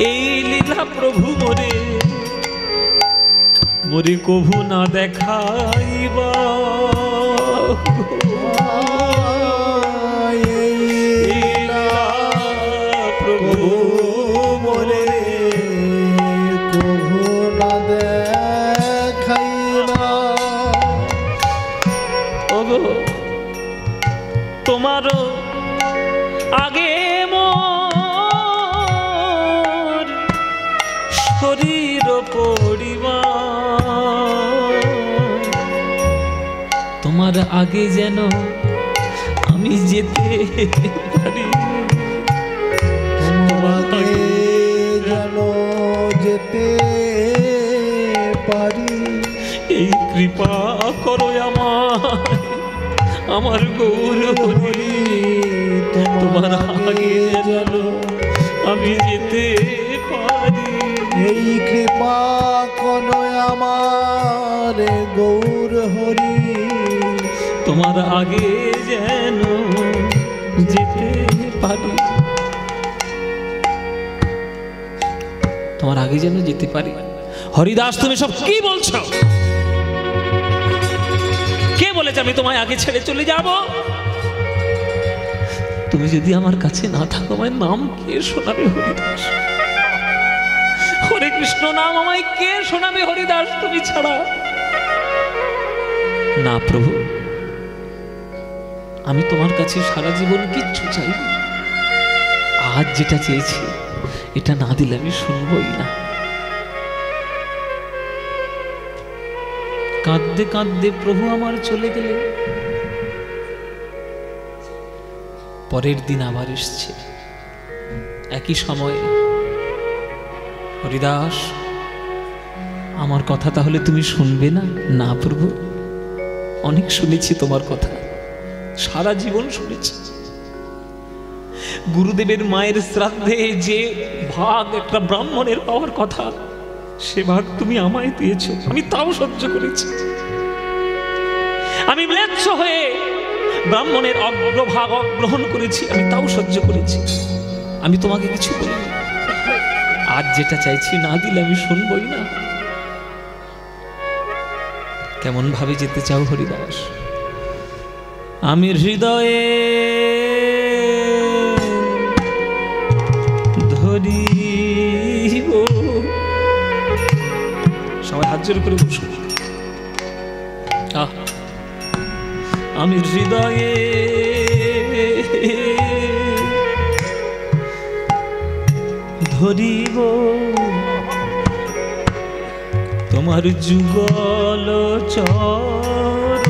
Speaker 1: এই লীলা প্রভু মোরে, মোরে কভু না দেখাইবা।
Speaker 2: প্রভু মোরে কভু না দেখাইবা।
Speaker 1: ওগো তোমারও আগে মোর শরীর পড়িবা, তোমার তোমার আগে যেন আমি যেতে পারি,
Speaker 2: তোমাকে যেন যেতে পারি।
Speaker 1: এই কৃপা করো আমার গৌর হরি, তোমার আগে যেন আমি যেতে পারি।
Speaker 2: এই কৃপা করো আমার গৌর হরি,
Speaker 1: তোমার আগে যেন যেতে পারি, তোমার আগে যেন যেতে পারি। হরিদাস, তুমি সব কি বলছো? কে বলেছে আমি তোমায় আগে ছেড়ে চলে যাব? তুমি যদি আমার কাছে না থাকো আমার নাম কে শোনাবে? হরিদাস, হরে কৃষ্ণ নাম আমায় কে শোনাবে? হরিদাস তুমি ছাড়া। না প্রভু, আমি তোমার কাছে সারা জীবন কিচ্ছু চাইনি। আজ যেটা চেয়েছি এটা না দিলে আমি শুনবই না। কাঁদতে কাঁদতে প্রভু আমার চলে গেলে। পরের দিন আবার এসছে একই সময়ে। হরিদাস, আমার কথা তাহলে তুমি শুনবে না? না প্রভু, অনেক শুনেছি তোমার কথা, সারা জীবন শুনেছি। গুরুদেবের মায়ের শ্রাদ্ধে যে ভাগ একটা ব্রাহ্মণের পাওয়ার কথা, সে ভাগ তুমি আমায় দিয়েছো, আমি তাও সহ্য করেছি। আমি ম্লেচ্ছ হয়ে ব্রাহ্মণের অগ্রভাগ গ্রহণ করেছি, আমি তাও সহ্য করেছি। আমি তোমাকে কিছু বলিনি। আজ যেটা চাইছি না দিলে আমি শুনবই না। কেমন ভাবে যেতে চাও হরিদাস? আমি হৃদয়ে ধরিব। সবাই হাত জোর করে বসো। আমি হৃদয়ে ধরিব তোমার যুগল চরণ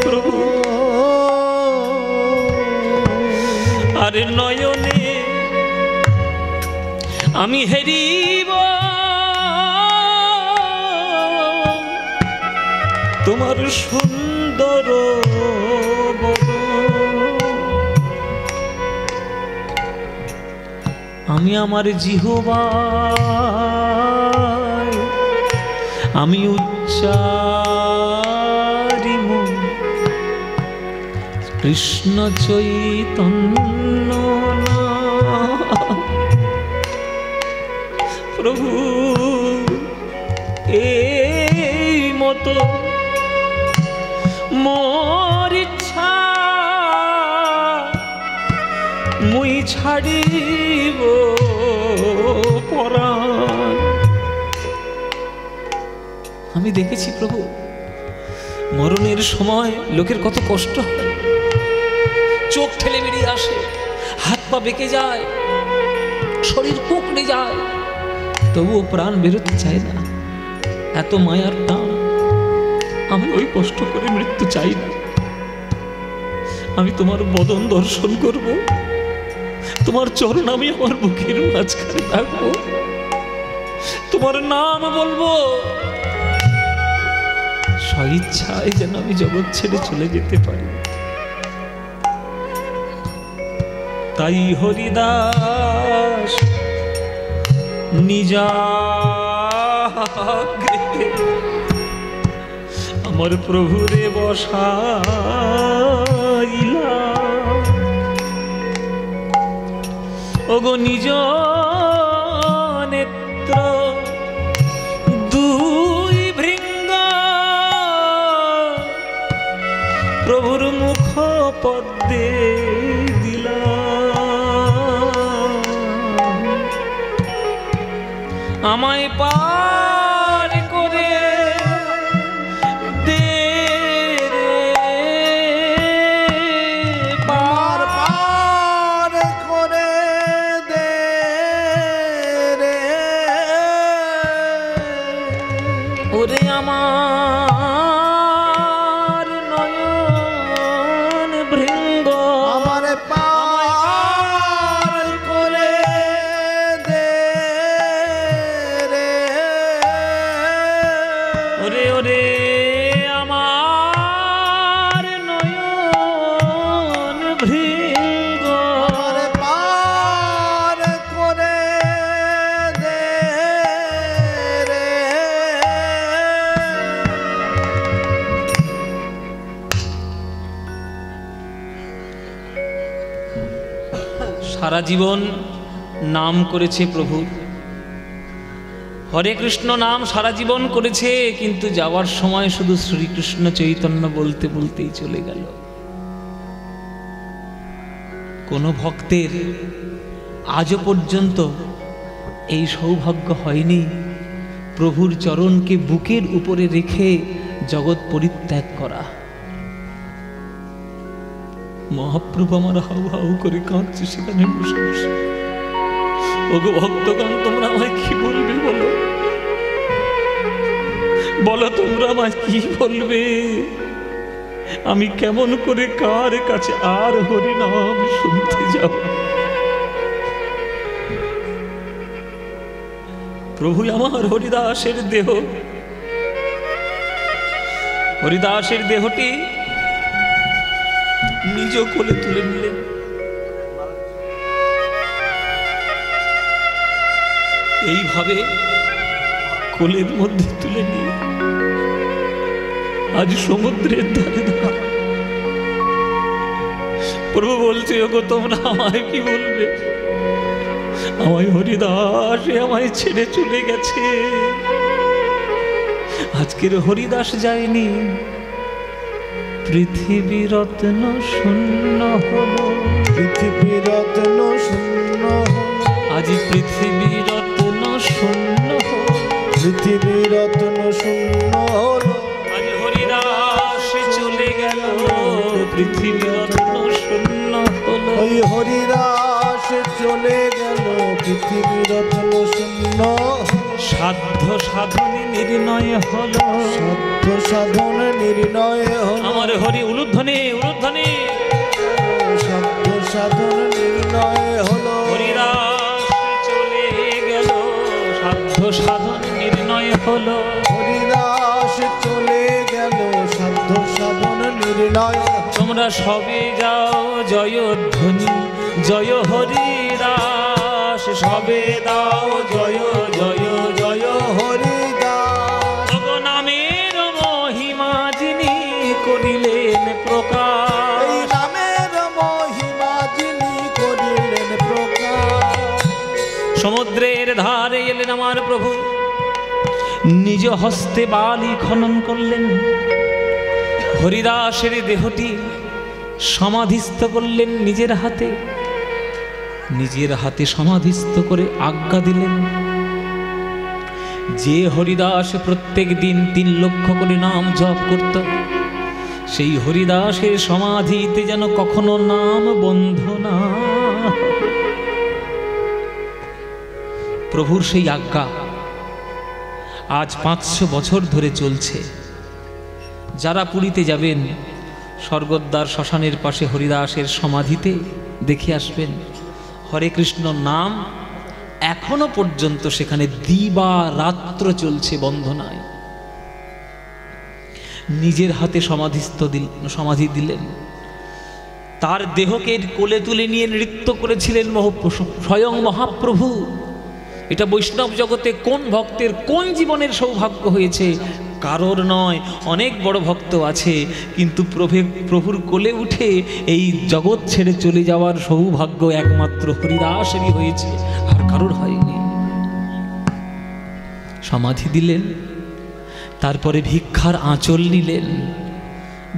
Speaker 1: প্রভু। আরে নয়নে আমি হেরিব তোমার সুন্দর আমি আমার জিহ্বায় আমি উচ্চারিব কৃষ্ণ চৈতন্য প্রভু। এই মতো মোর ইচ্ছা মুই ছাড়িব পরাণ। আমি দেখেছি প্রভু, মরণের সময় লোকের কত কষ্ট হয়, চোখ ঠেলে বেরিয়ে আসে, হাত পা বেঁকে যায়, শরীর কুকড়ে যায়, তবুও প্রাণ বেরোতে চায় না, এত মায়ার টান। আমি ওই কষ্ট করে মৃত্যু চাই না। আমি তোমার বদন দর্শন করব, তোমার চরণ আমি আমার বুকের মাঝখানে থাকবো, তোমার নাম বলবো, স্বইচ্ছায় যেন আমি জগৎ ছেড়ে চলে যেতে পারি। তাই হরিদাস নিজাগ্রে আমার প্রভুরে বসাইলা। ওগো নিজ নেত্র দুই ভৃঙ্গ প্রভুর মুখ পদ্মে দিলা। আমায় পার করে দে
Speaker 2: পার পার করে দে রে।
Speaker 1: ওরে আমার সারা জীবন নাম করেছে প্রভুর, হরে কৃষ্ণ নাম সারা জীবন করেছে, কিন্তু যাওয়ার সময় শুধু শ্রীকৃষ্ণ চৈতন্য বলতে বলতেই চলে গেল। কোন ভক্তের আজও পর্যন্ত এই সৌভাগ্য হয়নি প্রভুর চরণকে বুকের উপরে রেখে জগৎ পরিত্যাগ করা। মহাপ্রভু আমার হাউ হাউ করে কাঁদছে সেখানে বসে বসে। ওগো ভক্তগণ, তোমরা আমায় কি বলবে বলো, বলো তোমরা আমায় কি বলবে? আমি কেমন করে কার কাছে আর হরি নাম শুনতে যাব? প্রভু আমার হরিদাসের দেহ, হরিদাসের দেহটি নিজ কোলে তুলে নিলেন। এইভাবে কোলের মধ্যে তুলে নিয়ে আজ সমুদ্রের ধারে ধারে প্রভু বলছে, ওগো তোমরা আমায় কি বলবে? আমায় হরিদাস আমায় ছেড়ে চলে গেছে। আজকের হরিদাস যায়নি, পৃথিবী রত্ন শূন্য হলো,
Speaker 2: পৃথিবী রত্ন শূন্য হলো,
Speaker 1: আজ পৃথিবী রত্ন শূন্য হলো,
Speaker 2: পৃথিবী রত্ন শূন্য হলো।
Speaker 1: আজ হরিদাস চলে গেল, পৃথিবী রত্ন শূন্য হলো।
Speaker 2: ওই হরিদাস চলে গেল, পৃথিবী রত্ন শূন্য।
Speaker 1: সাধ্য সাধনে নির্ণয় হলো,
Speaker 2: সাধ্য সাধন নির্ণয় হলো,
Speaker 1: আমার হরি উলুধ্বনি উলুধ্বনি,
Speaker 2: সাধ্য সাধন নির্ণয় হলো।
Speaker 1: হরিদাস চলে গেল, সাধ্য সাধন নির্ণয় হলো।
Speaker 2: হরিদাস চলে গেল, সাধ্য সাধন নির্ণয়।
Speaker 1: তোমরা সবে যাও জয়ধ্বনি, জয় হরিদাস, সবে দাও জয় জয় জয়
Speaker 2: হরিদাস।
Speaker 1: ভগ নামের মহিমা যিনি করিলেন
Speaker 2: এই
Speaker 1: প্রকাশ,
Speaker 2: নামের মহিমা যিনি করিলেন প্রকাশ।
Speaker 1: সমুদ্রের ধারে এলেন আমার প্রভু, নিজ হস্তে বালি খনন করলেন, হরিদাসের দেহটি সমাধিস্থ করলেন নিজের হাতে, নিজের হাতে সমাধিস্থ করে আজ্ঞা দিলেন, যে হরিদাস প্রত্যেক দিন 3 লক্ষ করে নাম জপ করত, সেই হরিদাসের সমাধিতে যেন কখনো নাম বন্ধ না হয়। প্রভুর সেই আজ্ঞা আজ 500 বছর ধরে চলছে। যারা পুরীতে যাবেন, স্বর্গদ্বার শ্মশানের পাশে হরিদাসের সমাধিতে দেখে আসবেন, হরে কৃষ্ণ নাম এখনো পর্যন্ত সেখানে দিবা রাত্র চলছে, বন্ধ নাই। নিজের হাতে সমাধি দিলেন, তার দেহকে কোলে তুলে নিয়ে নৃত্য করেছিলেন স্বয়ং মহাপ্রভু। এটা বৈষ্ণব জগতে কোন ভক্তের কোন জীবনের সৌভাগ্য হয়েছে? কারোর নয়, অনেক বড় ভক্ত আছে, কিন্তু প্রভুর কোলে উঠে এই জগৎ ছেড়ে চলে যাওয়ার সৌভাগ্য একমাত্র হরিদাসেরই হয়েছে, আর কারোর হয়নি। সমাধি দিলেন, তারপরে ভিক্ষার আঁচল নিলেন,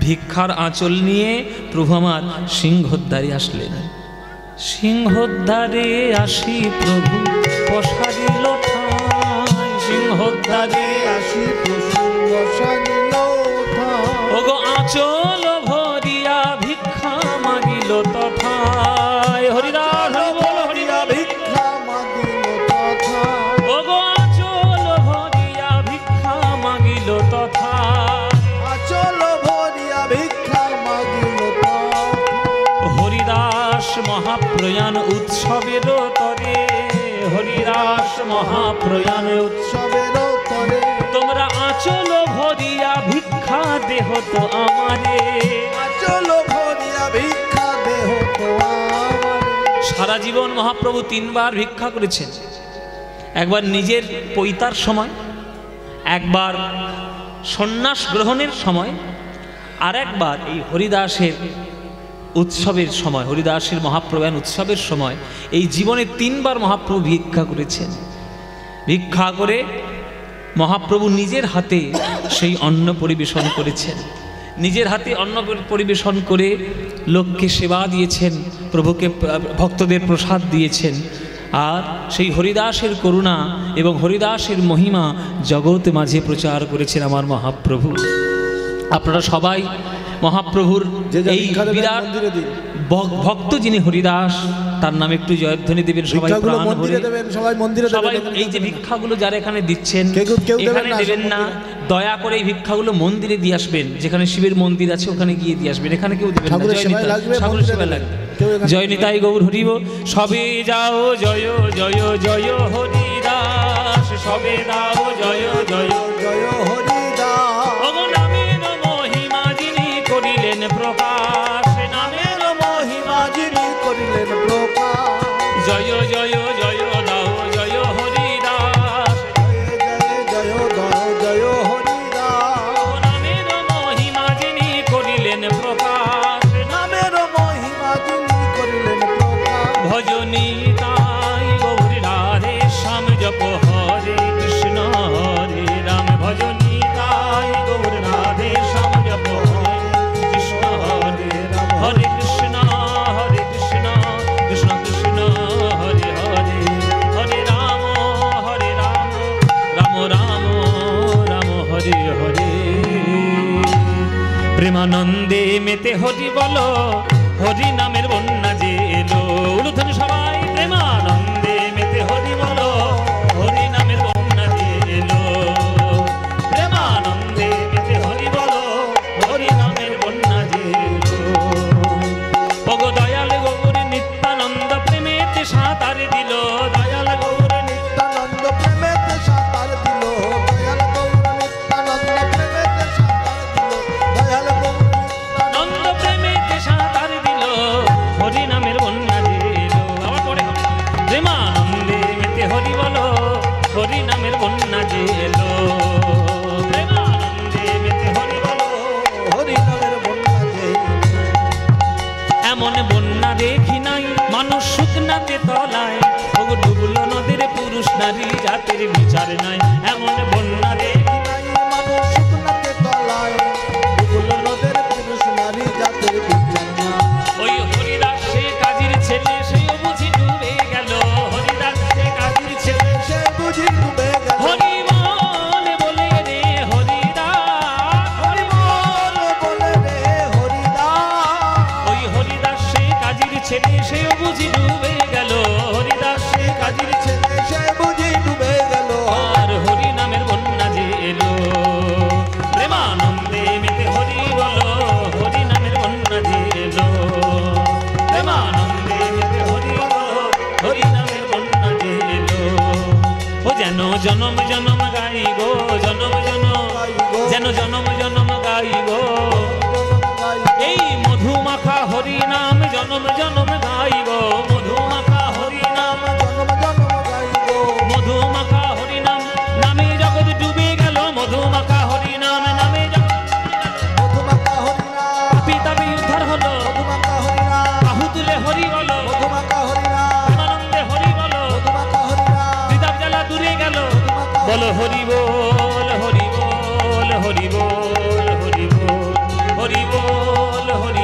Speaker 1: ভিক্ষার আঁচল নিয়ে প্রভু আমার সিংহদ্বারে আসলেন। সিংহদ্বারে আসি প্রভু পসারিল ঠাঁই, সিংহদ্বারে
Speaker 2: আসি বসানিল ঠাঁই।
Speaker 1: ওগো আঁচল ভরিয়া ভিক্ষা মাগিল তথায়, হরিদাস বল হরিদাস,
Speaker 2: ভিক্ষা মাগিল তথায়।
Speaker 1: ওগো আঁচল ভরিয়া ভিক্ষা মাগিল তথায়,
Speaker 2: আচল ভরিয়া ভিক্ষা মাগিল তথায়।
Speaker 1: হরিদাস মহাপ্রয়াণ উৎসবের তরে, হরিদাস মহাপ্রয়াণ
Speaker 2: উৎসবের তরে।
Speaker 1: তোমরা আঁচল ভরিয়া ভিক্ষা দেহ তো আমারে,
Speaker 2: আচল ভরিয়া ভিক্ষা দেহ তো আমারে।
Speaker 1: সারা জীবন মহাপ্রভু 3 বার ভিক্ষা করেছেন। একবার নিজের পৈতার সময়, একবার সন্ন্যাস গ্রহণের সময়, আর একবার এই হরিদাসের উৎসবের সময়, হরিদাসের মহাপ্রয়াণ উৎসবের সময় এই জীবনে 3 বার মহাপ্রভু ভিক্ষা করেছেন। ভিক্ষা করে মহাপ্রভু নিজের হাতে সেই অন্ন পরিবেশন করেছেন, নিজের হাতে অন্ন পরিবেশন করে লোককে সেবা দিয়েছেন, প্রভুকে ভক্তদের প্রসাদ দিয়েছেন। আর সেই হরিদাসের করুণা এবং হরিদাসের মহিমা জগৎ মাঝে প্রচার করেছেন আমার মহাপ্রভু। আপনারা সবাই মহাপ্রভুর এই বিরাট ভক্ত যিনি হরিদাস, তার নামে একটু জয়ধ্বনি দেবেন সবাই, সবাই। এই যে ভিক্ষাগুলো যারা এখানে দিচ্ছেন, এখানে দেবেন না, দয়া করে এই ভিক্ষাগুলো মন্দিরে দিয়ে আসবেন, যেখানে শিবের মন্দির আছে ওখানে গিয়ে দিয়ে আসবেন, এখানে কেউ দেবেন না। ঠাকুরের সেবা লাগবে। জয় নিতাই গৌর হরিব। সবে যাও জয় জয় জয় হরিদাস, সবে দাও জয় জয়
Speaker 2: জয় হরিদাস।
Speaker 1: নামের মহিমা যিনি করিলেন প্রকাশ, নামের মহিমা যিনি
Speaker 2: করিলেন প্রকাশ।
Speaker 1: জয় জয় জয় দাও জয় হরিদাস,
Speaker 2: জয় জয় জয় হরিদাস।
Speaker 1: নামের মহিমা যিনি করিলেন প্রকাশ,
Speaker 2: নামের মহিমা যিনি করিলেন প্রকাশ।
Speaker 1: ভজনী তাই গৌর রাধে শ্যাম জপ হরে কৃষ্ণ হরে রাম, ভজনী তাই গৌর রাধে শ্যাম জপ হরে কৃষ্ণ হরে রাম, হরে কৃষ্ণ কৃষ্ণ কৃষ্ণ হরে হরে, হরে রাম রাম রাম রাম হরে হরে। প্রেমানন্দে মেতে হরি বলো, হরি নামের বন্যা যে এলো। উলুধ্বনি সবাই, প্রেমানন্দে মেতে হরি বলো, হরি নামের বন্যা যে এলো। প্রেমানন্দে মেতে হরি বলো, হরি নামের বন্যা যে এলো। ওগো দয়াল গৌর নিত্যানন্দ প্রেমেতে সাঁতার দিল, দয়াল গৌর
Speaker 2: নিত্যানন্দ প্রেমেতে সাঁতার দিল, দয়াল গৌর নিত্যানন্দ প্রেমেতে সাঁতার দিল, দয়াল গৌর
Speaker 1: নন্দ প্রেমেতে সাঁতার দিল, হরি নামের বন্যা দিল। আবার পরে প্রেমানন্দে মেতে হরি বলো, হরি নামের বন্যা দিল। প্রেমানন্দে মেতে হরি বলো,
Speaker 2: হরি নামের বন্যা দিল।
Speaker 1: এমন বন্যা দেখি নাই মানুষ শুকনাতে তলায়, ওগো ডুবলো নদীর পুরুষ নারী জাতির বিচার নাই। এমন বন্যা দেখি
Speaker 2: নাই মানুষ শুকনাতে তলায়, ডুবলো নদের পুরুষ নারী জাতির বিচার নাই।
Speaker 1: ওই হরিদাস সে কাজীর ছেলে, সেই বুঝি ডুবে গেল। হরিদাস সে কাজীর ছেলে,
Speaker 2: সে বুঝি ডুবে গেল।
Speaker 1: হরি বল বলে রে হরিদাস,
Speaker 2: হরি বল বলে রে হরিদাস।
Speaker 1: ওই হরিদাস সে কাজীর ছেলে, সেও বুঝি ডুবে গেল। হরিদাস সে কাজীর ছেলে,
Speaker 2: সে বুঝি ডুবে গেল।
Speaker 1: আর হরি নামের বন্যা যে এলো। প্রেমানন্দে মেতে হরি বলো, হরি নামের বন্যা যে এলো। প্রেমানন্দে মেতে হরি বলো, হরি নামের বন্যা যে এলো। ও যেন জনম জনম গাইব, জনম জনম যেন জনম জনম গাইব। এই মধুমাখা হরি নাম জনম জনম গাইব, মধুমাখা হরি নাম,
Speaker 2: জনম জনম গাইব।
Speaker 1: মধুমাখা হরি নাম নামে জগৎ ডুবে গেল। মধুমাখা হরি নাম নামে জগৎ,
Speaker 2: মধুমাখা হরিনাম,
Speaker 1: পিতাবি উদ্ধার হলো।
Speaker 2: মধুমাখা হরিনাম,
Speaker 1: বাহু তুলে হরি বলো,
Speaker 2: মধুমাখা হরিনাম,
Speaker 1: প্রেমানন্দে হরি বলো।
Speaker 2: মধুমাখা হরিনাম,
Speaker 1: ত্রিতাপ জ্বালা দূরে গেল। বলো হরি বল হরি বল হরি বল হরি বল হরি বল হরি